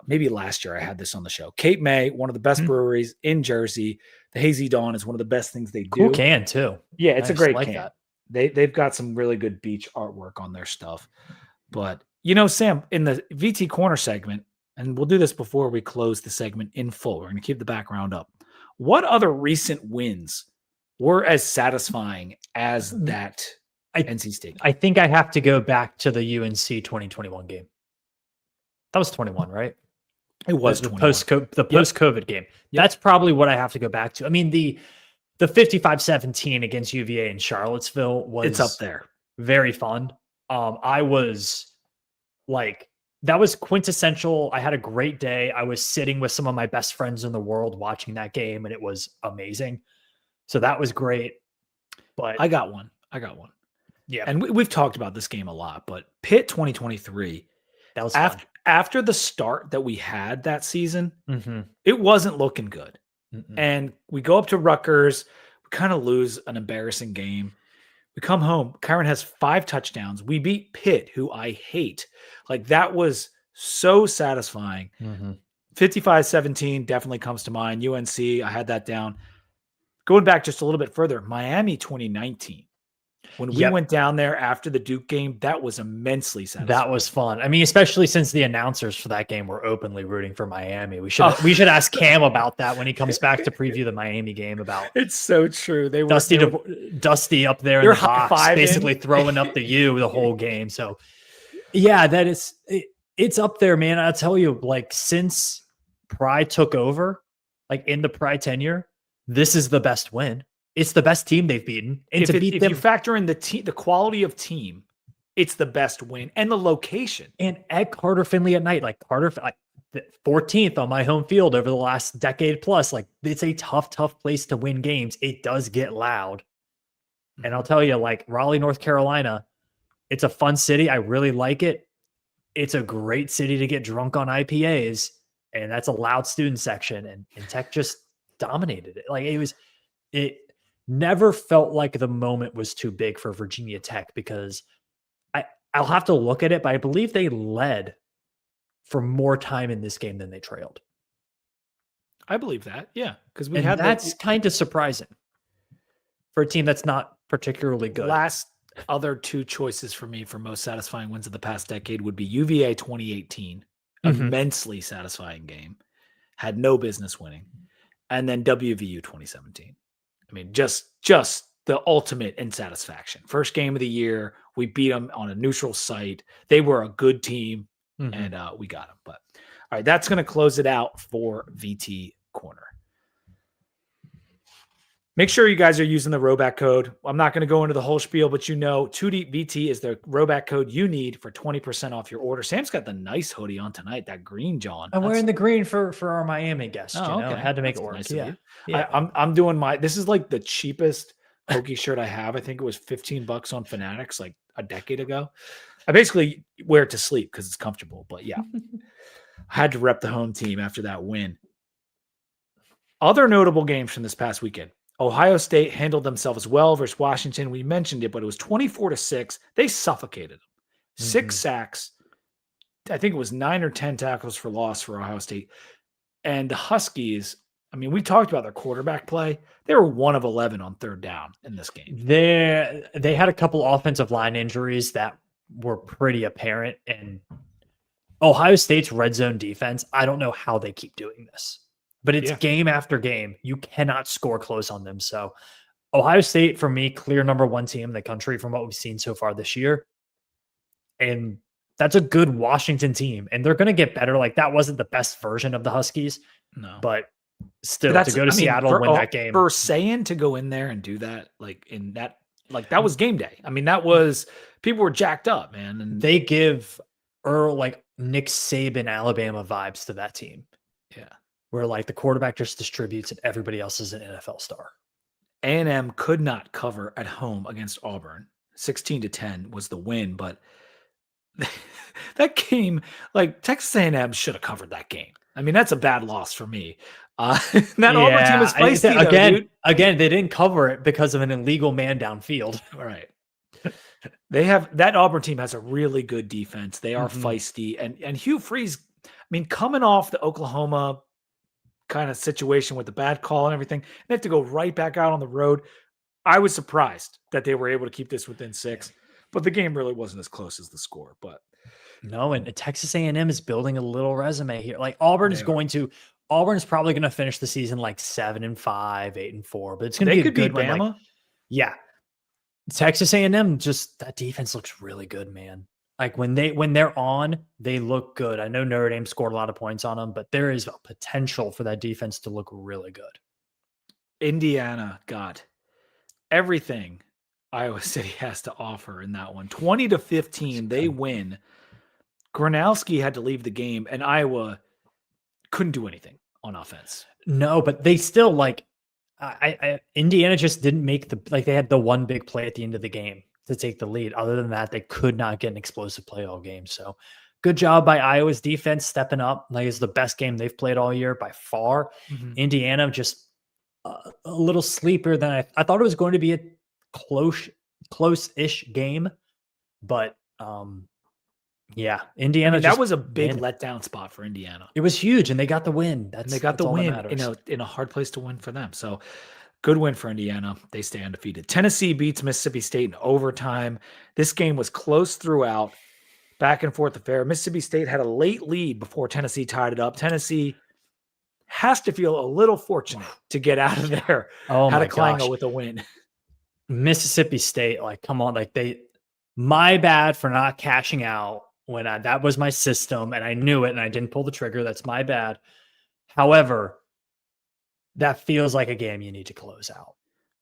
Maybe last year I had this on the show. Cape May, one of the best breweries in Jersey. The Hazy Dawn is one of the best things they do. Cool can too. Yeah, it's a great like can. That. They've got some really good beach artwork on their stuff. But, Sam, in the VT Corner segment, and we'll do this before we close the segment in full. We're going to keep the background up. What other recent wins were as satisfying as that NC State? I think I have to go back to the UNC 2021 game. That was 21, right? It was the post-COVID game. Yep. That's probably what I have to go back to. The 55-17 against UVA in Charlottesville was up there. Very fun. I was like, that was quintessential. I had a great day. I was sitting with some of my best friends in the world watching that game, and it was amazing. So that was great. But I got one. Yeah. And we've talked about this game a lot, but Pitt 2023, that was after the start that we had that season, it wasn't looking good. And we go up to Rutgers, we kind of lose an embarrassing game. We come home, Kyron has 5 touchdowns. We beat Pitt, who I hate. Like, that was so satisfying. 55-17 definitely comes to mind. UNC, I had that down. Going back just a little bit further, Miami 2019. When we went down there after the Duke game, that was immensely satisfying. That was fun. Especially since the announcers for that game were openly rooting for Miami. We should ask Cam about that when he comes back to preview the Miami game. About it's so true. They were Dusty up there in the box, basically throwing up the U the whole game. So yeah, it's up there, man. I'll tell you, like, since Pride took over, like in the Pride tenure, this is the best win. It's the best team they've beaten. And if you factor in the quality of team, it's the best win, and the location. And at Carter Finley at night, like 14th on my home field over the last decade plus, like, it's a tough place to win games. It does get loud. And I'll tell you, like, Raleigh, North Carolina, it's a fun city. I really like it. It's a great city to get drunk on IPAs, and that's a loud student section. And Tech just dominated it. Like, it never felt like the moment was too big for Virginia Tech, because I'll have to look at it, but I believe they led for more time in this game than they trailed. I believe that. Yeah. Because we And had that's kind of surprising for a team that's not particularly good. last other two choices for me for most satisfying wins of the past decade would be UVA 2018, immensely satisfying game, had no business winning, and then WVU 2017. I mean, just the ultimate in satisfaction. First game of the year, we beat them on a neutral site. They were a good team, and we got them. But all right, that's going to close it out for VT Corner. Make sure you guys are using the Roback code. I'm not going to go into the whole spiel, but 2 Deep VT is the Roback code you need for 20% off your order. Sam's got the nice hoodie on tonight, that green, John. I'm wearing the green for our Miami guest. Oh, okay. I had to make That's it work. nice Yeah. of you. I'm doing this is like the cheapest Hokie shirt I have. I think it was $15 on Fanatics like a decade ago. I basically wear it to sleep because it's comfortable. But yeah, I had to rep the home team after that win. Other notable games from this past weekend. Ohio State handled themselves well versus Washington. We mentioned it, but it was 24-6. They suffocated them. 6 sacks. I think it was 9 or 10 tackles for loss for Ohio State. And the Huskies, I mean, we talked about their quarterback play. They were 1 of 11 on third down in this game. They had a couple offensive line injuries that were pretty apparent. And Ohio State's red zone defense, I don't know how they keep doing this. But it's game after game. You cannot score close on them. So Ohio State, for me, clear number 1 team in the country from what we've seen so far this year. And that's a good Washington team. And they're going to get better. Like, that wasn't the best version of the Huskies. No. But still, to go to Seattle and win that game. For saying to go in there and do that, that was game day. I mean, that was, people were jacked up, man. And they give Nick Saban, Alabama vibes to that team. Yeah. Where the quarterback just distributes and everybody else is an NFL star. A&M could not cover at home against Auburn. 16-10 was the win, but that game, Texas A&M should have covered that game. I mean, that's a bad loss for me. Auburn team was feisty. Again, they didn't cover it because of an illegal man downfield. All right. That Auburn team has a really good defense. They are feisty, and Hugh Freeze, I mean, coming off the Oklahoma kind of situation with the bad call and everything, they have to go right back out on the road. I was surprised that they were able to keep this within 6, but the game really wasn't as close as the score. But no, and Texas A&M is building a little resume here. Auburn's probably going to finish the season 7-5, 8-4, but it's going to be a good one. Bama. Texas A&M, just that defense looks really good, man. When they're on, they look good. I know Notre Dame scored a lot of points on them, but there is a potential for that defense to look really good. Indiana got everything Iowa City has to offer in that one. 20-15, they win. Gronowski had to leave the game, and Iowa couldn't do anything on offense. No, but they still Indiana just didn't make they had the one big play at the end of the game to take the lead. Other than that, they could not get an explosive play all game. So good job by Iowa's defense stepping up. It's the best game they've played all year by far. Indiana just a little sleeper than I thought it was going to be a close-ish game. But Indiana. That was a big letdown spot for Indiana. It was huge, and they got the win. They got the win in a hard place to win for them. So good win for Indiana. They stay undefeated. Tennessee beats Mississippi State in overtime. This game was close throughout, back and forth affair. Mississippi State had a late lead before Tennessee tied it up. Tennessee has to feel a little fortunate to get out of there. Had a clanger with a win. Mississippi State, come on, my bad for not cashing out when that was my system and I knew it and I didn't pull the trigger. That's my bad. However, that feels like a game you need to close out.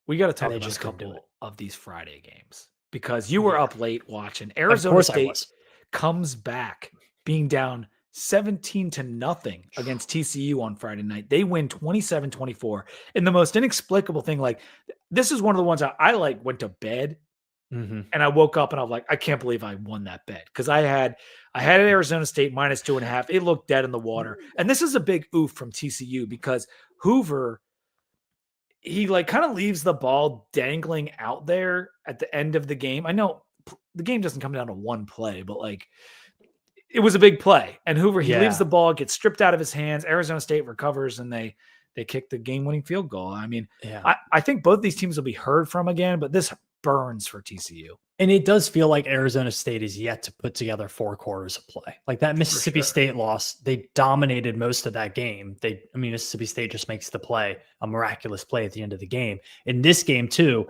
We got to talk about a couple of these Friday games because you were up late watching. Arizona State comes back being down 17-0 against TCU on Friday night. They win 27-24. And the most inexplicable thing, this is one of the ones I went to bed and I woke up and I was like, I can't believe I won that bet because I had Arizona State -2.5. It looked dead in the water. And this is a big oof from TCU because Hoover, he kind of leaves the ball dangling out there at the end of the game. I know the game doesn't come down to one play, but it was a big play. And Hoover, he leaves the ball, gets stripped out of his hands. Arizona State recovers and they They kicked the game-winning field goal. I mean, Yeah. I think both these teams will be heard from again, but this burns for TCU. And it does feel like Arizona State is yet to put together 4 quarters of play. Like that Mississippi State loss, they dominated most of that game. Mississippi State just makes the play, a miraculous play at the end of the game. In this game too,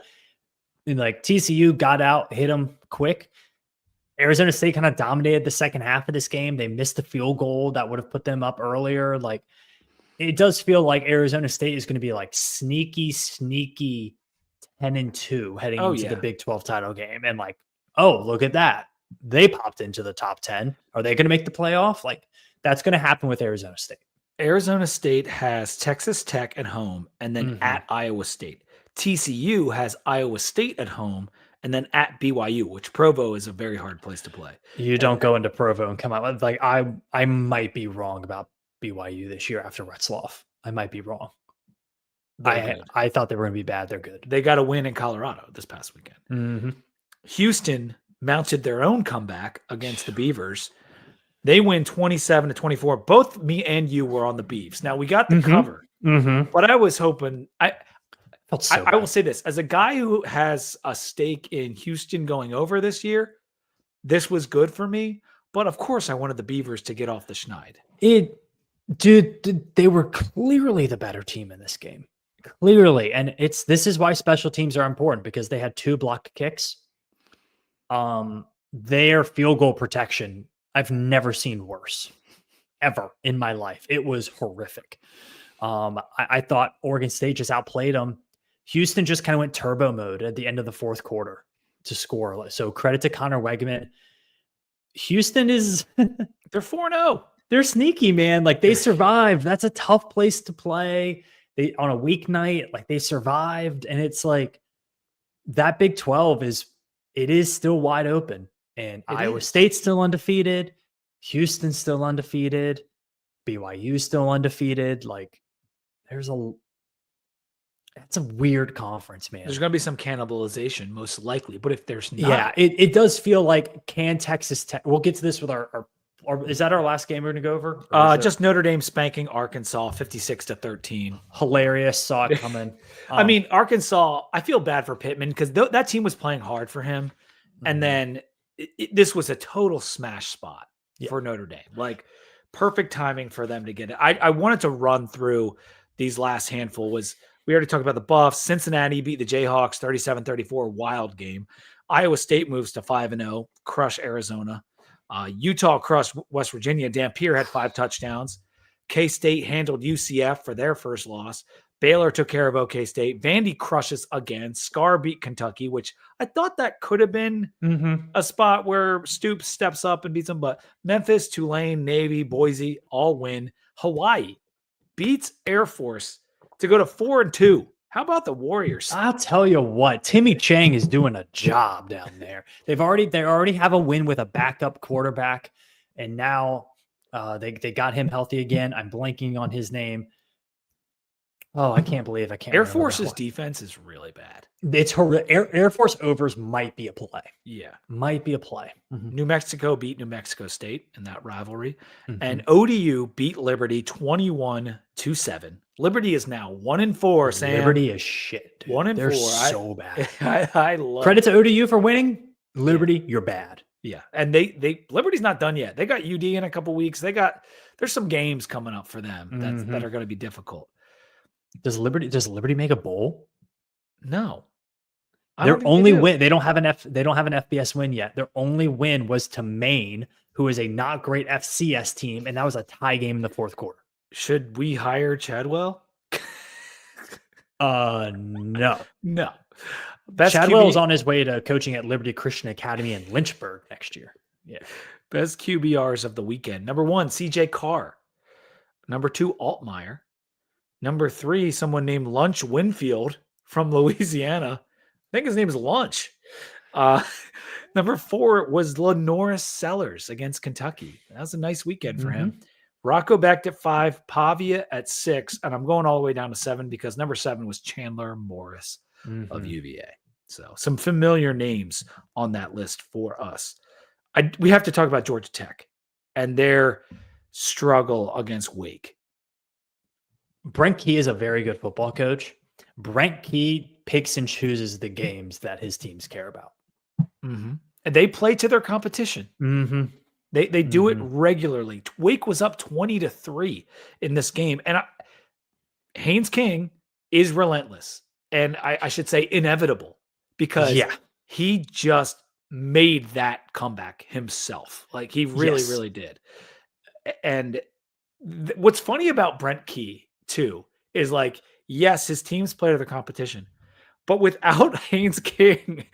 like TCU got out, hit them quick. Arizona State kind of dominated the second half of this game. They missed a field goal that would have put them up earlier. Like it does feel like Arizona State is going to be like sneaky 10-2 heading into the Big 12 title game. And like, oh, look at that. They popped into the top 10. Are they going to make the playoff? Like that's going to happen with Arizona State. Arizona State has Texas Tech at home and then at Iowa State. TCU has Iowa State at home and then at BYU, which Provo is a very hard place to play. You don't go into Provo and come out with like, I might be wrong about BYU this year after Retzloff. I might be wrong. I thought they were going to be bad. They're good. They got a win in Colorado this past weekend. Houston mounted their own comeback against the Beavers. They win 27-24. Both me and you were on the Beavs. Now we got the cover, but I was hoping. I will say this as a guy who has a stake in Houston going over this year. This was good for me, but of course I wanted the Beavers to get off the schneid. Dude, they were clearly the better team in this game. Clearly. And this is why special teams are important because they had 2 blocked kicks. Their field goal protection, I've never seen worse ever in my life. It was horrific. I thought Oregon State just outplayed them. Houston just kind of went turbo mode at the end of the 4th quarter to score. So credit to Connor Wegeman. Houston is they're 4-0. They're sneaky, man. Like they survived. That's a tough place to play. They on a weeknight, like they survived. And it's like that Big 12 is still wide open. And Iowa State's still undefeated. Houston's still undefeated. BYU's still undefeated. Like that's a weird conference, man. There's going to be some cannibalization, most likely. But if there's not, yeah, it does feel like Texas Tech. We'll get to this with our is that our last game we're going to go over? Just Notre Dame spanking Arkansas 56-13. Hilarious. Saw it coming. I mean, Arkansas, I feel bad for Pittman because that team was playing hard for him. And then this was a total smash spot for Notre Dame. Like perfect timing for them to get it. I wanted to run through these last handful. We already talked about the Buffs. Cincinnati beat the Jayhawks 37-34, wild game. Iowa State moves to 5-0, crush Arizona. Utah crushed West Virginia. Dampier had 5 touchdowns. K-State handled UCF for their first loss. Baylor took care of OK State. Vandy crushes again. Scar beat Kentucky, which I thought that could have been a spot where Stoops steps up and beats them. But Memphis, Tulane, Navy, Boise all win. Hawaii beats Air Force to go to 4-2. How about the Warriors? I'll tell you what, Timmy Chang is doing a job down there. They already have a win with a backup quarterback, and now they got him healthy again. I'm blanking on his name. Oh, I can't believe I can't. Air Force's defense is really bad. It's Air Force overs might be a play. Yeah, might be a play. New Mexico beat New Mexico State in that rivalry, and ODU beat Liberty 21-7. Liberty is now 1-4. Sam, Liberty is shit. Dude. 1-4. They're so bad. I love credit to ODU for winning. Liberty, you're bad. Yeah, and Liberty's not done yet. They got UD in a couple weeks. There's some games coming up for them that are going to be difficult. Does Liberty make a bowl? No. Their only win, they don't have an FBS win yet. Their only win was to Maine, who is a not great FCS team, and that was a tie game in the 4th quarter. Should we hire Chadwell? No. Chadwell's on his way to coaching at Liberty Christian Academy in Lynchburg next year. Yeah. Best QBRs of the weekend. Number 1, CJ Carr. Number 2, Altmaier. Number 3, someone named Lunch Winfield from Louisiana. I think his name is Lunch. Number 4 was Lenoris Sellers against Kentucky. That was a nice weekend for him. Rocco Becht at 5, Pavia at 6, and I'm going all the way down to 7 because number 7 was Chandler Morris of UVA. So some familiar names on that list for us. We have to talk about Georgia Tech and their struggle against Wake. Brent Key is a very good football coach. Brent Key picks and chooses the games that his teams care about. Mm-hmm. And they play to their competition. Mm-hmm. They do it regularly. Wake was up 20-3 in this game. And Haynes King is relentless. And I should say inevitable, because he just made that comeback himself. Like he really, really did. And what's funny about Brent Key too is like, yes, his teams play to their competition, but without Haynes King,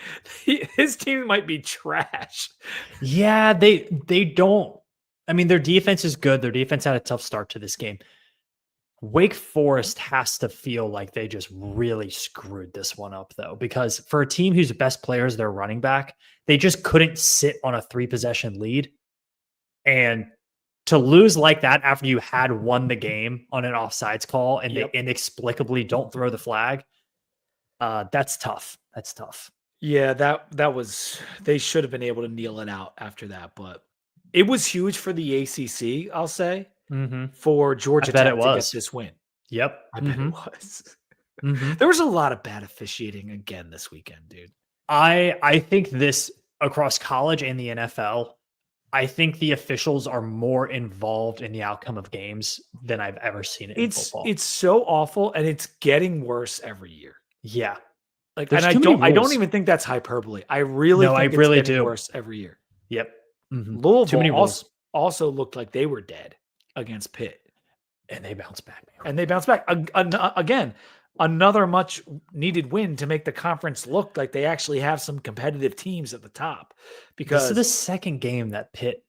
his team might be trash. Yeah, they don't. I mean, their defense is good. Their defense had a tough start to this game. Wake Forest has to feel like they just really screwed this one up, though, because for a team whose best player is their running back, they just couldn't sit on a 3-possession lead. And to lose like that after you had won the game on an offsides call and they inexplicably don't throw the flag, that's tough. That's tough. Yeah, that was, they should have been able to kneel it out after that, but it was huge for the ACC, I'll say, for Georgia Tech to get this win. Yep. I bet it was. There was a lot of bad officiating again this weekend, dude. I think this across college and the NFL, I think the officials are more involved in the outcome of games than I've ever seen it in football. It's so awful, and it's getting worse every year. Yeah. Like, and I don't even think that's hyperbole. I really think it's getting worse every year. Yep. Louisville also looked like they were dead against Pitt. And they bounced back. Again, another much needed win to make the conference look like they actually have some competitive teams at the top. Because this is the second game that Pitt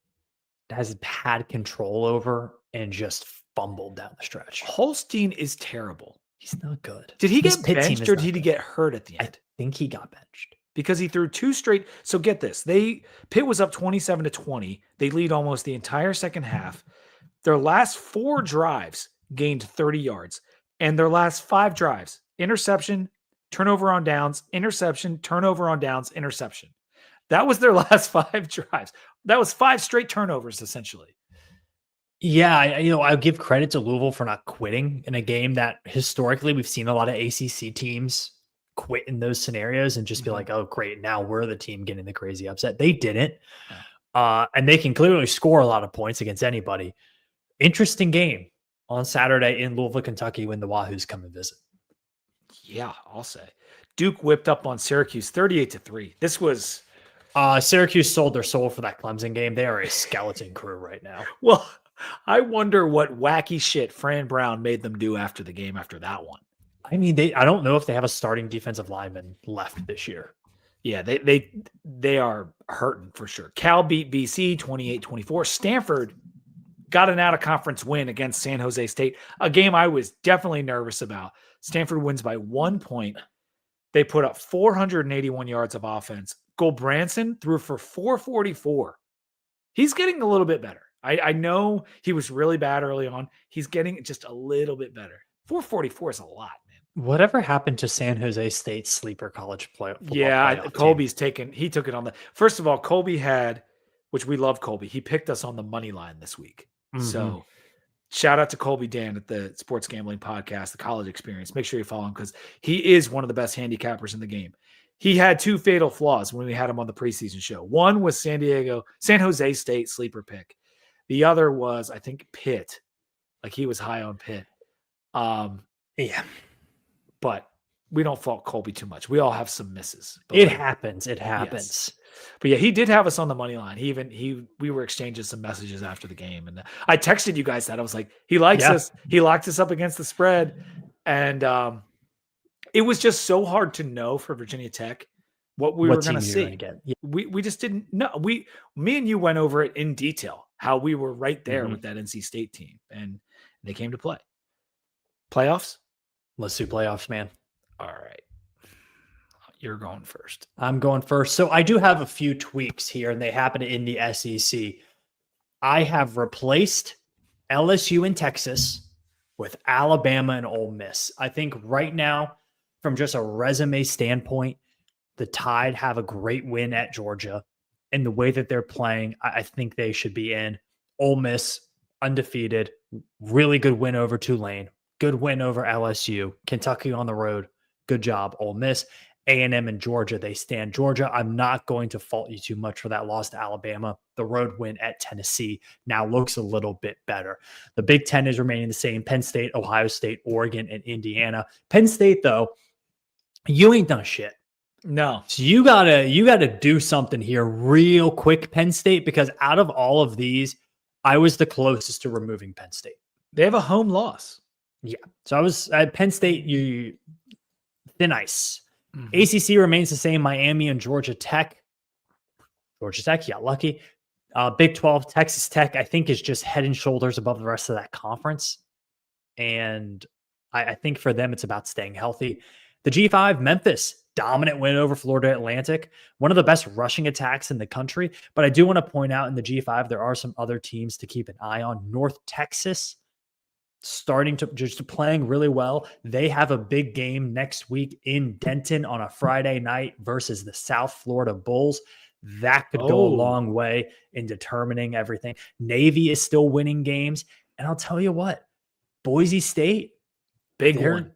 has had control over and just fumbled down the stretch. Holstein is terrible. He's not good. Did he get benched or did he get hurt at the end? I think he got benched. Because he threw 2 straight. So get this. Pitt was up 27-20. They lead almost the entire second half. Their last 4 drives gained 30 yards. And their last 5 drives, interception, turnover on downs, interception, turnover on downs, interception. That was their last 5 drives. That was 5 straight turnovers, essentially. Yeah, I'll give credit to Louisville for not quitting in a game that historically we've seen a lot of ACC teams quit in those scenarios and just be like, oh, great, now we're the team getting the crazy upset. They didn't. And they can clearly score a lot of points against anybody. Interesting game on Saturday in Louisville, Kentucky, when the Wahoos come and visit. Yeah, I'll say. Duke whipped up on Syracuse 38-3. This was... Syracuse sold their soul for that Clemson game. They are a skeleton crew right now. Well, I wonder what wacky shit Fran Brown made them do after the game after that one. I mean, I don't know if they have a starting defensive lineman left this year. Yeah, they are hurting for sure. Cal beat BC 28-24. Stanford got an out-of-conference win against San Jose State, a game I was definitely nervous about. Stanford wins by 1 point. They put up 481 yards of offense. Branson threw for 444. He's getting a little bit better. I know he was really bad early on. He's getting just a little bit better. 444 is a lot, man. Whatever happened to San Jose State's sleeper college football playoff Colby's he took it on the... First of all, Colby had, which we love Colby, he picked us on the money line this week. So shout out to Colby Dan at the Sports Gambling Podcast, The College Experience. Make sure you follow him because he is one of the best handicappers in the game. He had 2 fatal flaws when we had him on the preseason show. One was San Jose State sleeper pick. The other was, I think, Pitt. Like he was high on Pitt. Yeah. But we don't fault Colby too much. We all have some misses. It happens. It happens. Yes. But yeah, he did have us on the money line. We were exchanging some messages after the game. And I texted you guys that. I was like, he likes us. He locked us up against the spread. And it was just so hard to know for Virginia Tech what we were going to see. We just didn't know. Me and you went over it in detail, how we were right there with that NC State team. And they came to play. Playoffs? Let's do playoffs, man. All right. You're going first. I'm going first. So I do have a few tweaks here, and they happen in the SEC. I have replaced LSU and Texas with Alabama and Ole Miss. I think right now, from just a resume standpoint, the Tide have a great win at Georgia. And the way that they're playing, I think they should be in. Ole Miss, undefeated, really good win over Tulane. good win over LSU. Kentucky on the road, good job. Ole Miss, A&M, and Georgia, they stand. Georgia, I'm not going to fault you too much for that loss to Alabama. The road win at Tennessee now looks a little bit better. The Big Ten is remaining the same. Penn State, Ohio State, Oregon, and Indiana. Penn State, though, you ain't done shit. No. So you gotta do something here real quick, Penn State, because out of all of these, I was the closest to removing Penn State. They have a home loss. Yeah. So I was at Penn State, thin ice. Mhm. ACC remains the same. Miami and Georgia Tech. Georgia Tech, yeah, lucky. Big 12, Texas Tech, I think, is just head and shoulders above the rest of that conference. And I think for them, it's about staying healthy. The G5, Memphis, dominant win over Florida Atlantic. One of the best rushing attacks in the country. But I do want to point out in the G5, there are some other teams to keep an eye on. North Texas, starting to just playing really well. They have a big game next week in Denton on a Friday night versus the South Florida Bulls. That could go a long way in determining everything. Navy is still winning games. And I'll tell you what, Boise State, Big one.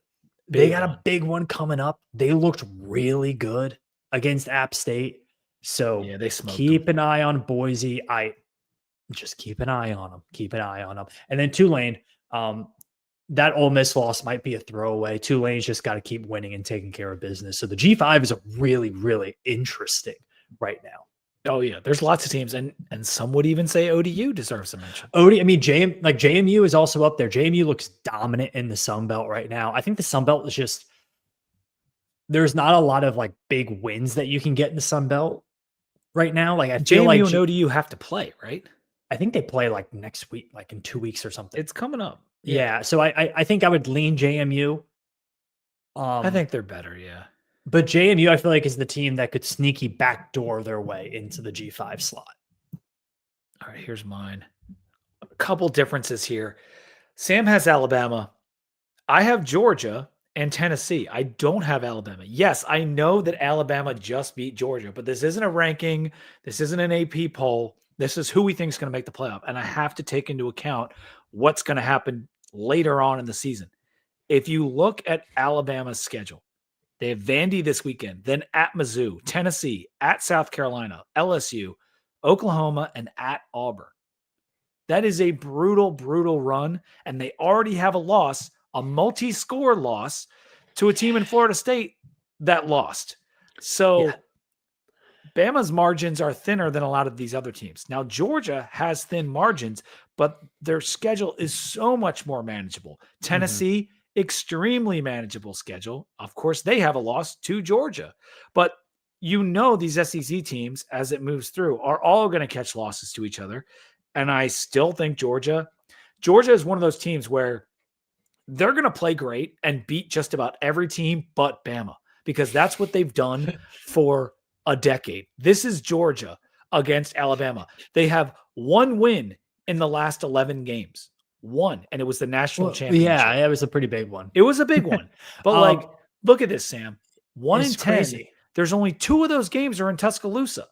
They got a big one coming up. They looked really good against App State. So Yeah, they smoked keep them. an eye on Boise. Just keep an eye on them. Keep an eye on them. And then Tulane, that Ole Miss loss might be a throwaway. Tulane's just got to keep winning and taking care of business. So the G5 is a really, really interesting right now. Oh yeah, there's lots of teams, and some would even say ODU deserves a mention. I mean, JMU is also up there. JMU looks dominant in the Sun Belt right now. I think the Sun Belt is just, there's not a lot of like big wins that you can get in the Sun Belt right now. Like I feel like JMU and ODU have to play, right? I think they play like next week, like in 2 weeks or something. It's coming up. Yeah. So I think I would lean JMU. I think they're better. Yeah. But JMU, I feel like, is the team that could sneaky backdoor their way into the G5 slot. All right, here's mine. A couple differences here. Sam has Alabama. I have Georgia and Tennessee. I don't have Alabama. Yes, I know that Alabama just beat Georgia, but this isn't a ranking. This isn't an AP poll. This is who we think is going to make the playoff. And I have to take into account what's going to happen later on in the season. If you look at Alabama's schedule, they have Vandy this weekend, then at Mizzou, Tennessee, at South Carolina, LSU, Oklahoma, and at Auburn. That is a brutal, brutal run. And they already have a loss, a multi-score loss to a team in Florida State that lost. So Bama's margins are thinner than a lot of these other teams. Now, Georgia has thin margins, but their schedule is so much more manageable. Tennessee, extremely manageable schedule. Of course, they have a loss to Georgia, but you know these SEC teams, as it moves through, are all going to catch losses to each other. And I still think Georgia is one of those teams where they're going to play great and beat just about every team but Bama, because that's what they've done for a decade. This is Georgia against Alabama. They have one win in the last 11 games. One, and it was the national championship. Yeah, it was a pretty big one. It was a big one. But look at this, Sam. 1 in 10. Crazy. There's only 2 of those games are in Tuscaloosa.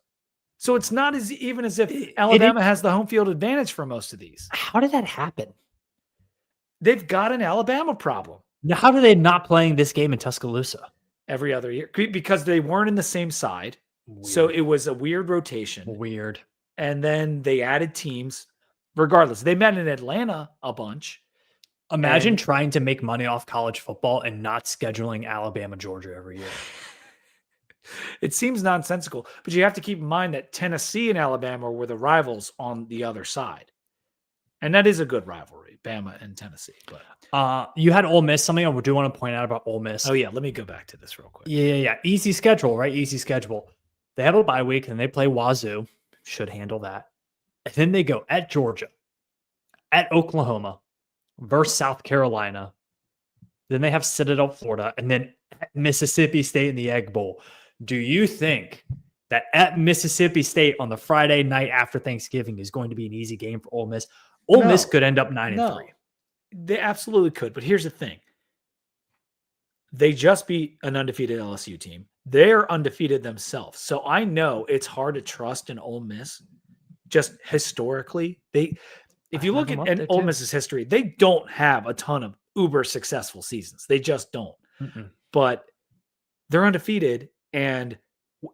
So it's not as if Alabama has the home field advantage for most of these. How did that happen? They've got an Alabama problem. Now, how are they not playing this game in Tuscaloosa Every other year, because they weren't in the same side. Weird. So it was a weird rotation. Weird. And then they added teams. Regardless, they met in Atlanta a bunch. Imagine trying to make money off college football and not scheduling Alabama, Georgia every year. It seems nonsensical, but you have to keep in mind that Tennessee and Alabama were the rivals on the other side. And that is a good rivalry, Bama and Tennessee. But you had Ole Miss. Something I do want to point out about Ole Miss. oh yeah, let me go back to this real quick. Yeah. Easy schedule, right? Easy schedule. They have a bye week and they play Wazoo. Should handle that. And then they go at Georgia, at Oklahoma, versus South Carolina. Then they have Citadel, Florida, and then at Mississippi State in the Egg Bowl. Do you think that at Mississippi State on the Friday night after Thanksgiving is going to be an easy game for Ole Miss? Ole Miss could end up 9-3. They absolutely could. But here's the thing. They just beat an undefeated LSU team. They're undefeated themselves. So I know it's hard to trust in Ole Miss. Just historically, if you look at Ole Miss's history, they don't have a ton of uber successful seasons. They just don't. Mm-mm. But they're undefeated. And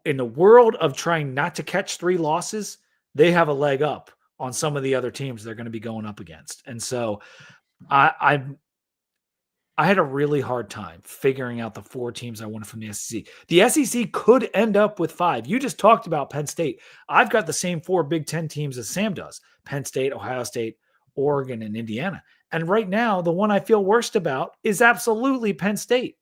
in the world of trying not to catch 3 losses, they have a leg up on some of the other teams they're going to be going up against. And so I had a really hard time figuring out the 4 teams I wanted from the SEC. The SEC could end up with 5. You just talked about Penn State. I've got the same 4 Big Ten teams as Sam does: Penn State, Ohio State, Oregon, and Indiana. And right now, the one I feel worst about is absolutely Penn State,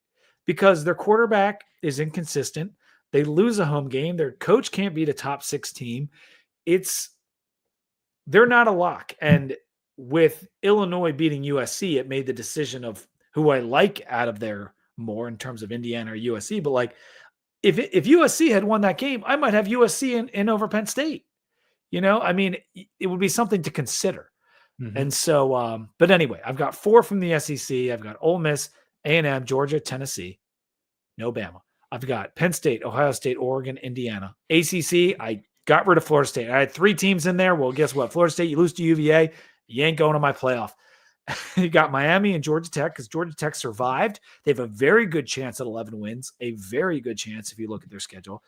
because their quarterback is inconsistent. They lose a home game. Their coach can't beat a top 6 team. They're not a lock. And with Illinois beating USC, it made the decision of who I like out of there more in terms of Indiana or USC. But like, if USC had won that game, I might have USC in over Penn State. I mean, it would be something to consider. Mm-hmm. And so, but anyway, I've got 4 from the SEC. I've got Ole Miss, A&M, Georgia, Tennessee, no Bama. I've got Penn State, Ohio State, Oregon, Indiana. ACC, I got rid of Florida State. I had 3 teams in there. Well, guess what? Florida State, you lose to UVA, you ain't going to my playoff. You got Miami and Georgia Tech, because Georgia Tech survived. They have a very good chance at 11 wins, a very good chance if you look at their schedule.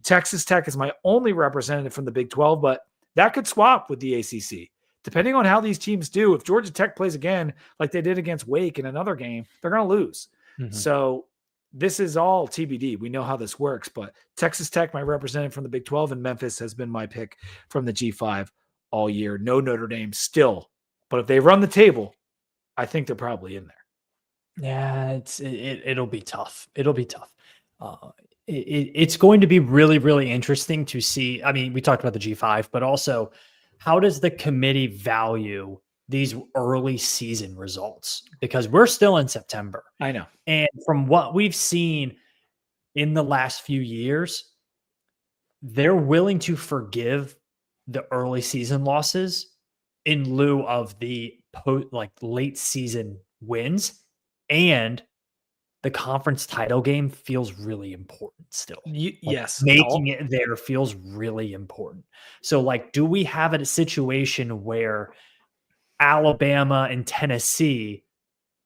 Texas Tech is my only representative from the Big 12, but that could swap with the ACC. Depending on how these teams do, if Georgia Tech plays again like they did against Wake in another game, they're going to lose. Mm-hmm. So this is all TBD. We know how this works, but Texas Tech, my representative from the Big 12, and Memphis has been my pick from the G5 all year. No Notre Dame still, but if they run the table, I think they're probably in there. Yeah, it'll be tough. It'll be tough. It's going to be really, really interesting to see. I mean, we talked about the G5, but also how does the committee value these early season results? Because we're still in September. I know. And from what we've seen in the last few years, they're willing to forgive the early season losses in lieu of the late season wins, and the conference title game feels really important still. Yes. Making it there feels really important. So do we have a situation where Alabama and Tennessee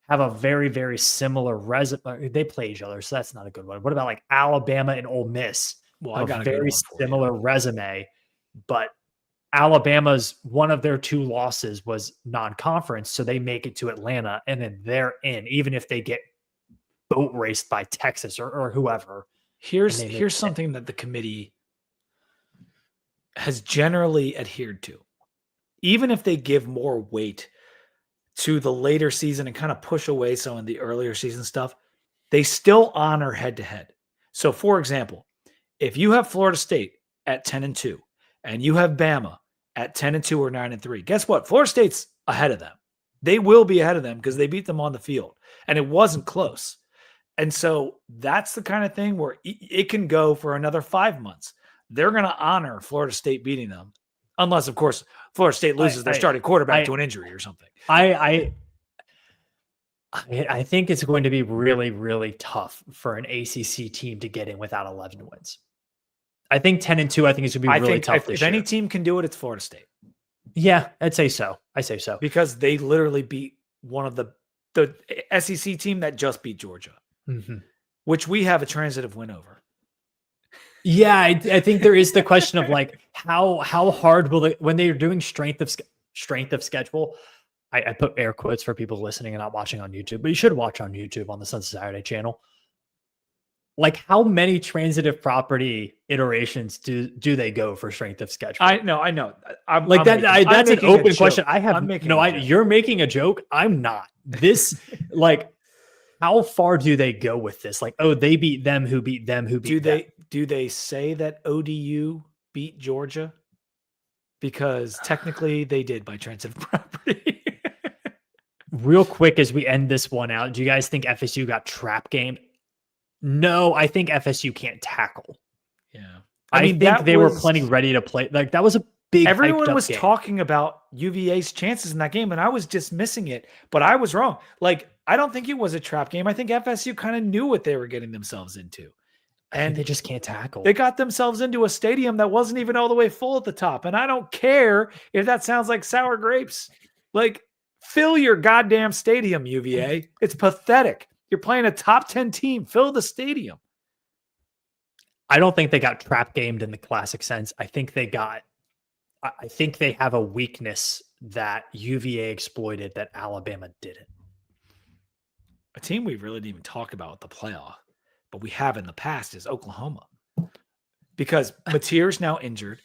have a very, very similar resume? They play each other, so that's not a good one. What about Alabama and Ole Miss? Well, I got a very similar resume, but Alabama's one of their 2 losses was non-conference, so they make it to Atlanta, and then they're in, even if they get boat raced by Texas or whoever. Here's something that the committee has generally adhered to. Even if they give more weight to the later season and kind of push away some of the earlier season stuff, they still honor head-to-head. So, for example, if you have Florida State at 10-2 and you have Bama at 10-2 or 9-3, guess what? Florida State's ahead of them. They will be ahead of them because they beat them on the field, and it wasn't close. And so that's the kind of thing where it can go for another 5 months. They're going to honor Florida State beating them, unless, of course, Florida State loses their starting quarterback to an injury or something. I think it's going to be really, really tough for an ACC team to get in without 11 wins. I think 10-2, I think it's going to be really tough this year. If any team can do it, it's Florida State. Yeah, I'd say so. I say so. Because they literally beat one of the SEC team that just beat Georgia, which we have a transitive win over. Yeah, I think there is the question of how hard will they, when they're doing strength of schedule. I put air quotes for people listening and not watching on YouTube, but you should watch on YouTube on the Sunset Saturday channel. How many transitive property iterations do they go for strength of schedule? I know. That's an open question. You're making a joke. I'm not. This how far do they go with this? They beat them who beat them who beat them. Do they say that ODU beat Georgia? Because technically they did by transitive property. Real quick as we end this one out, do you guys think FSU got trap gamed? No, I think FSU can't tackle. Yeah. I think they were plenty ready to play. That was a big Everyone was game. Talking about UVA's chances in that game, and I was dismissing it, but I was wrong. I don't think it was a trap game. I think FSU kind of knew what they were getting themselves into. And they just can't tackle. They got themselves into a stadium that wasn't even all the way full at the top. And I don't care if that sounds like sour grapes. Fill your goddamn stadium, UVA. It's pathetic. You're playing a top 10 team. Fill the stadium. I don't think they got trap gamed in the classic sense. I think they have a weakness that UVA exploited that Alabama didn't. A team we really didn't even talk about with the playoff, but we have in the past is Oklahoma. Because Mateer's now injured.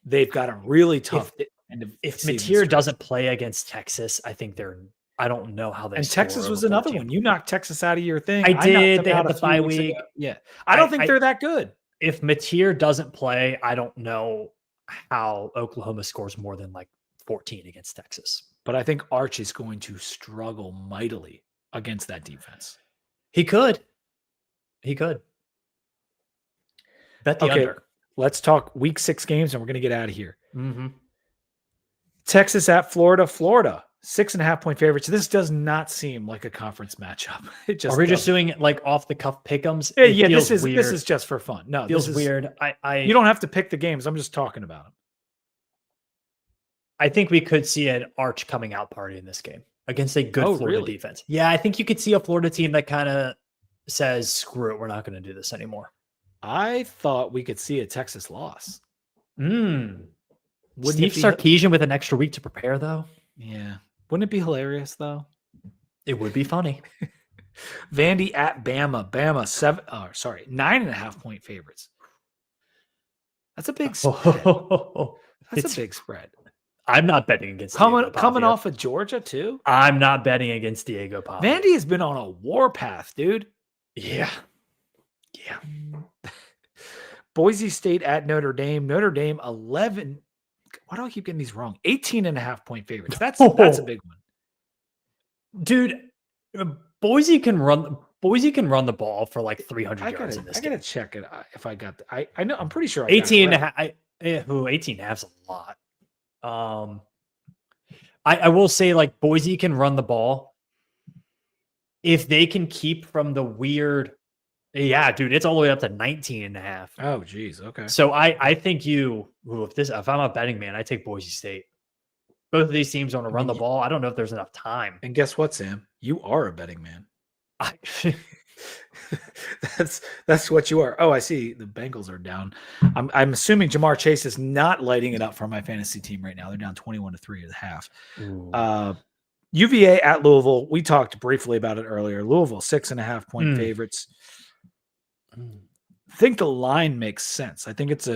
They've got a really tough end of If season Mateer stretch. doesn't play against Texas, I think I don't know how they And score Texas was over another 14. one. You knocked Texas out of your thing. I knocked did. them They out had a the few bye weeks week. ago. Yeah. I don't think they're that good. If Mateer doesn't play, I don't know how Oklahoma scores more than like 14 against Texas. But I think Arch is going to struggle mightily against that defense. He could. Bet the under. Let's talk week 6 games and we're going to get out of here. Mm-hmm. Texas at Florida. 6.5 point favorites. This does not seem like a conference matchup. It just Are we just doing it like off the cuff pick'ems? Yeah, this is just for fun. No, Feels this is weird. You don't have to pick the games. I'm just talking about them. I think we could see an Arch coming out party in this game against a good Florida defense. Yeah, I think you could see a Florida team that kind of says, screw it, we're not going to do this anymore. I thought we could see a Texas loss. Steve Sarkisian with an extra week to prepare, though. Yeah. Wouldn't it be hilarious, though? It would be funny. Vandy at Bama. Bama 9.5 point favorites. That's a big spread. That's a big spread. I'm not betting against coming off of Georgia, too. I'm not betting against Diego Pavia. Vandy has been on a warpath, dude. Yeah. Boise State at Notre Dame. Notre Dame 11. Why do I keep getting these wrong? 18.5 point favorites. That's a big one. Dude, Boise can run the ball for like 300 yards in this game. I gotta check it if I got I know I'm pretty sure 18 and a half. 18 and a half's a lot. I will say, like, Boise can run the ball if they can keep from the weird. Yeah, dude, it's all the way up to 19 and a half. Oh, geez. Okay. So I think if I'm a betting man, I take Boise State. Both of these teams want to run the ball. I don't know if there's enough time. And guess what, Sam? You are a betting man. That's what you are. Oh, I see. The Bengals are down. I'm assuming Jamar Chase is not lighting it up for my fantasy team right now. They're down 21-3 at the half. UVA at Louisville. We talked briefly about it earlier. Louisville 6.5 point favorites. I think the line makes sense. I think it's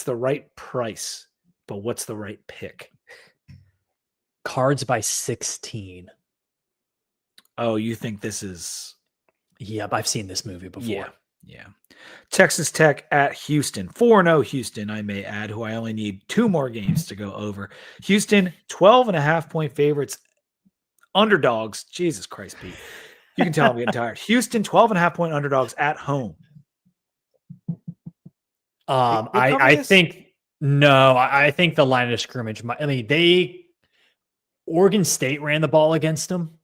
the right price, but what's the right pick? Cards by 16. Oh, you think this is? Yep, I've seen this movie before. Yeah. Texas Tech at Houston. 4-0 Houston, I may add, who I only need 2 more games to go over. Houston, 12.5 point favorites. Underdogs. Jesus Christ, Pete. You can tell I'm getting tired. Houston, 12.5 point underdogs at home. I think the line of scrimmage. Oregon State ran the ball against them.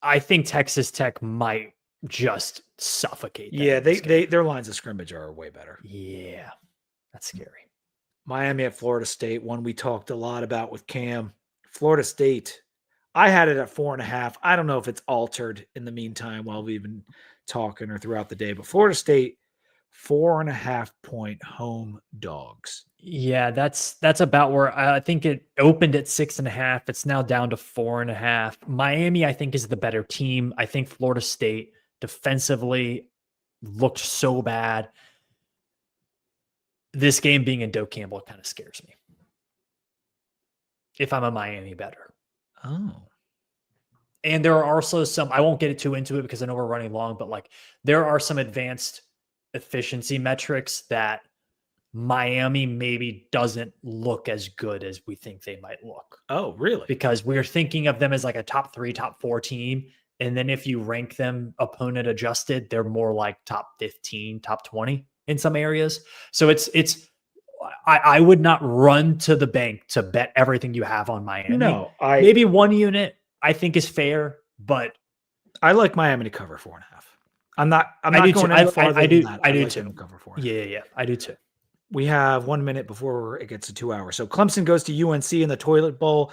I think Texas Tech might just suffocate them. Yeah, their lines of scrimmage are way better. Yeah, that's scary. Miami at Florida State, one we talked a lot about with Cam. Florida State, I had it at 4.5. I don't know if it's altered in the meantime while we've been talking or throughout the day, but Florida State, 4.5 point home dogs. Yeah, that's about where I think it opened at 6.5. It's now down to 4.5. Miami, I think, is the better team. I think Florida State defensively looked so bad. This game being in Doak Campbell kind of scares me. If I'm a Miami bettor. Oh. And there are also some, I won't get too into it because I know we're running long, but like there are some advanced efficiency metrics that Miami maybe doesn't look as good as we think they might look. Oh, really? Because we're thinking of them as like a top 3, top 4 team. And then if you rank them opponent adjusted, they're more like top 15, top 20 in some areas. So I would not run to the bank to bet everything you have on Miami. No, maybe 1 unit I think is fair, but I like Miami to cover 4.5. I'm not going any farther than that. I do like too. them to cover 4.5. Yeah, I do too. We have 1 minute before it gets to 2 hours. So Clemson goes to UNC in the Toilet Bowl.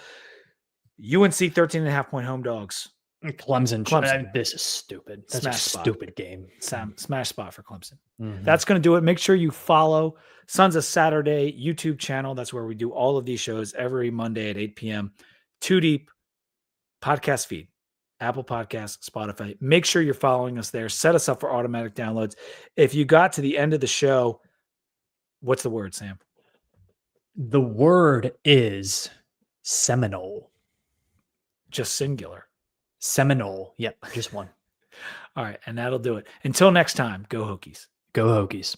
UNC 13.5-point home dogs. Clemson. This is stupid. That's Smash a spot. stupid game. Smash spot for Clemson. Mhm. That's going to do it. Make sure you follow Sons of Saturday YouTube channel. That's where we do all of these shows every Monday at 8 p.m. Too Deep podcast feed, Apple Podcasts, Spotify. Make sure you're following us there. Set us up for automatic downloads. If you got to the end of the show, what's the word, Sam? The word is Seminole. Just singular. Seminole. Yep, just one. All right, and that'll do it. Until next time, go Hokies. Go Hokies.